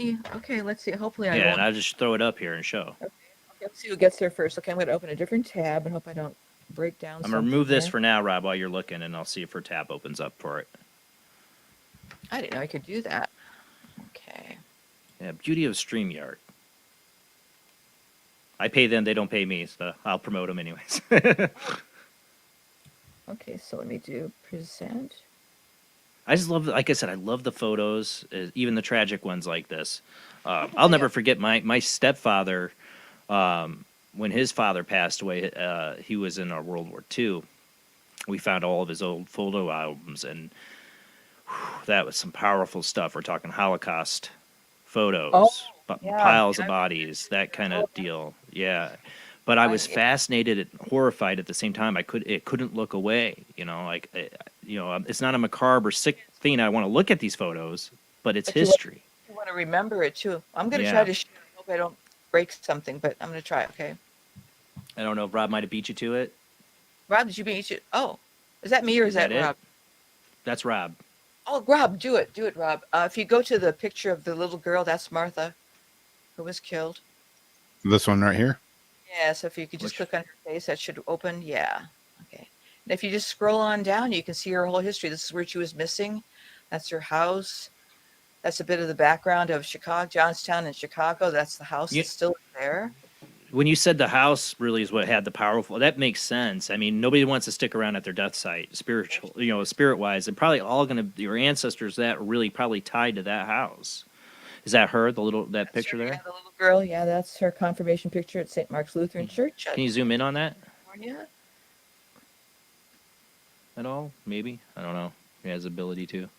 see. Hopefully I Yeah, won't. and I'll just throw it up here and show. Okay, let's see who gets there first. Okay, I'm going to open a different tab and hope I don't break down I'm going to remove this for now, Rob, while you're looking, and I'll see if her tab opens up for it. I didn't know I could do that. Okay. Yeah, beauty of StreamYard. I pay them, they don't pay me, so I'll promote them anyways. Okay, so let me do present. I just love, like I said, I love the photos, even the tragic ones like this. I'll never forget my stepfather, when his father passed away, he was in World War II. We found all of his old photo albums, and that was some powerful stuff. We're talking Holocaust photos, piles of bodies, that kind of deal. Yeah. But I was fascinated and horrified at the same time. It couldn't look away. It's not a macabre or sick thing. I want to look at these photos, but it's history. You want to remember it too. I'm going to try to share. I hope I don't break something, but I'm going to try. Okay. I don't know if Rob might have beat you to it. Rob, did you beat you? Oh, is that me or is that Rob? That's Rob. Oh, Rob, do it, Rob. If you go to the picture of the little girl, that's Martha, who was killed. This one right here? Yeah, so if you could just click on her face, that should open. Yeah. Okay. And if you just scroll on down, you can see her whole history. This is where she was missing. That's her house. That's a bit of the background of Chicago, Johnstown and Chicago. That's the house that's still there. When you said the house really is what had the powerful, that makes sense. I mean, nobody wants to stick around at their death site, spirit-wise, and probably all your ancestors that are really probably tied to that house. Is that her, that picture there? Yeah, the little girl. Yeah, that's her confirmation picture at St. Mark's Lutheran Church. Can you zoom in on that? California. At all? Maybe? I don't know. He has the ability to.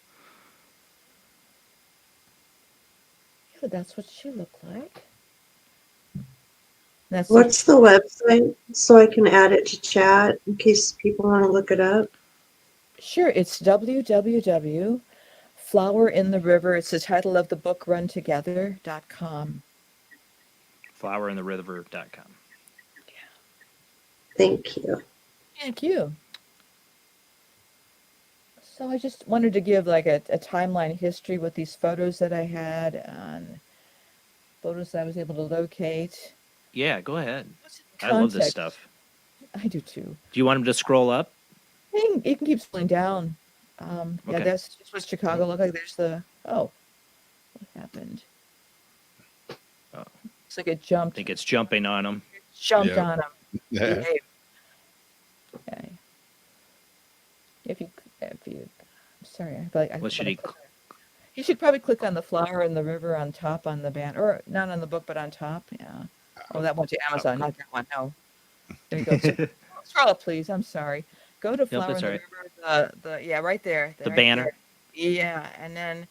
Yeah, that's what she looked like. What's the website so I can add it to chat in case people want to look it up? Sure, it's www.Flower in the River. It's the title of the book, runtogether.com. Flowerintheriver.com. Thank you. Thank you. So I just wanted to give like a timeline history with these photos that I had and photos that I was able to locate. Yeah, go ahead. I love this stuff. I do too. Do you want him to scroll up? You can keep scrolling down. Yeah, Okay. that's just what Chicago looked like. There's what happened? Oh. Looks like it jumped. I think it's jumping on him. Jumped on him. Yeah. Okay. If you, sorry, I feel like What should he? You should probably click on the Flower in the River on top on the band, or not on the book, but on top. Yeah. Oh, that went to Amazon, not that one. No. There you go. Scroll up, please. I'm sorry. Go to Flower in the right. River. Right there. The banner. Yeah, and then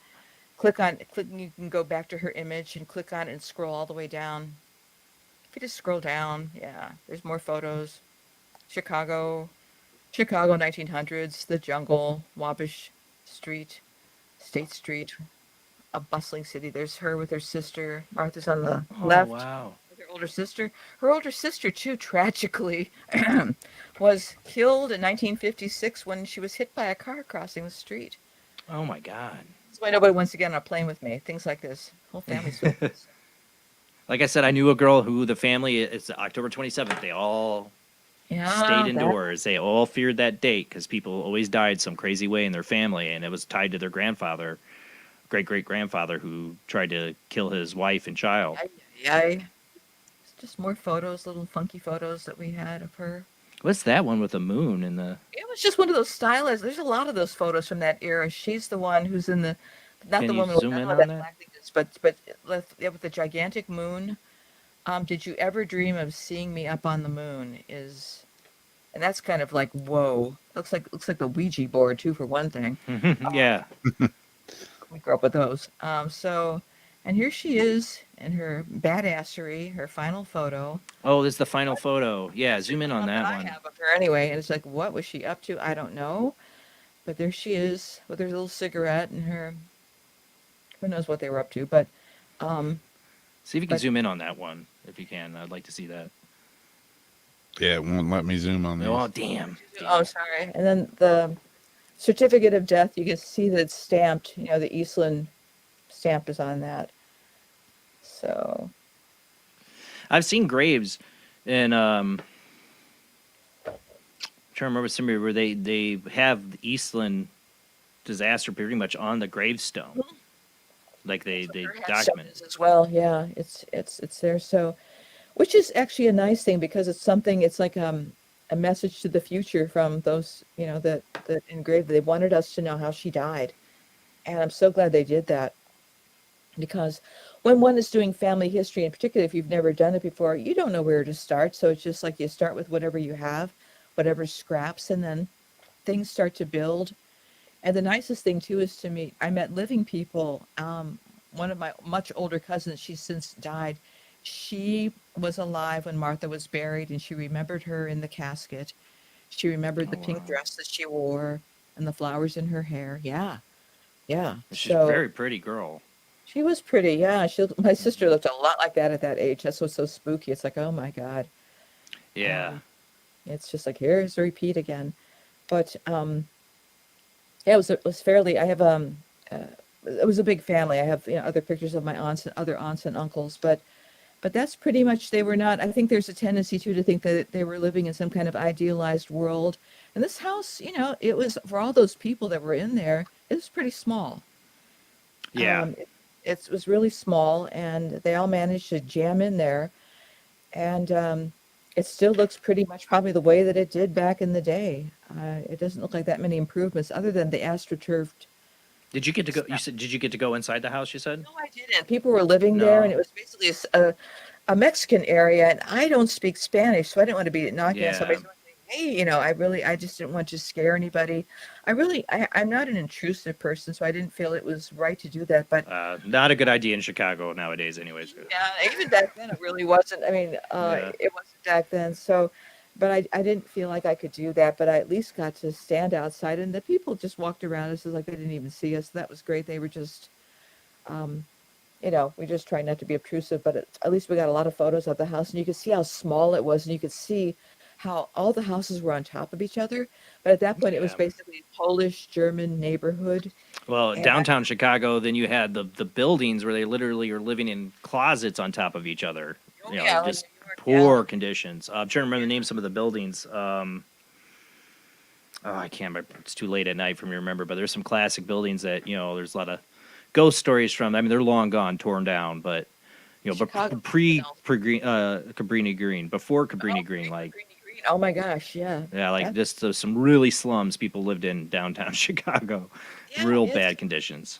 you can go back to her image and click on it and scroll all the way down. If you just scroll down, yeah, there's more photos. Chicago, 1900s, the jungle, Wabash Street, State Street, a bustling city. There's her with her sister. Martha's on the left. Wow. With her older sister. Her older sister, too, tragically, was killed in 1956 when she was hit by a car crossing the street. Oh my God. That's why nobody wants to get on a plane with me. Things like this. Whole family's filled with this. Like I said, I knew a girl who the family, it's October 27th. They all stayed indoors. They all feared that date because people always died some crazy way in their family, and it was tied to their grandfather, great-great-grandfather, who tried to kill his wife and child. Yeah. It's just more photos, little funky photos that we had of her. What's that one with the moon and the... It was just one of those stylized. There's a lot of those photos from that era. She's the one who's in the... Not Can the you woman zoom with in that on black that? thing, but with the gigantic moon. Did you ever dream of seeing me up on the moon? And that's kind of like, whoa. Looks like the Ouija board too, for one thing. Yeah. We grew up with those. And here she is in her badassery, her final photo. Oh, this is the final photo. Yeah, zoom in on that I one. have of her anyway, and it's like, what was she up to? I don't know. But there she is with her little cigarette and her... Who knows what they were up to, but... See if you can zoom in on that one, if you can. I'd like to see that. Yeah, it won't let me zoom on this. Oh, damn. Oh, sorry. And then the certificate of death, you can see that it's stamped. You know, the Eastland stamp is on that. So... I've seen graves in... I'm trying to remember somebody where they have the Eastland disaster pretty much on the gravestone. Like they document it as well. Yeah, it's there. So, which is actually a nice thing because it's something. It's like a message to the future from those that engraved. They wanted us to know how she died, and I'm so glad they did that. Because when one is doing family history, and particularly if you've never done it before, you don't know where to start. So it's just like you start with whatever you have, whatever scraps, and then things start to build. And the nicest thing, too, is to meet, I met living people. One of my much older cousins, she's since died. She was alive when Martha was buried, and she remembered her in the casket. She remembered the pink dress that she wore and the flowers in her hair. Yeah. She's a very pretty girl. She was pretty, yeah. My sister looked a lot like that at that age. That's what's so spooky. It's like, oh, my God. Yeah. It's just like, here's a repeat again. But... yeah, it was fairly. I have it was a big family. I have other pictures of my other aunts and uncles, but that's pretty much. They were not. I think there's a tendency to think that they were living in some kind of idealized world. And this house, it was for all those people that were in there. It was pretty small. Yeah, it was really small, and they all managed to jam in there, and it still looks pretty much probably the way that it did back in the day. It doesn't look like that many improvements other than the astroturfed. Did you get to go? Did you get to go inside the house? You said. No, I didn't. People were living there, and it was basically a Mexican area, and I don't speak Spanish, so I didn't want to be knocking on somebody's door saying, hey, I just didn't want to scare anybody. I'm not an intrusive person, so I didn't feel it was right to do that. But not a good idea in Chicago nowadays, anyways. Yeah, even back then, it really wasn't. I mean, it wasn't back then. So, but I didn't feel like I could do that. But I at least got to stand outside, and the people just walked around us like they didn't even see us. That was great. They were just, we just tried not to be obtrusive. But at least we got a lot of photos of the house, and you could see how small it was, and you could see how all the houses were on top of each other. But at that point, it was basically a Polish-German neighborhood. Well, downtown Chicago, then you had the buildings where they literally are living in closets on top of each other. Just poor conditions. I'm trying to remember the names of some of the buildings. I can't remember. It's too late at night for me to remember. But there's some classic buildings that, there's a lot of ghost stories from. I mean, they're long gone, torn down, but... but Cabrini Green, before Cabrini Green, like... Oh my gosh, yeah. Yeah, like just some really slums people lived in downtown Chicago. Real bad conditions.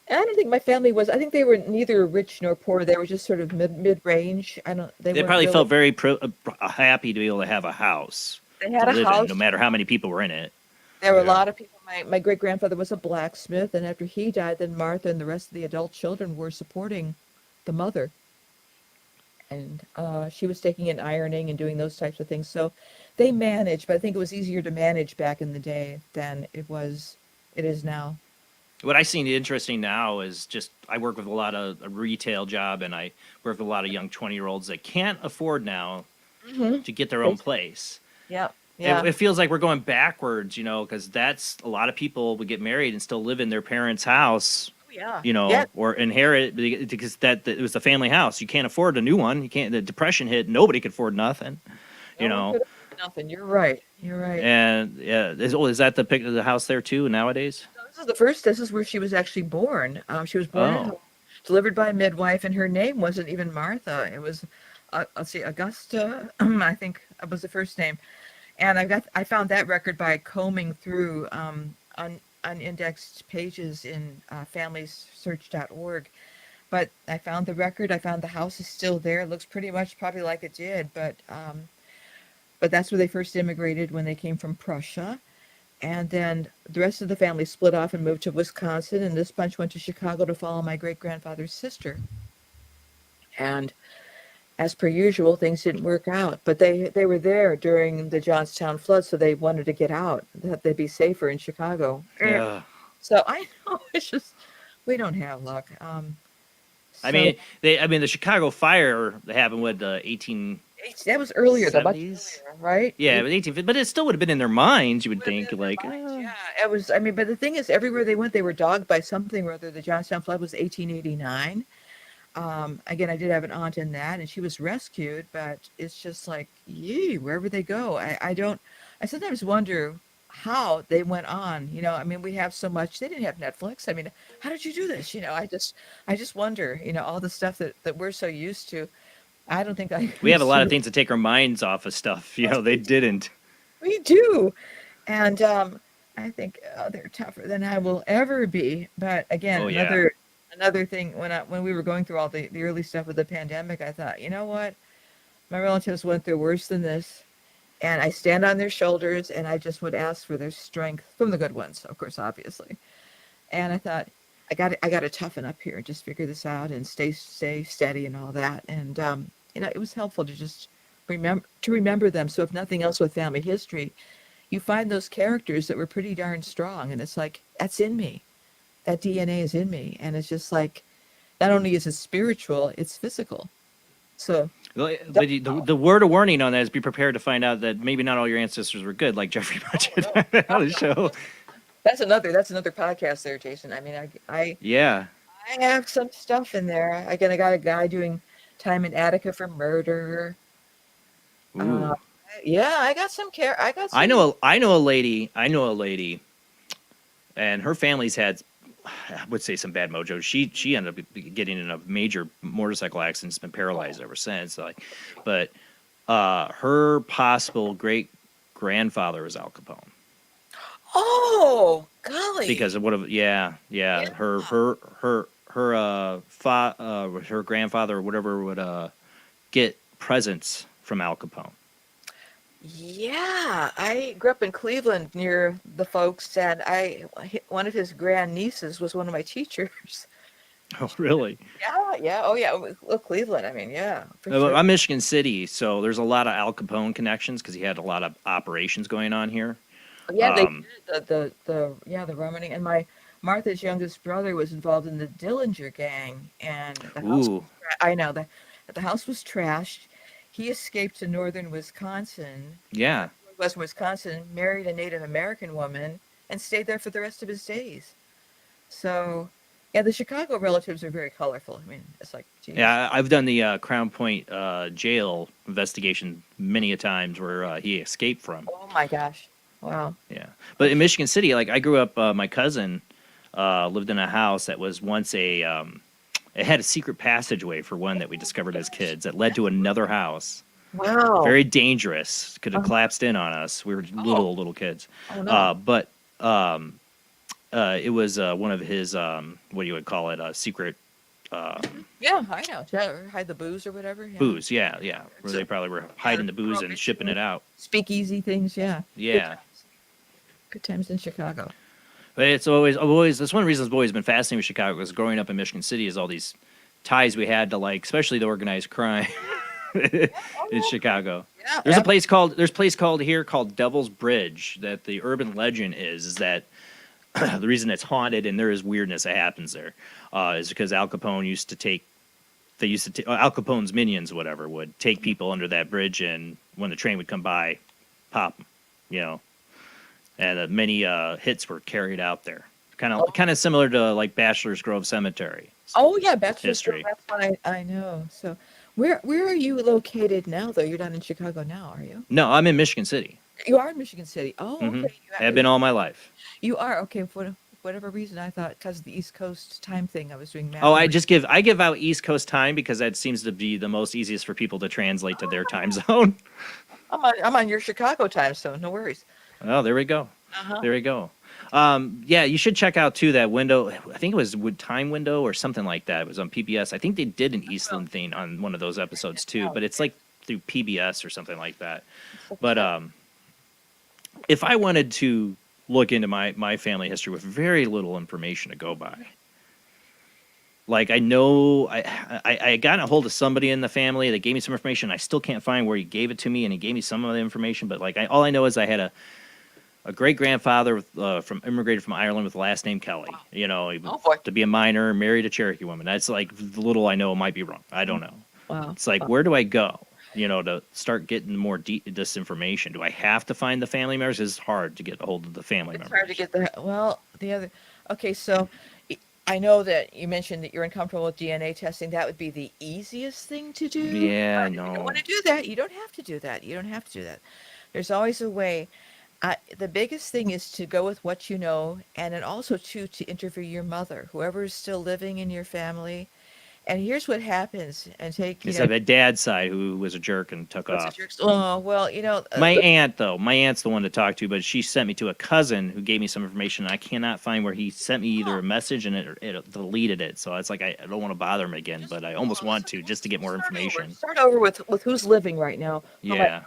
And I don't think my family was, I think they were neither rich nor poor. They were just sort of mid-range. They probably felt very happy to be able to have a house. They had a live house. in, no matter how many people were in it. There were a lot of people My great grandfather was a blacksmith, and after he died, then Martha and the rest of the adult children were supporting the mother. And she was taking in ironing and doing those types of things. So they managed, but I think it was easier to manage back in the day than it is now. What I seen interesting now is just I work with a retail job, and I work with a lot of young 20-year-olds that can't afford now to get their own place. Yeah. Yeah. It feels like we're going backwards, because that's a lot of people would get married and still live in their parents' house. Yeah. Or inherit because it was the family house. You can't afford a new one. You can't. The depression hit. Nobody could afford nothing. Nothing. You're right. And yeah, is that the pic of the house there too nowadays? This is where she was actually born. She was born at home, delivered by a midwife, and her name wasn't even Martha. It was, let's see, Augusta, I think was the first name. And I found that record by combing through unindexed pages in familysearch.org. But I found the record. I found the house is still there. It looks pretty much probably like it did, but that's where they first immigrated when they came from Prussia. And then the rest of the family split off and moved to Wisconsin, and this bunch went to Chicago to follow my great-grandfather's sister. And as per usual, things didn't work out. But they were there during the Johnstown flood, so they wanted to get out, that they'd be safer in Chicago. Yeah. So I know, it's just, we don't have luck. I mean, the Chicago fire happened with the 18. That was earlier, though, right? Yeah, but it still would have been in their minds. You would think, Yeah, it was. I mean, but the thing is, everywhere they went, they were dogged by something or other. The Johnstown flood was 1889. Again, I did have an aunt in that, and she was rescued. But it's just like, wherever they go, I sometimes wonder how they went on. I mean, we have so much. They didn't have Netflix. I mean, how did you do this? I just wonder. All the stuff that we're so used to. I don't think we have a lot of things to take our minds off of stuff. They didn't. We do. And I think they're tougher than I will ever be. But again, another thing, when we were going through all the early stuff with the pandemic, I thought, you know what? My relatives went through worse than this. And I stand on their shoulders, and I just would ask for their strength from the good ones, of course, obviously. And I thought, I got to toughen up here and just figure this out and stay steady and all that. And it was helpful to just remember them. So if nothing else with family history, you find those characters that were pretty darn strong, and it's like, that's in me. That DNA is in me, and it's just like, not only is it spiritual, it's physical. So the word of warning on that is be prepared to find out that maybe not all your ancestors were good, like Jeffrey Butchett on the show. That's another podcast there, Jason. I mean, I have some stuff in there. Again, I got a guy doing time in Attica for murder. I got some care. I know a lady, and her family's had, I would say, some bad mojo. She ended up getting in a major motorcycle accident, has been paralyzed ever since. But her possible great grandfather was Al Capone. Oh, golly! Because of her grandfather or whatever would get presents from Al Capone. Yeah, I grew up in Cleveland near the folks, and one of his grandnieces was one of my teachers. Oh, really? Yeah. Oh, yeah. Well, Cleveland. I mean, yeah. I'm Michigan City, so there's a lot of Al Capone connections because he had a lot of operations going on here. Yeah, they did the rummaning, and Martha's youngest brother was involved in the Dillinger gang, and the house the house was trashed. He escaped to northern Wisconsin. Yeah. Western Wisconsin, married a Native American woman, and stayed there for the rest of his days. So, yeah, the Chicago relatives are very colorful. I mean, it's like, geez. Yeah, I've done the Crown Point jail investigation many a times where he escaped from. Oh my gosh. Wow. Yeah. But in Michigan City, like I grew up, my cousin lived in a house that was once it had a secret passageway for one that we discovered as kids that led to another house. Wow. Very dangerous. Could have collapsed in on us. We were little kids. Oh, no. But it was one of his, what you would call it, a secret. Yeah, I know. Hide the booze or whatever. Yeah. Booze, yeah. Where they probably were hiding the booze and shipping it out. Speakeasy things, yeah. Yeah. Good times in Chicago. But it's always that's one of the reasons I've always been fascinated with Chicago, because growing up in Michigan City is all these ties we had to, like, especially the organized crime in Chicago. Yeah, There's a place called here called Devil's Bridge, that the urban legend is that the reason it's haunted and there is weirdness that happens there is because Al Capone used to take Al Capone's minions, whatever, would take people under that bridge, and when the train would come by, pop them, you know. And many hits were carried out there. Kind of similar to like Bachelor's Grove Cemetery. Oh yeah, Bachelor's history. Grove, that's what I know. So where are you located now, though? You're not in Chicago now, are you? No, I'm in Michigan City. You are in Michigan City. Oh, Mhm. okay. I've been all my life. You are okay. For whatever reason, I thought because of the East Coast time thing, I was doing math. Oh, I give out East Coast time because that seems to be the most easiest for people to translate to their time zone. I'm on your Chicago time, so no worries. Oh, there we go. Uh-huh. There we go. Yeah, you should check out too that window. I think it was Time Window or something like that. It was on PBS. I think they did an Eastland thing on one of those episodes too, but it's like through PBS or something like that. But if I wanted to look into my family history with very little information to go by, like I know I got a hold of somebody in the family that gave me some information. I still can't find where he gave it to me, and he gave me some of the information. But like all I know is I had a great grandfather immigrated from Ireland with the last name Kelly. You know, to be a miner, married a Cherokee woman. That's like the little I know. Might be wrong. I don't know. Wow. It's like, where do I go? You know, to start getting more this information. Do I have to find the family members? It's hard to get a hold of the family members. It's hard to get the other. Okay, so I know that you mentioned that you're uncomfortable with DNA testing. That would be the easiest thing to do. Yeah, I But if you don't know. want to do that, you don't have to do that. You don't have to do that. There's always a way. The biggest thing is to go with what you know, and then also to interview your mother, whoever is still living in your family. And here's what happens. And take It's like my dad's side who was a jerk and took off. Oh well, you know. My aunt's the one to talk to, but she sent me to a cousin who gave me some information. And I cannot find where he sent me either a message and it deleted it. So it's like I don't want to bother him again, but I almost want to just to get more information. Start over with who's living right now. Yeah.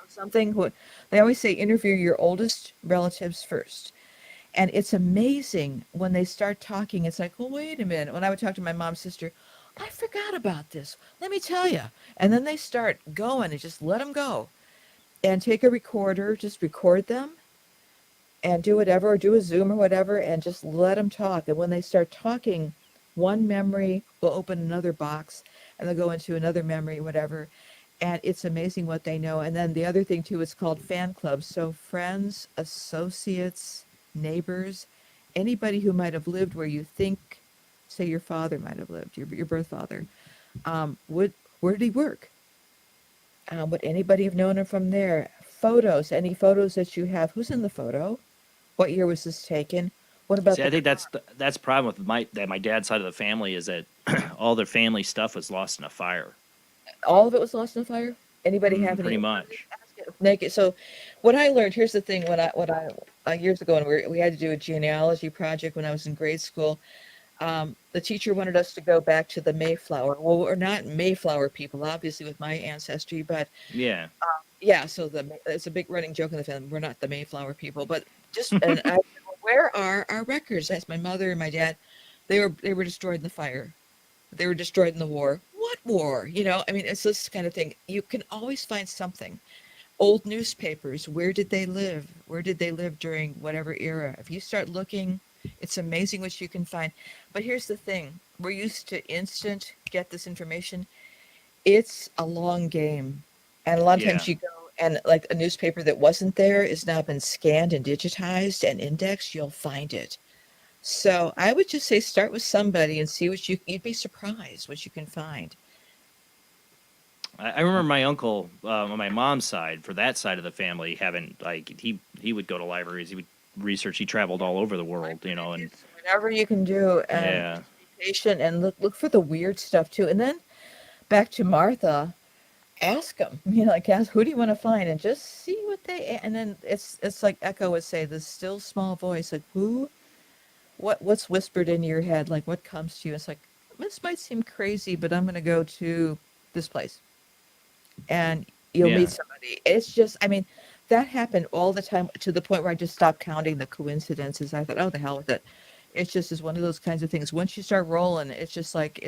They always say interview your oldest relatives first. And it's amazing when they start talking. It's like, well, wait a minute. When I would talk to my mom's sister, I forgot about this. Let me tell you. And then they start going and just let them go. And take a recorder, just record them and do whatever, or do a Zoom or whatever, and just let them talk. And when they start talking, one memory will open another box and they'll go into another memory, whatever. And it's amazing what they know. And then the other thing too is called fan clubs. So friends, associates, neighbors, anybody who might have lived where you think, say your father might have lived, your birth father, where did he work? Would anybody have known him from there? Photos, any photos that you have, who's in the photo? What year was this taken? What about See, I think that's the problem with my dad's side of the family is that all their family stuff was lost in a fire. All of it was lost in a fire? Anybody have any? Pretty much. Naked. So what I learned, here's the thing, when I years ago when we had to do a genealogy project when I was in grade school, the teacher wanted us to go back to the Mayflower. Well, we're not Mayflower people, obviously, with my ancestry, but Yeah. yeah, so it's a big running joke in the family. We're not the Mayflower people, but just and I said, well, where are our records? I asked my mother and my dad. They were destroyed in the fire. They were destroyed in the war. What war? You know, I mean, it's this kind of thing. You can always find something. Old newspapers. Where did they live? Where did they live during whatever era? If you start looking, it's amazing what you can find. But here's the thing. We're used to instant get this information. It's a long game. And a lot of times you go and like a newspaper that wasn't there has now been scanned and digitized and indexed. You'll find it. So I would just say start with somebody and see what you'd be surprised what you can find. I remember my uncle on my mom's side, for that side of the family, having like he would go to libraries, he would research, he traveled all over the world, you know, and Whatever you can do, and be patient and look for the weird stuff too. And then back to Martha, ask them, you know, like ask who do you want to find, and just see what they. And then it's like Echo would say, the still small voice, like what's whispered in your head, like what comes to you. It's like this might seem crazy, but I'm going to go to this place. And you'll meet somebody. It's just, I mean, that happened all the time to the point where I just stopped counting the coincidences. I thought, oh, the hell with it. It's just is one of those kinds of things. Once you start rolling, it's like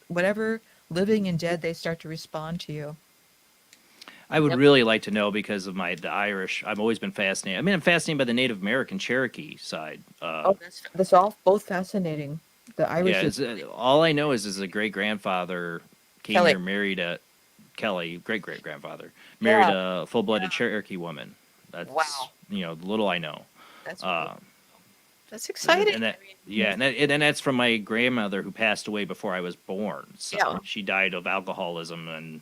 whatever living and dead, they start to respond to you. I would really like to know because of the Irish. I've always been fascinated. I mean, I'm fascinated by the Native American Cherokee side. Oh, that's all both fascinating. The Irish Yeah, is all I know is a great grandfather came Kelly. here, married a Kelly, great great grandfather, married a full blooded Cherokee woman. That's little I know. That's Uh, that's exciting. and that and that's from my grandmother who passed away before I was born. So she died of alcoholism and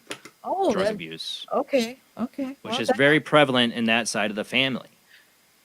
drug abuse, okay. which Well, is very prevalent in that side of the family.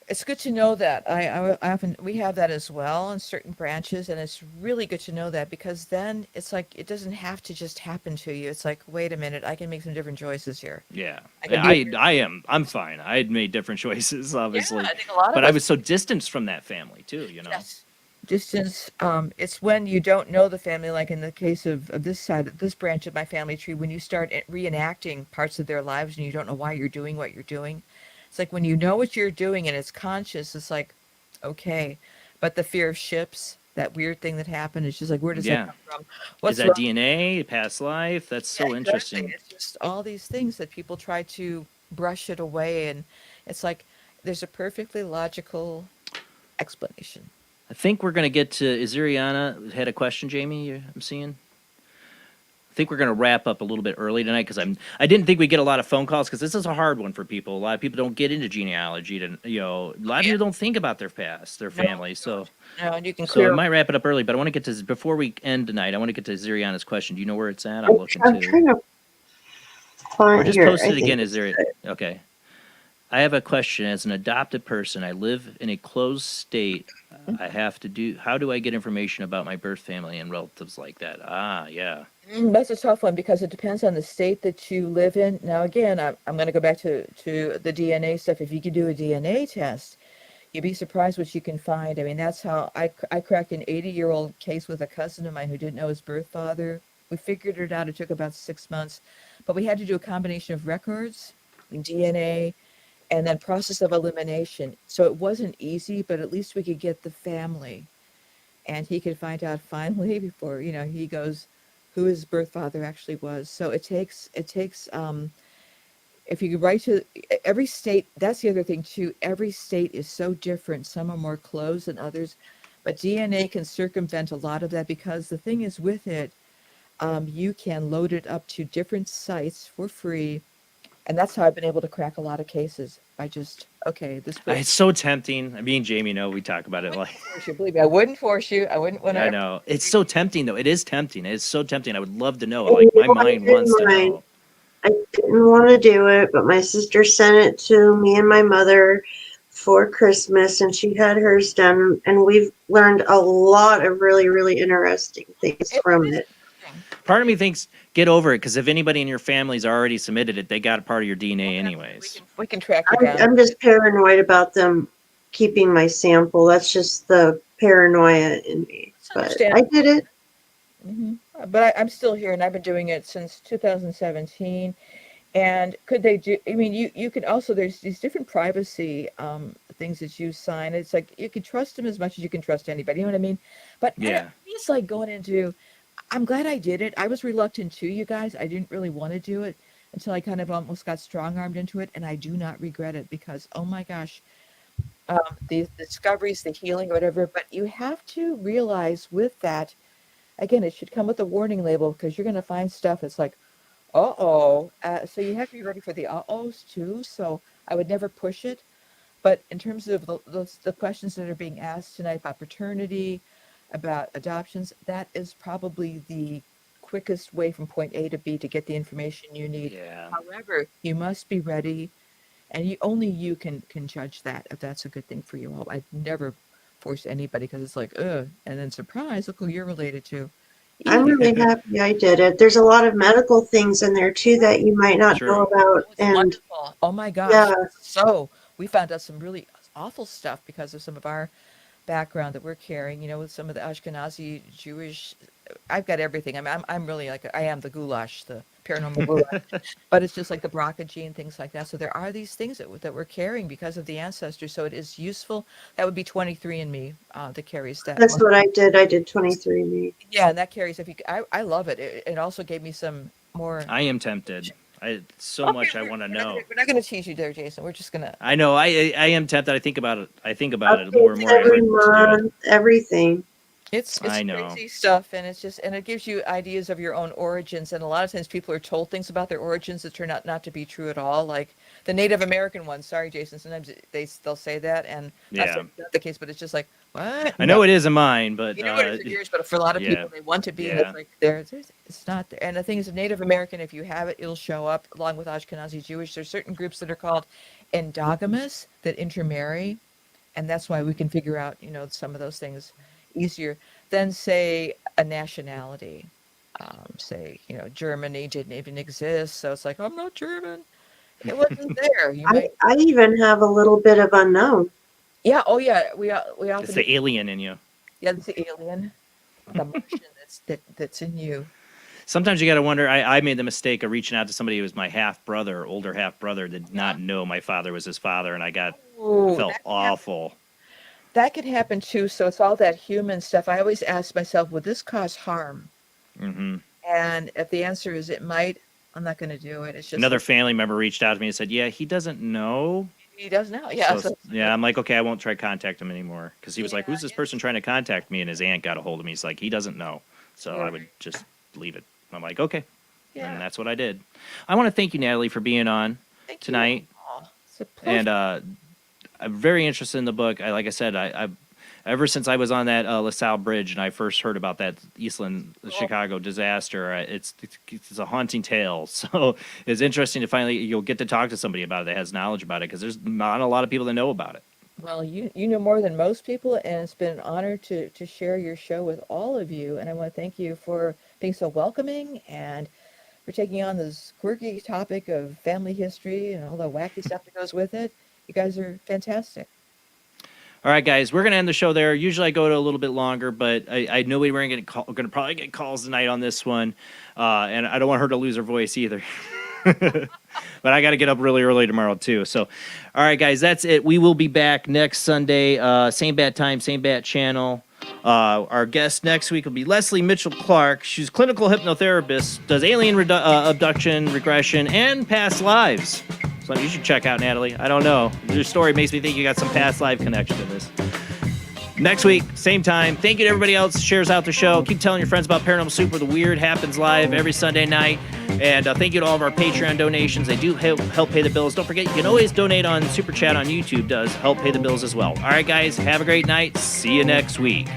it's good to know that. I often we have that as well in certain branches, and it's really good to know that because then it's like it doesn't have to just happen to you. It's like, wait a minute, I can make some different choices here. Yeah, I'm fine. I had made different choices, obviously, I think a lot of but I us- was so distanced from that family too. Yes. Distance. It's when you don't know the family, like in the case of this this branch of my family tree, when you start reenacting parts of their lives and you don't know why you're doing what you're doing. It's like when you know what you're doing and it's conscious, it's like, okay. But the fear of ships, that weird thing that happened, it's just like, where does that come from? Is that DNA, past life? That's so interesting. It's just all these things that people try to brush it away. And it's like, there's a perfectly logical explanation. I think we're going to get to Iziriana had a question, Jamie. I'm seeing. I think we're going to wrap up a little bit early tonight because I didn't think we'd get a lot of phone calls because this is a hard one for people. A lot of people don't get into genealogy. A lot of people don't think about their past, their family. So, and you can I might wrap it up early. But I want to get to before we end tonight. I want to get to Iziriana's question. Do you know where it's at? I'm looking I'm trying to find or just here. post I it again, think Iziriana. Okay. I have a question. As an adopted person, I live in a closed state. How do I get information about my birth family and relatives like that? Yeah. That's a tough one because it depends on the state that you live in. Now, again, I'm going to go back to the DNA stuff. If you could do a DNA test, you'd be surprised what you can find. I mean, that's how I cracked an 80-year-old case with a cousin of mine who didn't know his birth father. We figured it out. It took about 6 months, but we had to do a combination of records, DNA, and then process of elimination. So it wasn't easy, but at least we could get the family. And he could find out finally before, he goes, who his birth father actually was. So it takes if you could write to every state, that's the other thing too. Every state is so different. Some are more closed than others, but DNA can circumvent a lot of that because the thing is with it, you can load it up to different sites for free. And that's how I've been able to crack a lot of cases. It's so tempting. Me and Jamie know we talk about it like. Believe me, I wouldn't force you. I wouldn't want to. I know it's so tempting though. It is tempting. It's so tempting. I would love to know. Like my mind wants to know. I didn't want to do it, but my sister sent it to me and my mother for Christmas, and she had hers done, and we've learned a lot of really, really interesting things from it. Part of me thinks get over it because if anybody in your family's already submitted it, they got a part of your DNA anyways. We can track it down. I'm just paranoid about them keeping my sample. That's just the paranoia in me. But I did it. Mm-hmm. But I'm still here, and I've been doing it since 2017. And could they do? I mean, you can also there's these different privacy things that you sign. It's like you can trust them as much as you can trust anybody. You know what I mean? But it's like going into. I'm glad I did it. I was reluctant too, you guys. I didn't really want to do it until I kind of almost got strong-armed into it, and I do not regret it because, oh my gosh, the discoveries, the healing, whatever. But you have to realize with that, again, it should come with a warning label because you're going to find stuff that's like, uh-oh. So you have to be ready for the uh-ohs too. So I would never push it. But in terms of the questions that are being asked tonight about paternity, about adoptions, that is probably the quickest way from point A to B to get the information you need. Yeah. However, you must be ready, and only you can judge that if that's a good thing for you all. I'd never force anybody because it's like, and then surprise, look who you're related to. I'm really happy I did it. There's a lot of medical things in there too that you might not know about. And wonderful. Oh my gosh. Yeah. So we found out some really awful stuff because of some of our background that we're carrying, with some of the Ashkenazi Jewish. I've got everything. I'm really like I am the goulash, the paranormal burlesque, but it's just like the BRCA gene, things like that. So there are these things that we're carrying because of the ancestors. So it is useful. That would be 23andMe that carries that. That's what I did. I did 23andMe. Yeah, and that carries. I love it. It also gave me some more. I am tempted. Much I want to know. We're not going to tease you there, Jason. We're just gonna. I know. I am tempted. I think about it. Updates more and more. every month, everything. It's I know. crazy stuff, and it gives you ideas of your own origins. And a lot of times, people are told things about their origins that turn out not to be true at all. Like the Native American ones. Sorry, Jason. Sometimes they'll say that, and that's not the case. But it's just like, what? I know it isn't mine, but you know what it is, but for a lot of people, they want to be. And it's like it's not there. And the thing is, Native American, if you have it, it'll show up along with Ashkenazi Jewish. There's certain groups that are called endogamous that intermarry, and that's why we can figure out, some of those things easier than say a nationality. Say, Germany didn't even exist, so it's like, I'm not German. It wasn't there. I even have a little bit of unknown. Yeah. Oh, yeah. We often. It's the alien in you. Yeah, it's the alien, the Martian that's in you. Sometimes you got to wonder. I made the mistake of reaching out to somebody who was my older half brother, did not know my father was his father, and I felt awful. That could happen too. So it's all that human stuff. I always ask myself, would this cause harm? Mm-hmm. And if the answer is it might, I'm not going to do it. It's just another family member reached out to me and said, "Yeah, he doesn't know." He does now. Yeah. So, yeah, I'm like, okay, I won't try to contact him anymore because he was like, "Who's this person trying to contact me?" And his aunt got a hold of me. He's like, he doesn't know, so I would just leave it. I'm like, okay, and that's what I did. I want to thank you, Natalie, for being on tonight. It's a pleasure. And I'm very interested in the book. Like I said, I ever since I was on that LaSalle Bridge and I first heard about that Eastland, Chicago disaster, it's a haunting tale. So it's interesting to finally you'll get to talk to somebody about it that has knowledge about it because there's not a lot of people that know about it. Well, you know more than most people, and it's been an honor to share your show with all of you. And I want to thank you for being so welcoming and for taking on this quirky topic of family history and all the wacky stuff that goes with it. You guys are fantastic. All right, guys, we're going to end the show there. Usually I go to a little bit longer, but I know we weren't going to probably get calls tonight on this one, and I don't want her to lose her voice either. But I got to get up really early tomorrow, too. So, all right, guys, that's it. We will be back next Sunday, same bat time, same bat channel. Our guest next week will be Leslie Mitchell-Clark. She's a clinical hypnotherapist, does alien abduction, regression, and past lives. So you should check out Natalie. I don't know. Your story makes me think you got some past life connection to this. Next week, same time. Thank you to everybody else who shares out the show. Keep telling your friends about Paranormal Soup, where the weird happens live every Sunday night. And thank you to all of our Patreon donations. They do help pay the bills. Don't forget, you can always donate on Super Chat on YouTube. Does help pay the bills as well. All right, guys, have a great night. See you next week.